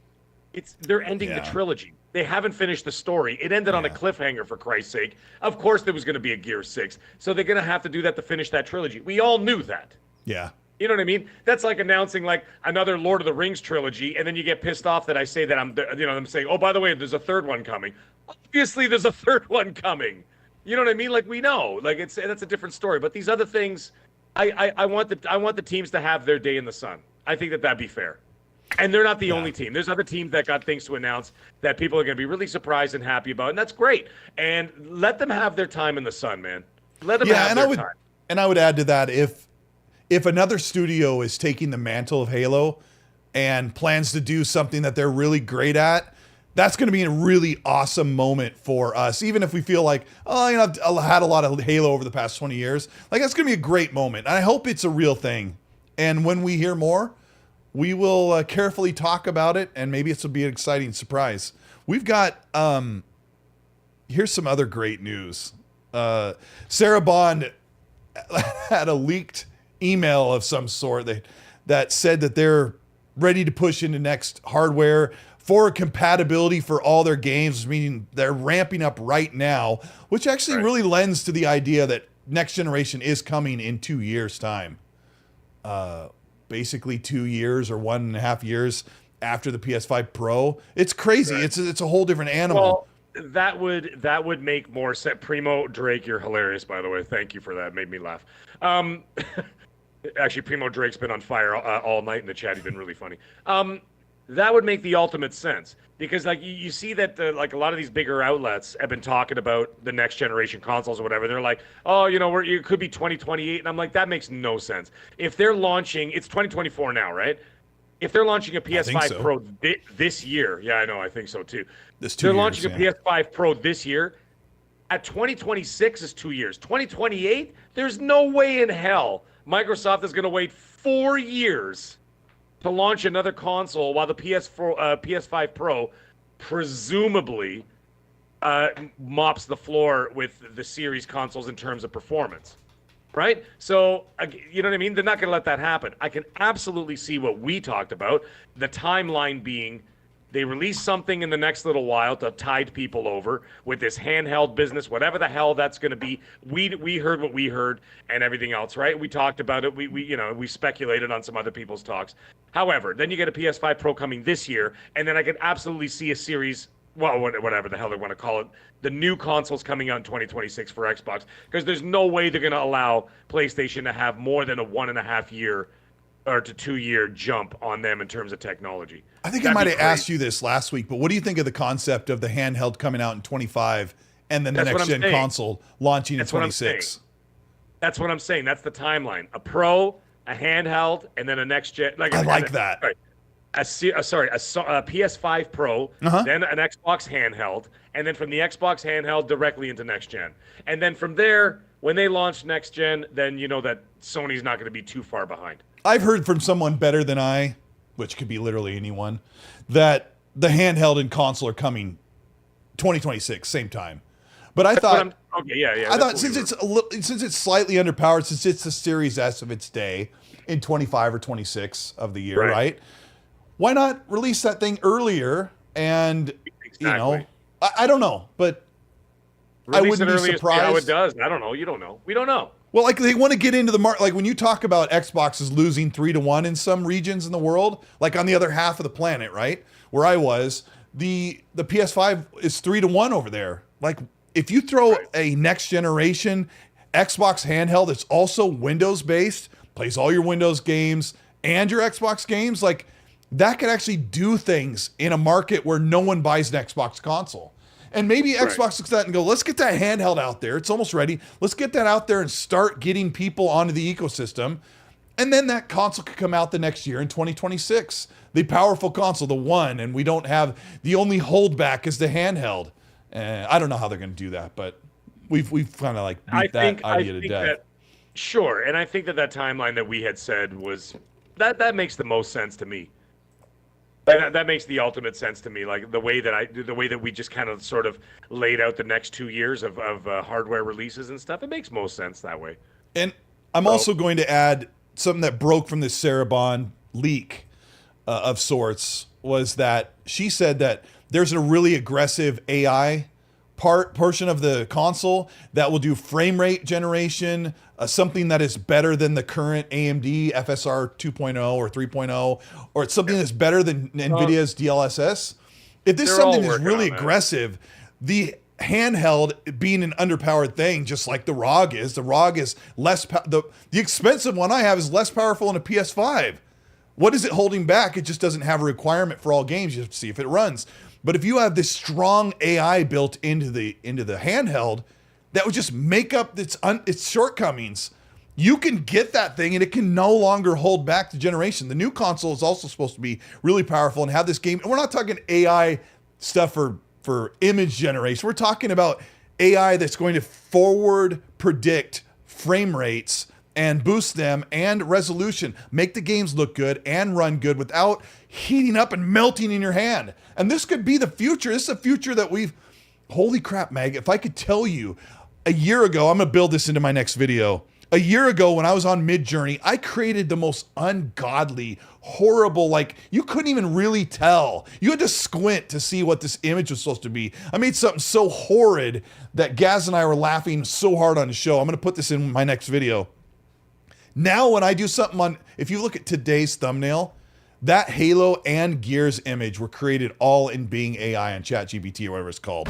They're ending the trilogy. They haven't finished the story. It ended on a cliffhanger, for Christ's sake. Of course there was going to be a Gear 6. So they're going to have to do that to finish that trilogy. We all knew that. Yeah. You know what I mean? That's like announcing like another Lord of the Rings trilogy, and then you get pissed off that I say that I'm saying, oh, by the way, there's a third one coming. Obviously, there's a third one coming. You know what I mean? Like, we know. Like, that's a different story. But these other things, I want the teams to have their day in the sun. I think that'd be fair. And they're not the only team. There's other teams that got things to announce that people are going to be really surprised and happy about, and that's great. And let them have their time in the sun, man. Let them have their time. And I would add to that, if another studio is taking the mantle of Halo and plans to do something that they're really great at, that's going to be a really awesome moment for us. Even if we feel like, I've had a lot of Halo over the past 20 years. Like, that's going to be a great moment. And I hope it's a real thing. And when we hear more, we will carefully talk about it, and maybe this will be an exciting surprise. We've got, here's some other great news. Sarah Bond had a leaked email of some sort that said that they're ready to push into next hardware for compatibility for all their games, meaning they're ramping up right now, which actually really lends to the idea that next generation is coming in 2 years' time. Basically 2 years or 1.5 years after the PS5 Pro. It's crazy. Right. It's a whole different animal. Well, that would make more sense. Primo Drake, you're hilarious, by the way. Thank you for that. Made me laugh. Actually, Primo Drake's been on fire all night in the chat. He's been really funny. That would make the ultimate sense because, like, you see that like a lot of these bigger outlets have been talking about the next generation consoles or whatever. They're like, oh, it could be 2028, and I'm like, that makes no sense. If they're launching, it's 2024 now, right? If they're launching a PS5 Pro this year, yeah, I know, I think so too. They're launching a PS5 Pro this year. At 2026 is 2 years. 2028, there's no way in hell Microsoft is going to wait 4 years to launch another console while the PS5 Pro presumably mops the floor with the series consoles in terms of performance. Right? So, you know what I mean? They're not going to let that happen. I can absolutely see what we talked about, the timeline being they release something in the next little while to tide people over with this handheld business, whatever the hell that's going to be. We heard what we heard and everything else, right? We talked about it. We speculated on some other people's talks. However, then you get a PS5 Pro coming this year, and then I could absolutely see a series, well, whatever the hell they want to call it, the new consoles coming out in 2026 for Xbox, because there's no way they're going to allow PlayStation to have more than a 1.5 year or to 2 year jump on them in terms of technology. I think I might have asked you this last week, but what do you think of the concept of the handheld coming out in 25 and then the next gen console launching in 26? That's what I'm saying. That's the timeline. A Pro, a handheld, and then a next gen. I like that. A PS5 Pro, then an Xbox handheld, and then from the Xbox handheld directly into next gen. And then from there, when they launch next gen, then you know that Sony's not going to be too far behind. I've heard from someone better than I, which could be literally anyone, that the handheld and console are coming 2026, same time. But I thought, I thought since it's slightly underpowered, since it's the Series S of its day in 25 or 26 of the year, right? Why not release that thing earlier? And I don't know, but I wouldn't be surprised. How it does? I don't know. You don't know. We don't know. Well, like they want to get into the market. Like when you talk about Xbox is losing 3-1 in some regions in the world, like on the other half of the planet, right? Where I was, the PS5 is 3-1 over there. Like if you throw a next generation Xbox handheld that's also Windows based, plays all your Windows games and your Xbox games, like that could actually do things in a market where no one buys an Xbox console. And maybe Xbox looks at that and go, let's get that handheld out there. It's almost ready. Let's get that out there and start getting people onto the ecosystem. And then that console could come out the next year in 2026. The powerful console, the one, and we don't have the only holdback is the handheld. I don't know how they're going to do that, but we've kind of like beat that idea to death. Sure, and I think that timeline that we had said was that makes the most sense to me. That makes the ultimate sense to me. Like the way that we just kind of sort of laid out the next 2 years of hardware releases and stuff. It makes most sense that way. And I'm also going to add something that broke from this Sarah Bond leak of sorts was that she said that there's a really aggressive AI portion of the console that will do frame rate generation, something that is better than the current AMD FSR 2.0 or 3.0, or it's something that's better than NVIDIA's DLSS. If this is something that's really aggressive, the handheld being an underpowered thing, just like the ROG is, less, the expensive one I have is less powerful than a PS5. What is it holding back? It just doesn't have a requirement for all games. You have to see if it runs. But if you have this strong AI built into the handheld, that would just make up its shortcomings. You can get that thing and it can no longer hold back the generation. The new console is also supposed to be really powerful and have this game. And we're not talking AI stuff for image generation. We're talking about AI that's going to forward predict frame rates and boost them and resolution, make the games look good and run good without heating up and melting in your hand. And this could be the future. This is a future that holy crap, Meg, if I could tell you a year ago, I'm going to build this into my next video. A year ago when I was on Midjourney, I created the most ungodly, horrible, like you couldn't even really tell. You had to squint to see what this image was supposed to be. I made something so horrid that Gaz and I were laughing so hard on the show. I'm going to put this in my next video. Now when I do something if you look at today's thumbnail, that Halo and Gears image were created all in Bing AI on ChatGPT or whatever it's called.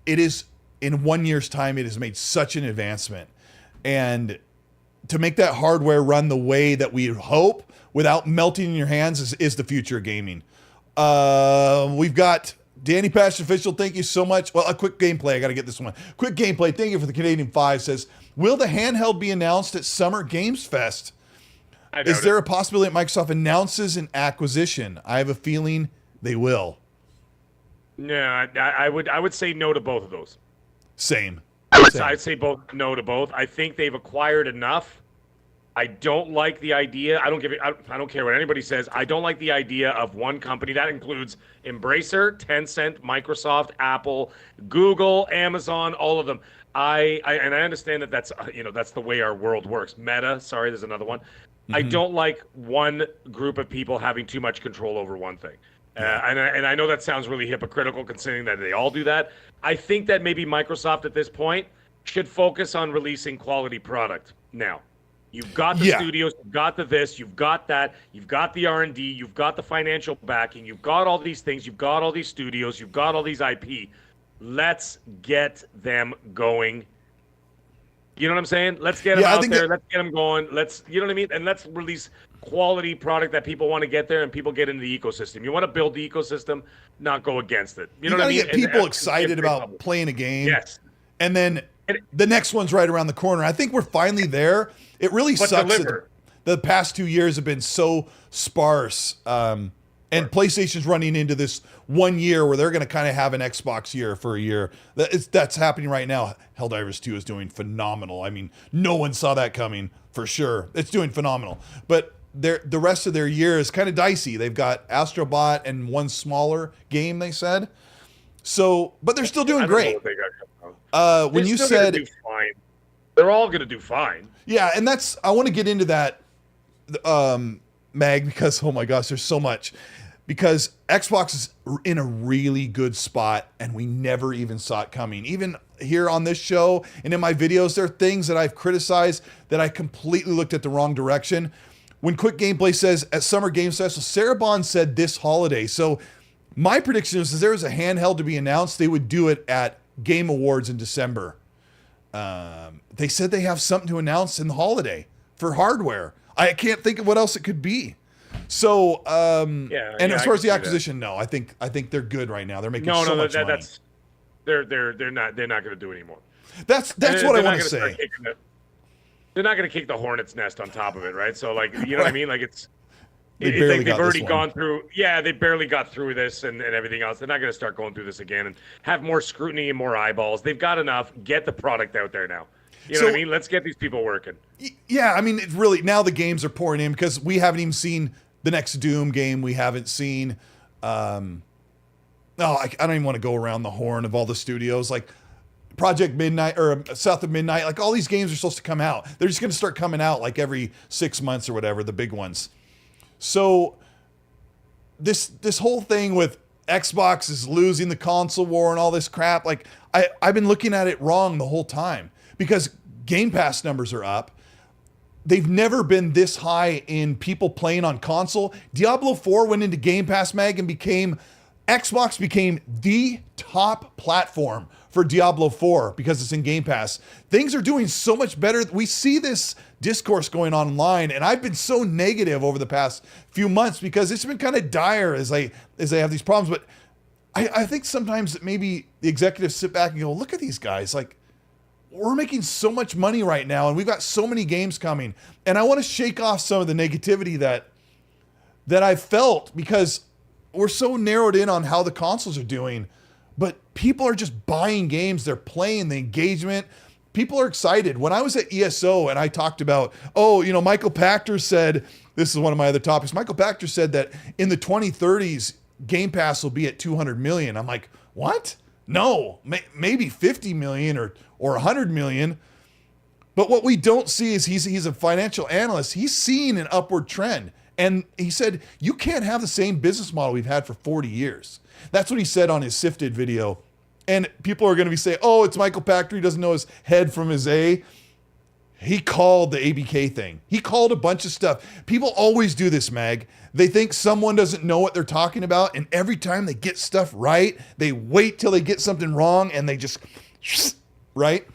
It is, in 1 year's time, it has made such an advancement. And to make that hardware run the way that we hope without melting in your hands is the future of gaming. We've got Danny Patch Official, thank you so much. Well, a quick gameplay. I got to get this one. Quick gameplay. Thank you for the Canadian 5 says, will the handheld be announced at Summer Games Fest? Is there a possibility that Microsoft announces an acquisition? I have a feeling they will. No, I would say no to both of those. Same. I'd say both no to both. I think they've acquired enough. I don't like the idea. I don't care what anybody says. I don't like the idea of one company that includes Embracer, Tencent, Microsoft, Apple, Google, Amazon, all of them. I understand that that's the way our world works. Meta, sorry, there's another one. I don't like one group of people having too much control over one thing. And I know that sounds really hypocritical considering that they all do that. I think that maybe Microsoft at this point should focus on releasing quality product now. You've got the studios, you've got the this, you've got that, you've got the R&D, you've got the financial backing, you've got all these things, you've got all these studios, you've got all these IP. Let's get them going. You know what I'm saying? Let's get them out there. Let's get them going. You know what I mean? And let's release quality product that people want to get there and people get into the ecosystem. You want to build the ecosystem, not go against it. You know what I mean? Get people excited about playing a game. Yes. And then the next one's right around the corner. I think we're finally there. It really sucks that the past 2 years have been so sparse. And PlayStation's running into this 1 year where they're going to kind of have an Xbox year for a year. That's happening right now. Helldivers 2 is doing phenomenal. I mean, no one saw that coming for sure. It's doing phenomenal. But the rest of their year is kind of dicey. They've got Astro Bot and one smaller game, they said. So, but they're still doing great. When you said fine. They're all going to do fine. Yeah, and I want to get into that, Mag, because, oh my gosh, there's so much. Because Xbox is in a really good spot, and we never even saw it coming. Even here on this show and in my videos, there are things that I've criticized that I completely looked at the wrong direction. When Quick Gameplay says, at Summer Games Fest, so Sarah Bond said this holiday. So my prediction is, if there was a handheld to be announced, they would do it at Game Awards in December. They said they have something to announce in the holiday for hardware. I can't think of what else it could be. So, as far as the acquisition, no, I think they're good right now. They're making so much money. They're not going to do it anymore. That's what I want to say. They're not going to kick the hornet's nest on top of it, right? So, like, you know what I mean? Like, they've already gone through. Yeah, they barely got through this and everything else. They're not going to start going through this again and have more scrutiny and more eyeballs. They've got enough. Get the product out there now. You know what I mean? Let's get these people working. Yeah, I mean, it really, now the games are pouring in because we haven't even seen the next Doom game. We haven't seen, I don't even want to go around the horn of all the studios. Like Project Midnight or South of Midnight, like all these games are supposed to come out. They're just going to start coming out like every 6 months or whatever, the big ones. So this whole thing with Xbox is losing the console war and all this crap, like I've been looking at it wrong the whole time. Because Game Pass numbers are up. They've never been this high in people playing on console. Diablo 4 went into Game Pass, Mag, and Xbox became the top platform for Diablo 4 because it's in Game Pass. Things are doing so much better. We see this discourse going on online, and I've been so negative over the past few months because it's been kind of dire as I have these problems. But I think sometimes that maybe the executives sit back and go, look at these guys, like, we're making so much money right now, and we've got so many games coming. And I want to shake off some of the negativity that I've felt because we're so narrowed in on how the consoles are doing. But people are just buying games. They're playing the engagement. People are excited. When I was at ESO and I talked about, Michael Pachter said, this is one of my other topics. Michael Pachter said that in the 2030s, Game Pass will be at 200 million. I'm like, what? No, maybe 50 million or 100 million. But what we don't see is he's a financial analyst. He's seeing an upward trend. And he said, you can't have the same business model we've had for 40 years. That's what he said on his Sifted video. And people are going to be saying, oh, it's Michael Pachter. He doesn't know his head from his A. He called the ABK thing. He called a bunch of stuff. People always do this, Mag. They think someone doesn't know what they're talking about, and every time they get stuff right, they wait till they get something wrong, and they just, right?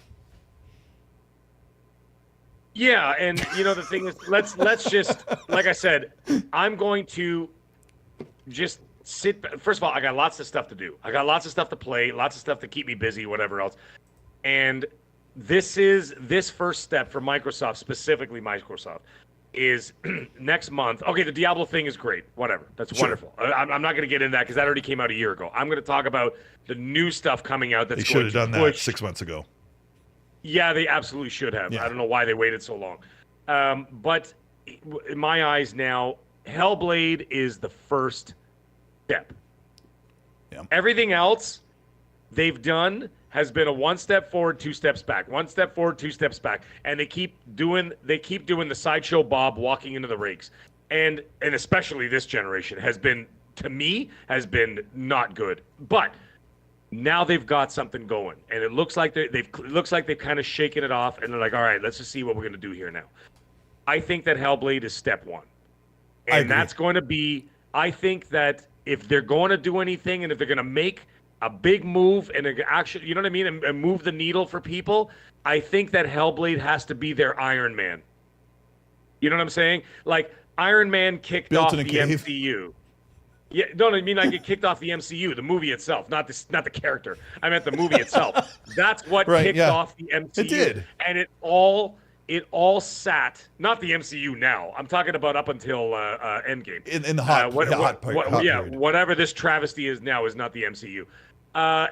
Yeah, and the thing is, let's just, like I said, I'm going to just sit. First of all, I got lots of stuff to do. I got lots of stuff to play, lots of stuff to keep me busy, whatever else. And this first step for Microsoft, specifically Microsoft, is next month. Okay, the Diablo thing is great. Whatever. That's wonderful. I'm not going to get into that because that already came out a year ago. I'm going to talk about the new stuff coming out that's going to push. They should have done that 6 months ago. Yeah, they absolutely should have. Yeah. I don't know why they waited so long. But in my eyes now, Hellblade is the first step. Yeah. Everything else they've done has been a 1 step forward, 2 steps back. 1 step forward, 2 steps back. And they keep doing the sideshow Bob walking into the rakes. And especially this generation has been, to me, has been not good. But now they've got something going, and it looks like they've kind of shaken it off, and they're like, all right, let's just see what we're going to do here now. I think that Hellblade is step one, and that's going to be. I think that if they're going to do anything, and if they're going to make a big move and actually, you know what I mean, and move the needle for people, I think that Hellblade has to be their Iron Man. You know what I'm saying? Like Iron Man kicked off the MCU. Yeah, no, I mean like it kicked off the MCU, the movie itself, not the character. I meant the movie itself. That's what kicked off the MCU. It did, and it all sat. Not the MCU now. I'm talking about up until Endgame. In the hot period. Whatever this travesty is now is not the MCU.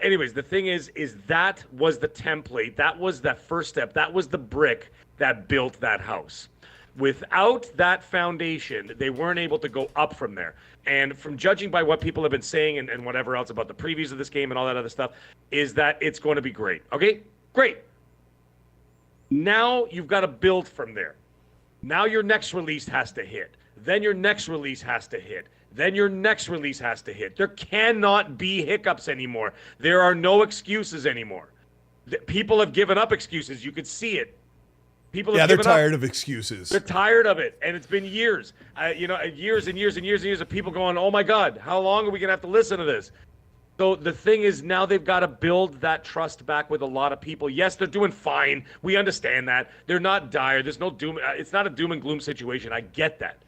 Anyways, the thing is that was the template. That was that first step. That was the brick that built that house. Without that foundation, they weren't able to go up from there. And from judging by what people have been saying and whatever else about the previews of this game and all that other stuff, is that it's going to be great. Okay, great. Now you've got to build from there. Now your next release has to hit. Then your next release has to hit. Then your next release has to hit. There cannot be hiccups anymore. There are no excuses anymore. People have given up excuses. You could see it. They're tired of excuses. They're tired of it, and it's been years. Years and years and years and years of people going, "Oh my God, how long are we gonna have to listen to this?" So the thing is, now they've got to build that trust back with a lot of people. Yes, they're doing fine. We understand that they're not dire. There's no doom. It's not a doom and gloom situation. I get that.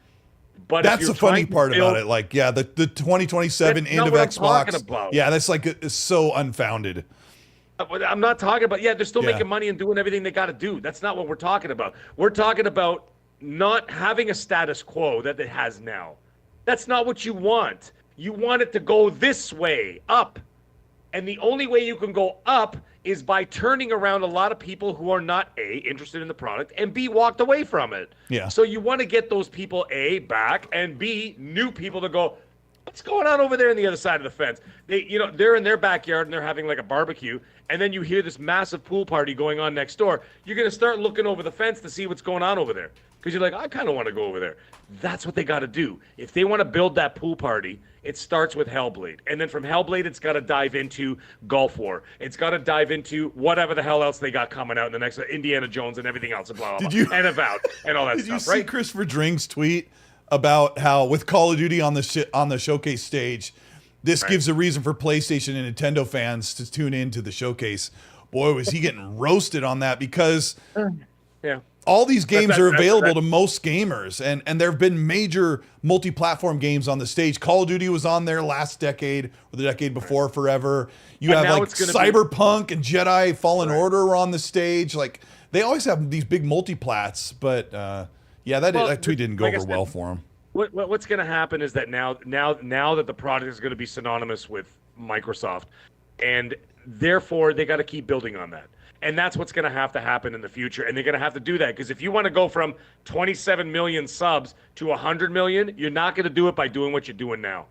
But that's the funny part about it. Like, yeah, the 2027 end of Xbox. Yeah, that's like it's so unfounded. I'm not talking about, they're still making money and doing everything they got to do. That's not what we're talking about. We're talking about not having a status quo that it has now. That's not what you want. You want it to go this way, up. And the only way you can go up is by turning around a lot of people who are not, A, interested in the product, and B, walked away from it. Yeah. So you want to get those people, A, back, and B, new people to go, what's going on over there on the other side of the fence? They're in their backyard and they're having like a barbecue, and then you hear this massive pool party going on next door. You're going to start looking over the fence to see what's going on over there because you're like, I kind of want to go over there. That's what they got to do. If they want to build that pool party, it starts with Hellblade. And then from Hellblade, it's got to dive into Gulf War. It's got to dive into whatever the hell else they got coming out in the next Indiana Jones and everything else and blah, blah, blah. And Avowed and all that stuff, right? Did you see Christopher Dring's tweet about how with Call of Duty on the showcase stage, this gives a reason for PlayStation and Nintendo fans to tune into the showcase? Boy, was he getting roasted on that because all these games are available to most gamers, and there have been major multi-platform games on the stage. Call of Duty was on there last decade or the decade before forever. You have like Cyberpunk and Jedi Fallen Order were on the stage. Like they always have these big multi-plats, but that tweet didn't go over well for him. What's going to happen is that now that the product is going to be synonymous with Microsoft, and therefore they got to keep building on that. And that's what's going to happen in the future. And they're going to have to do that because if you want to go from 27 million subs to 100 million, you're not going to do it by doing what you're doing now.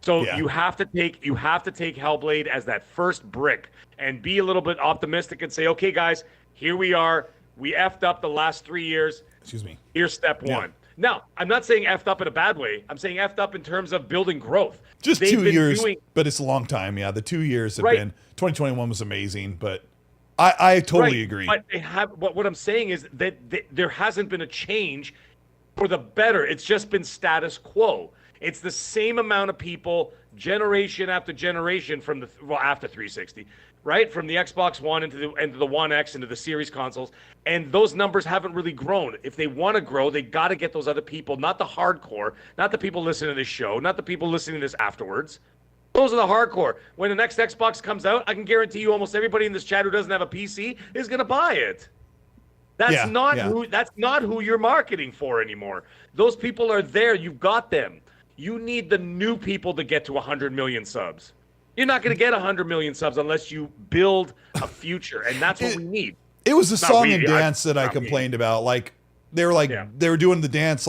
So you have to take Hellblade as that first brick and be a little bit optimistic and say, okay, guys, here we are. We effed up the last 3 years. Excuse me. Here's step one. Now, I'm not saying effed up in a bad way. I'm saying effed up in terms of building growth. Just 2 years, but it's a long time. Yeah, the 2 years have been. 2021 was amazing, but I totally Right, agree. but they have. What I'm saying is that there hasn't been a change for the better. It's just been status quo. It's the same amount of people, generation after generation, from the after 360, right, from the Xbox One into the One X into the Series consoles, and those numbers haven't really grown. If they want to grow, they got to get those other people, not the hardcore, not the people listening to this show, not the people listening to this afterwards. Those are the hardcore. When the next Xbox comes out, I can guarantee you almost everybody in this chat who doesn't have a PC is going to buy it. That's not who you're marketing for anymore. Those people are there. You've got them. You need the new people to get to 100 million subs. You're not going to get 100 million subs unless you build a future, and that's what we need. It was the song and dance that I complained about. Like they were doing the dance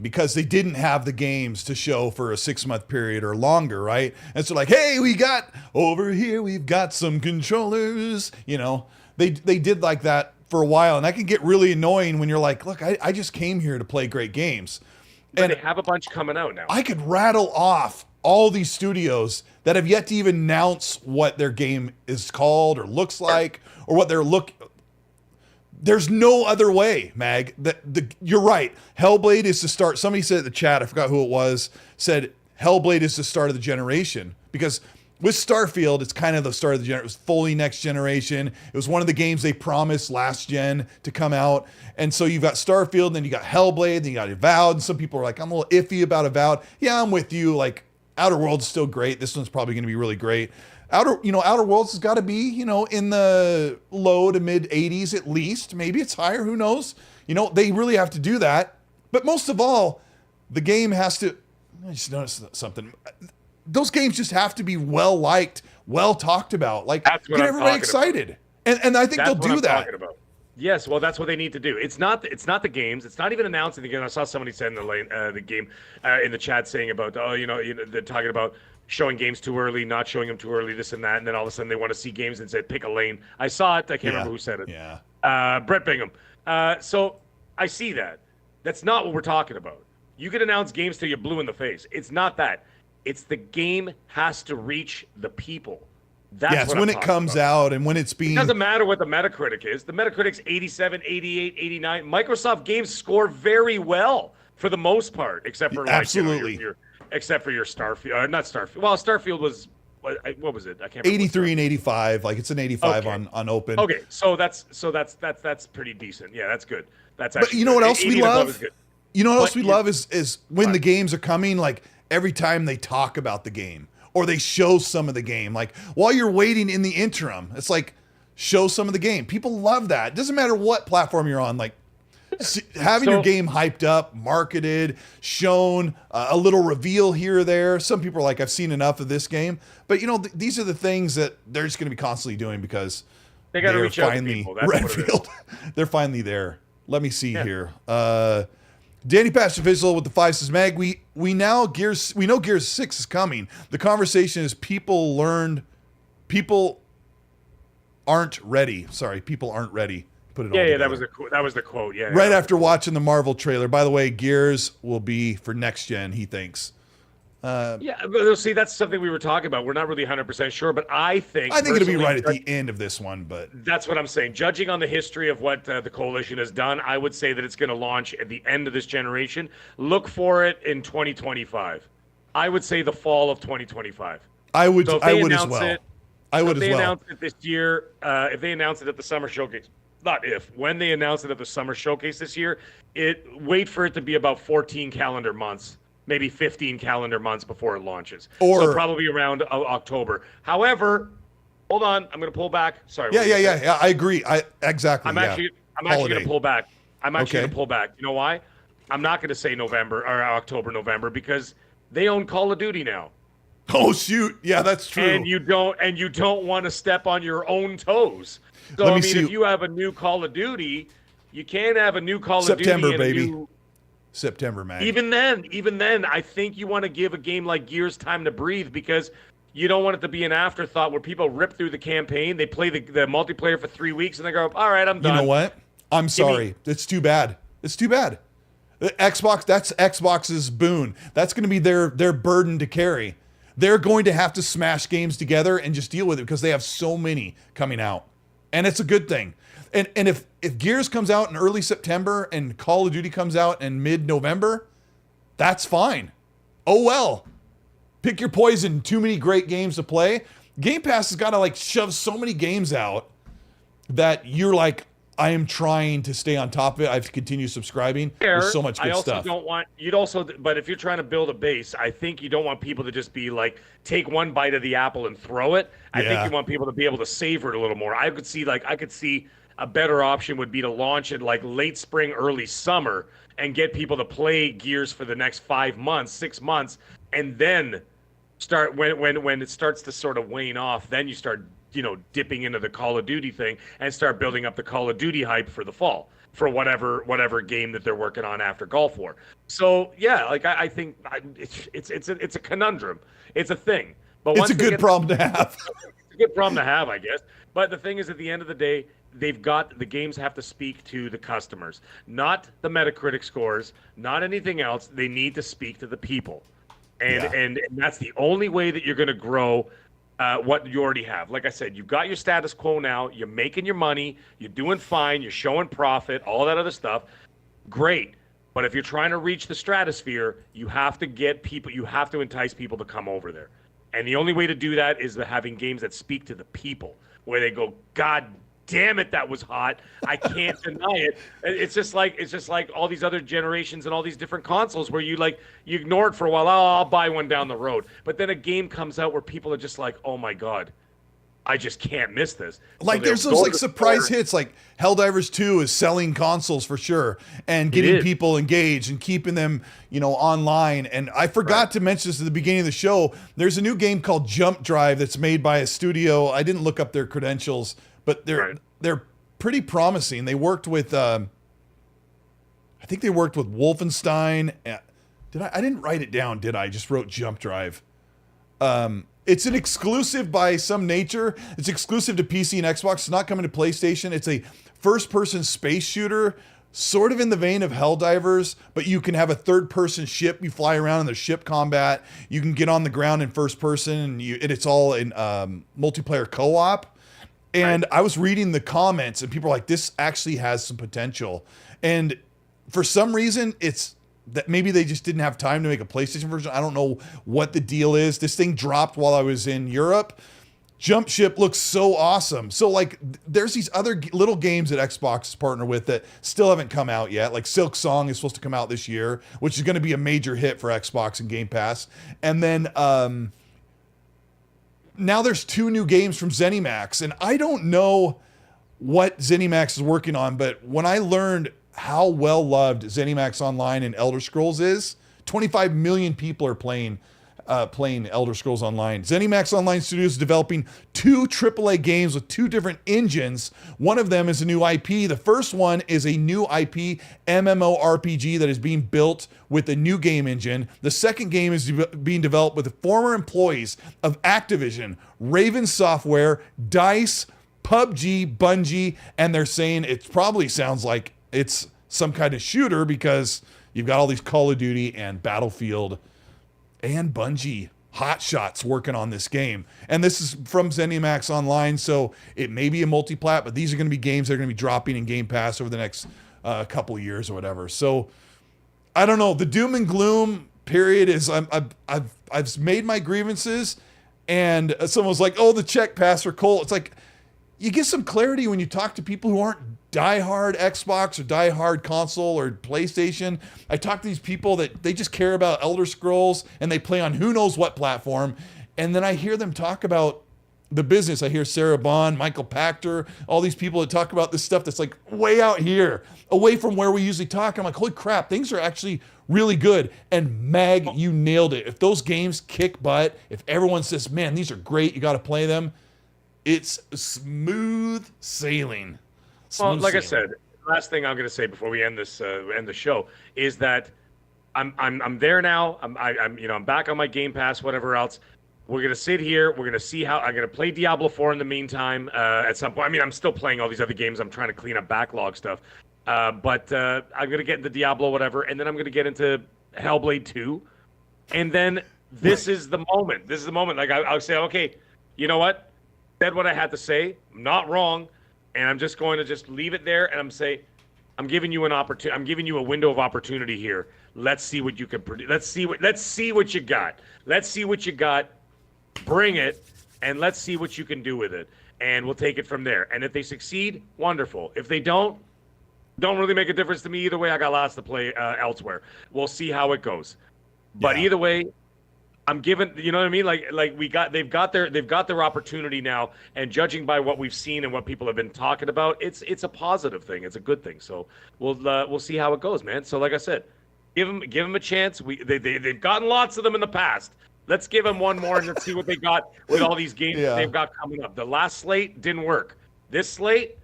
because they didn't have the games to show for a 6-month period or longer, right? And so like, hey, we've got some controllers. You know, they did like that for a while, and that can get really annoying when you're like, look, I just came here to play great games. And they have a bunch coming out now. I could rattle off all these studios that have yet to even announce what their game is called or looks like or what There's no other way, Mag. You're right. Hellblade is the start. Somebody said in the chat, I forgot who it was, said Hellblade is the start of the generation. Because with Starfield, it's kind of the start of the generation. It was fully next generation. It was one of the games they promised last gen to come out. And so you've got Starfield, and then you got Hellblade, then you got Avowed. And some people are like, I'm a little iffy about Avowed. Yeah, I'm with you. Like, Outer Worlds is still great. This one's probably going to be really great. Outer Worlds has got to be, in the low to mid 80s at least. Maybe it's higher. Who knows? They really have to do that. But most of all, the game has to. I just noticed something. Those games just have to be well liked, well talked about. Like, get everybody excited. And I think they'll do that. Yes, well, that's what they need to do. It's not the games. It's not even announcing the game. I saw somebody said in the game in the chat saying about they're talking about showing games too early, not showing them too early, this and that, and then all of a sudden they want to see games and said pick a lane. I saw it. I can't remember who said it. Yeah. Brett Bingham. So I see that. That's not what we're talking about. You can announce games till you're blue in the face. It's not that. It's the game has to reach the people. That's when it comes out and when it's being... It doesn't matter what the Metacritic is. The Metacritic's 87, 88, 89. Microsoft games score very well for the most part, except for absolutely. Except for your Starfield, not Starfield. Well, Starfield was what was it? I can't remember. 83 and 85. Like it's an 85 on open. Okay, so that's pretty decent. Yeah, that's good. That's actually. But you know what else we love? You know what else we love is when the games are coming. Like every time they talk about the game or they show some of the game. Like while you're waiting in the interim, it's like show some of the game. People love that. It doesn't matter what platform you're on. Like. Having your game hyped up, marketed, shown, a little reveal here or there. Some people are like, I've seen enough of this game. But, these are the things that they're just going to be constantly doing because they got to reach out to people. That's Redfield, they're finally there. Let me see here. Danny Pastafizzle with the 5 says, Mag, we know Gears 6 is coming. The conversation is people aren't ready. Sorry, people aren't ready. Put it all together. That was the quote. Yeah. Right after watching the Marvel trailer. By the way, Gears will be for next gen, he thinks. But see, that's something we were talking about. We're not really 100% sure, but I think it'll be right at the end of this one. But that's what I'm saying. Judging on the history of what the Coalition has done, I would say that it's going to launch at the end of this generation. Look for it in 2025. I would say the fall of 2025. I would as well. If they announce it this year, if they announce it at the summer showcase. When they announce it at the summer showcase this year, wait for it to be about 14 calendar months, maybe 15 calendar months before it launches. So probably around October. However, hold on, I'm going to pull back. Sorry. Yeah. I agree. Exactly. I'm actually going to pull back. Going to pull back. You know why? I'm not going to say November or October, November because they own Call of Duty now. Oh shoot! Yeah, that's true. And you don't want to step on your own toes. So if you have a new Call of Duty, you can't have a new Call of Duty. September, baby. September, man. Even then, I think you want to give a game like Gears time to breathe because you don't want it to be an afterthought where people rip through the campaign, they play the multiplayer for 3 weeks, and they go, "All right, I'm done." You know what? I'm sorry. It's too bad. It's too bad. Xbox. That's Xbox's boon. That's going to be their burden to carry. They're going to have to smash games together and just deal with it because they have so many coming out. And it's a good thing. And if Gears comes out in early September and Call of Duty comes out in mid-November, that's fine. Oh well. Pick your poison. Too many great games to play. Game Pass has got to like shove so many games out that you're like, I am trying to stay on top of it. I have to continue subscribing. There's so much good stuff. But if you're trying to build a base, I think you don't want people to just be like, take one bite of the apple and throw it. I think you want people to be able to savor it a little more. I could see a better option would be to launch it like late spring, early summer and get people to play Gears for the next 5 months, 6 months, and then start when it starts to sort of wane off, then you start dipping into the Call of Duty thing and start building up the Call of Duty hype for the fall for whatever game that they're working on after Gulf War. So yeah, like I think it's a conundrum. It's a thing, but it's a good problem to have. It's a good problem to have, I guess. But the thing is, at the end of the day, the games have to speak to the customers, not the Metacritic scores, not anything else. They need to speak to the people, and that's the only way that you're going to grow. What you already have. Like I said, you've got your status quo now. You're making your money. You're doing fine. You're showing profit, all that other stuff. Great. But if you're trying to reach the stratosphere, you have to get people, you have to entice people to come over there. And the only way to do that is having games that speak to the people, where they go, God damn it, that was hot. I can't deny it. It's just like all these other generations and all these different consoles where you ignore it for a while. Oh, I'll buy one down the road. But then a game comes out where people are just like, oh my God, I just can't miss this. Like there's those like surprise hits, like Helldivers 2 is selling consoles for sure and getting people engaged and keeping them, online. And I forgot to mention this at the beginning of the show. There's a new game called Jump Drive that's made by a studio. I didn't look up their credentials, but they're pretty promising. They worked with, I think they worked with Wolfenstein. I didn't write it down, did I? I just wrote Jump Drive. It's an exclusive by some nature. It's exclusive to PC and Xbox. It's not coming to PlayStation. It's a first-person space shooter, sort of in the vein of Helldivers, but you can have a third-person ship. You fly around in the ship combat. You can get on the ground in first person, and it's all in multiplayer co-op. And I was reading the comments, and people are like, this actually has some potential. And for some reason, it's that maybe they just didn't have time to make a PlayStation version. I don't know what the deal is. This thing dropped while I was in Europe. Jump Ship looks so awesome. So like there's these other little games that Xbox is partnered with that still haven't come out yet. Like Silk Song is supposed to come out this year, which is going to be a major hit for Xbox and Game Pass. And then now there's 2 new games from Zenimax, and I don't know what Zenimax is working on, but when I learned how well loved Zenimax Online and Elder Scrolls is, 25 million people are playing Elder Scrolls Online. Zenimax Online Studios is developing 2 AAA games with 2 different engines. One of them is a new IP. The first one is a new IP MMORPG that is being built with a new game engine. The second game is being developed with the former employees of Activision, Raven Software, DICE, PUBG, Bungie, and they're saying it probably sounds like it's some kind of shooter because you've got all these Call of Duty and Battlefield and Bungie hotshots working on this game. And this is from Zenimax Online, so it may be a multi-plat, but these are going to be games that are going to be dropping in Game Pass over the next couple of years or whatever. So I don't know. The doom and gloom period is I've made my grievances, and someone was like, "Oh, the check pass for Cole." It's like you get some clarity when you talk to people who aren't diehard Xbox or diehard console or PlayStation. I talk to these people that they just care about Elder Scrolls and they play on who knows what platform. And then I hear them talk about the business. I hear Sarah Bond, Michael Pachter, all these people that talk about this stuff that's like way out here, away from where we usually talk. I'm like, holy crap, things are actually really good. And Mag, you nailed it. If those games kick butt, if everyone says, man, these are great, you got to play them, it's smooth sailing. Well, like I said, last thing I'm going to say before we end the show is that I'm there now. I'm back on my Game Pass, whatever else. We're going to sit here. We're going to see how I'm going to play Diablo 4 in the meantime. At some point, I mean, I'm still playing all these other games. I'm trying to clean up backlog stuff. But I'm going to get into Diablo, whatever, and then I'm going to get into Hellblade 2, and then this is the moment. This is the moment. Like I'll say, okay, you know what? Said what I had to say. I'm not wrong, and I'm just going to just leave it there. And I'm giving you an opportunity. I'm giving you a window of opportunity here. Let's see what you can produce. Let's see what you got. Let's see what you got. Bring it, and let's see what you can do with it. And we'll take it from there. And if they succeed, wonderful. If they don't really make a difference to me either way. I got lots to play elsewhere. We'll see how it goes. But either way, I'm giving, you know what I mean? They've got their opportunity now, and judging by what we've seen and what people have been talking about, it's a positive thing. It's a good thing. So we'll see how it goes, man. So like I said, give them a chance. They've gotten lots of them in the past. Let's give them one more and let's see what they got with all these games they've got coming up. The last slate didn't work. This slate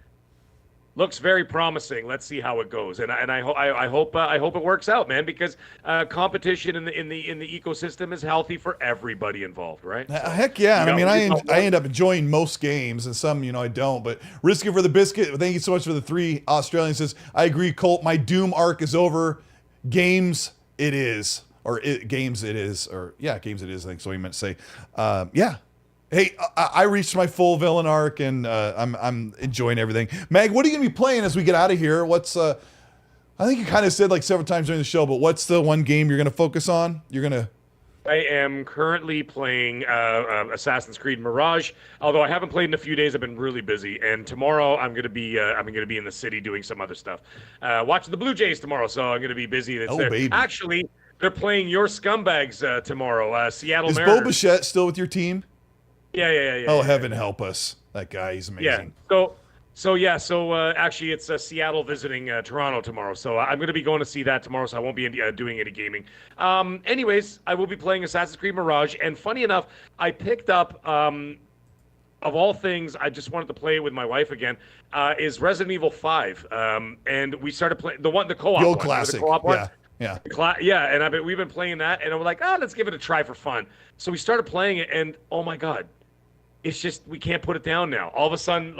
looks very promising. Let's see how it goes, and I hope it works out, man. Because competition in the ecosystem is healthy for everybody involved, right? So, heck yeah! I mean, I end up enjoying most games, and some I don't. But Risk It for the Biscuit. Thank you so much for the 3 Australians. Says I agree, Colt. My Doom arc is over. Games it is. Games it is, I think so he meant to say. Hey, I reached my full villain arc, and I'm enjoying everything. Mag, what are you gonna be playing as we get out of here? What's I think you kind of said like several times during the show, but what's the one game you're gonna focus on? I am currently playing Assassin's Creed Mirage. Although I haven't played in a few days, I've been really busy. And tomorrow I'm gonna be in the city doing some other stuff. Watching the Blue Jays tomorrow, so I'm gonna be busy. Baby. Actually, they're playing your scumbags tomorrow. Seattle Mariners. Mariners. Is Bo Bichette still with your team? Yeah. Oh, heaven help us! That guy, he's amazing. Yeah. So actually, it's Seattle visiting Toronto tomorrow. So I'm going to be going to see that tomorrow. So I won't be doing any gaming. Anyways, I will be playing Assassin's Creed Mirage. And funny enough, I picked up, of all things, I just wanted to play it with my wife again. Is Resident Evil 5? And we started playing the co-op. The old classic. The co-op one. Yeah. And we've been playing that, and we're like, let's give it a try for fun. So we started playing it, and oh my god. It's just we can't put it down now. All of a sudden,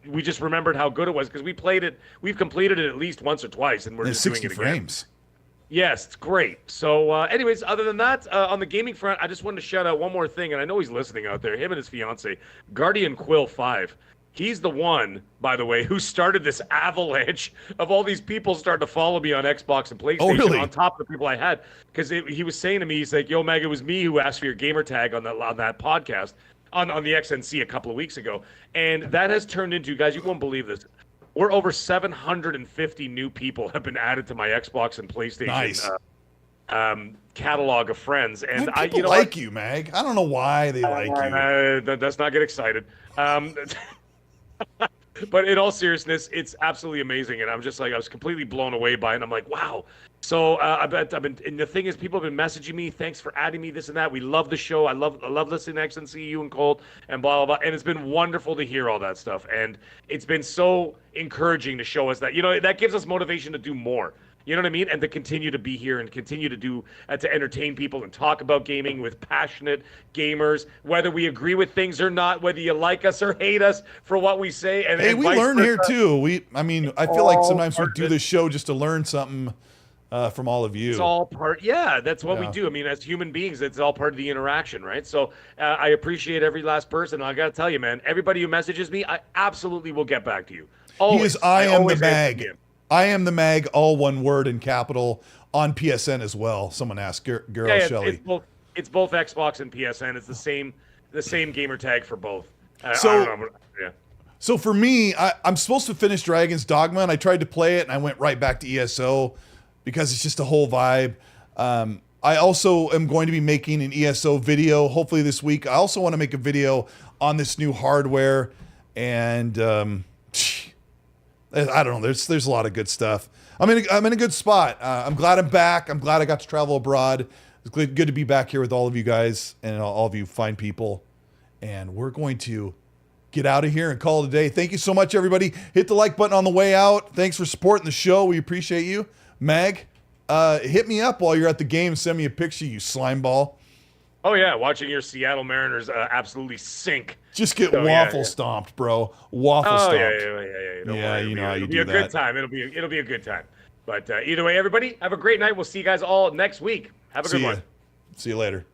we just remembered how good it was because we've completed it at least once or twice, and we're just doing it again. frames. Yes, it's great. So, anyways, other than that, on the gaming front, I just wanted to shout out one more thing, and I know he's listening out there. Him and his fiance, Guardian Quill 5. He's the one, by the way, who started this avalanche of all these people starting to follow me on Xbox and PlayStation on top of the people I had. Because he was saying to me, he's like, "Yo, Mag, it was me who asked for your gamer tag on that podcast." On the XNC a couple of weeks ago. And that has turned into, guys, you won't believe this. We're over 750 new people have been added to my Xbox and PlayStation catalog of friends. And people like you, Mag. I don't know why they like you. Let's not get excited. But in all seriousness, it's absolutely amazing. And I'm just like, I was completely blown away by it. And I'm like, wow. So I've been, and the thing is, people have been messaging me. Thanks for adding me, this and that. We love the show. I love listening to XNC, you and Colt, and blah, blah, blah. And it's been wonderful to hear all that stuff. And it's been so encouraging to show us that, that gives us motivation to do more. You know what I mean? And to continue to be here and continue to do to entertain people and talk about gaming with passionate gamers, whether we agree with things or not, whether you like us or hate us for what we say. And we learn here too. I feel like sometimes we do this show just to learn something from all of you. It's all part. Yeah, that's what we do. I mean, as human beings, it's all part of the interaction, right? So I appreciate every last person. I got to tell you, man, everybody who messages me, I absolutely will get back to you. Always. I am the Mag. I am the Mag, all one word in capital, on PSN as well. Someone asked, Gerald Shelley. It's both Xbox and PSN. It's the same gamer tag for both. So for me, I'm supposed to finish Dragon's Dogma, and I tried to play it, and I went right back to ESO because it's just a whole vibe. I also am going to be making an ESO video, hopefully this week. I also want to make a video on this new hardware, and I don't know. There's a lot of good stuff. I'm in a good spot. I'm glad I'm back. I'm glad I got to travel abroad. It's good to be back here with all of you guys and all of you fine people. And we're going to get out of here and call it a day. Thank you so much, everybody. Hit the like button on the way out. Thanks for supporting the show. We appreciate you. Mag, hit me up while you're at the game. Send me a picture, you slime ball. Oh, yeah. Watching your Seattle Mariners absolutely sink. Just get waffle stomped, bro. Waffle stomped. Yeah. Don't worry. You know how you do that. It'll be a good time. It'll be a good time. But either way, everybody, have a great night. We'll see you guys all next week. Have a good one. See you later.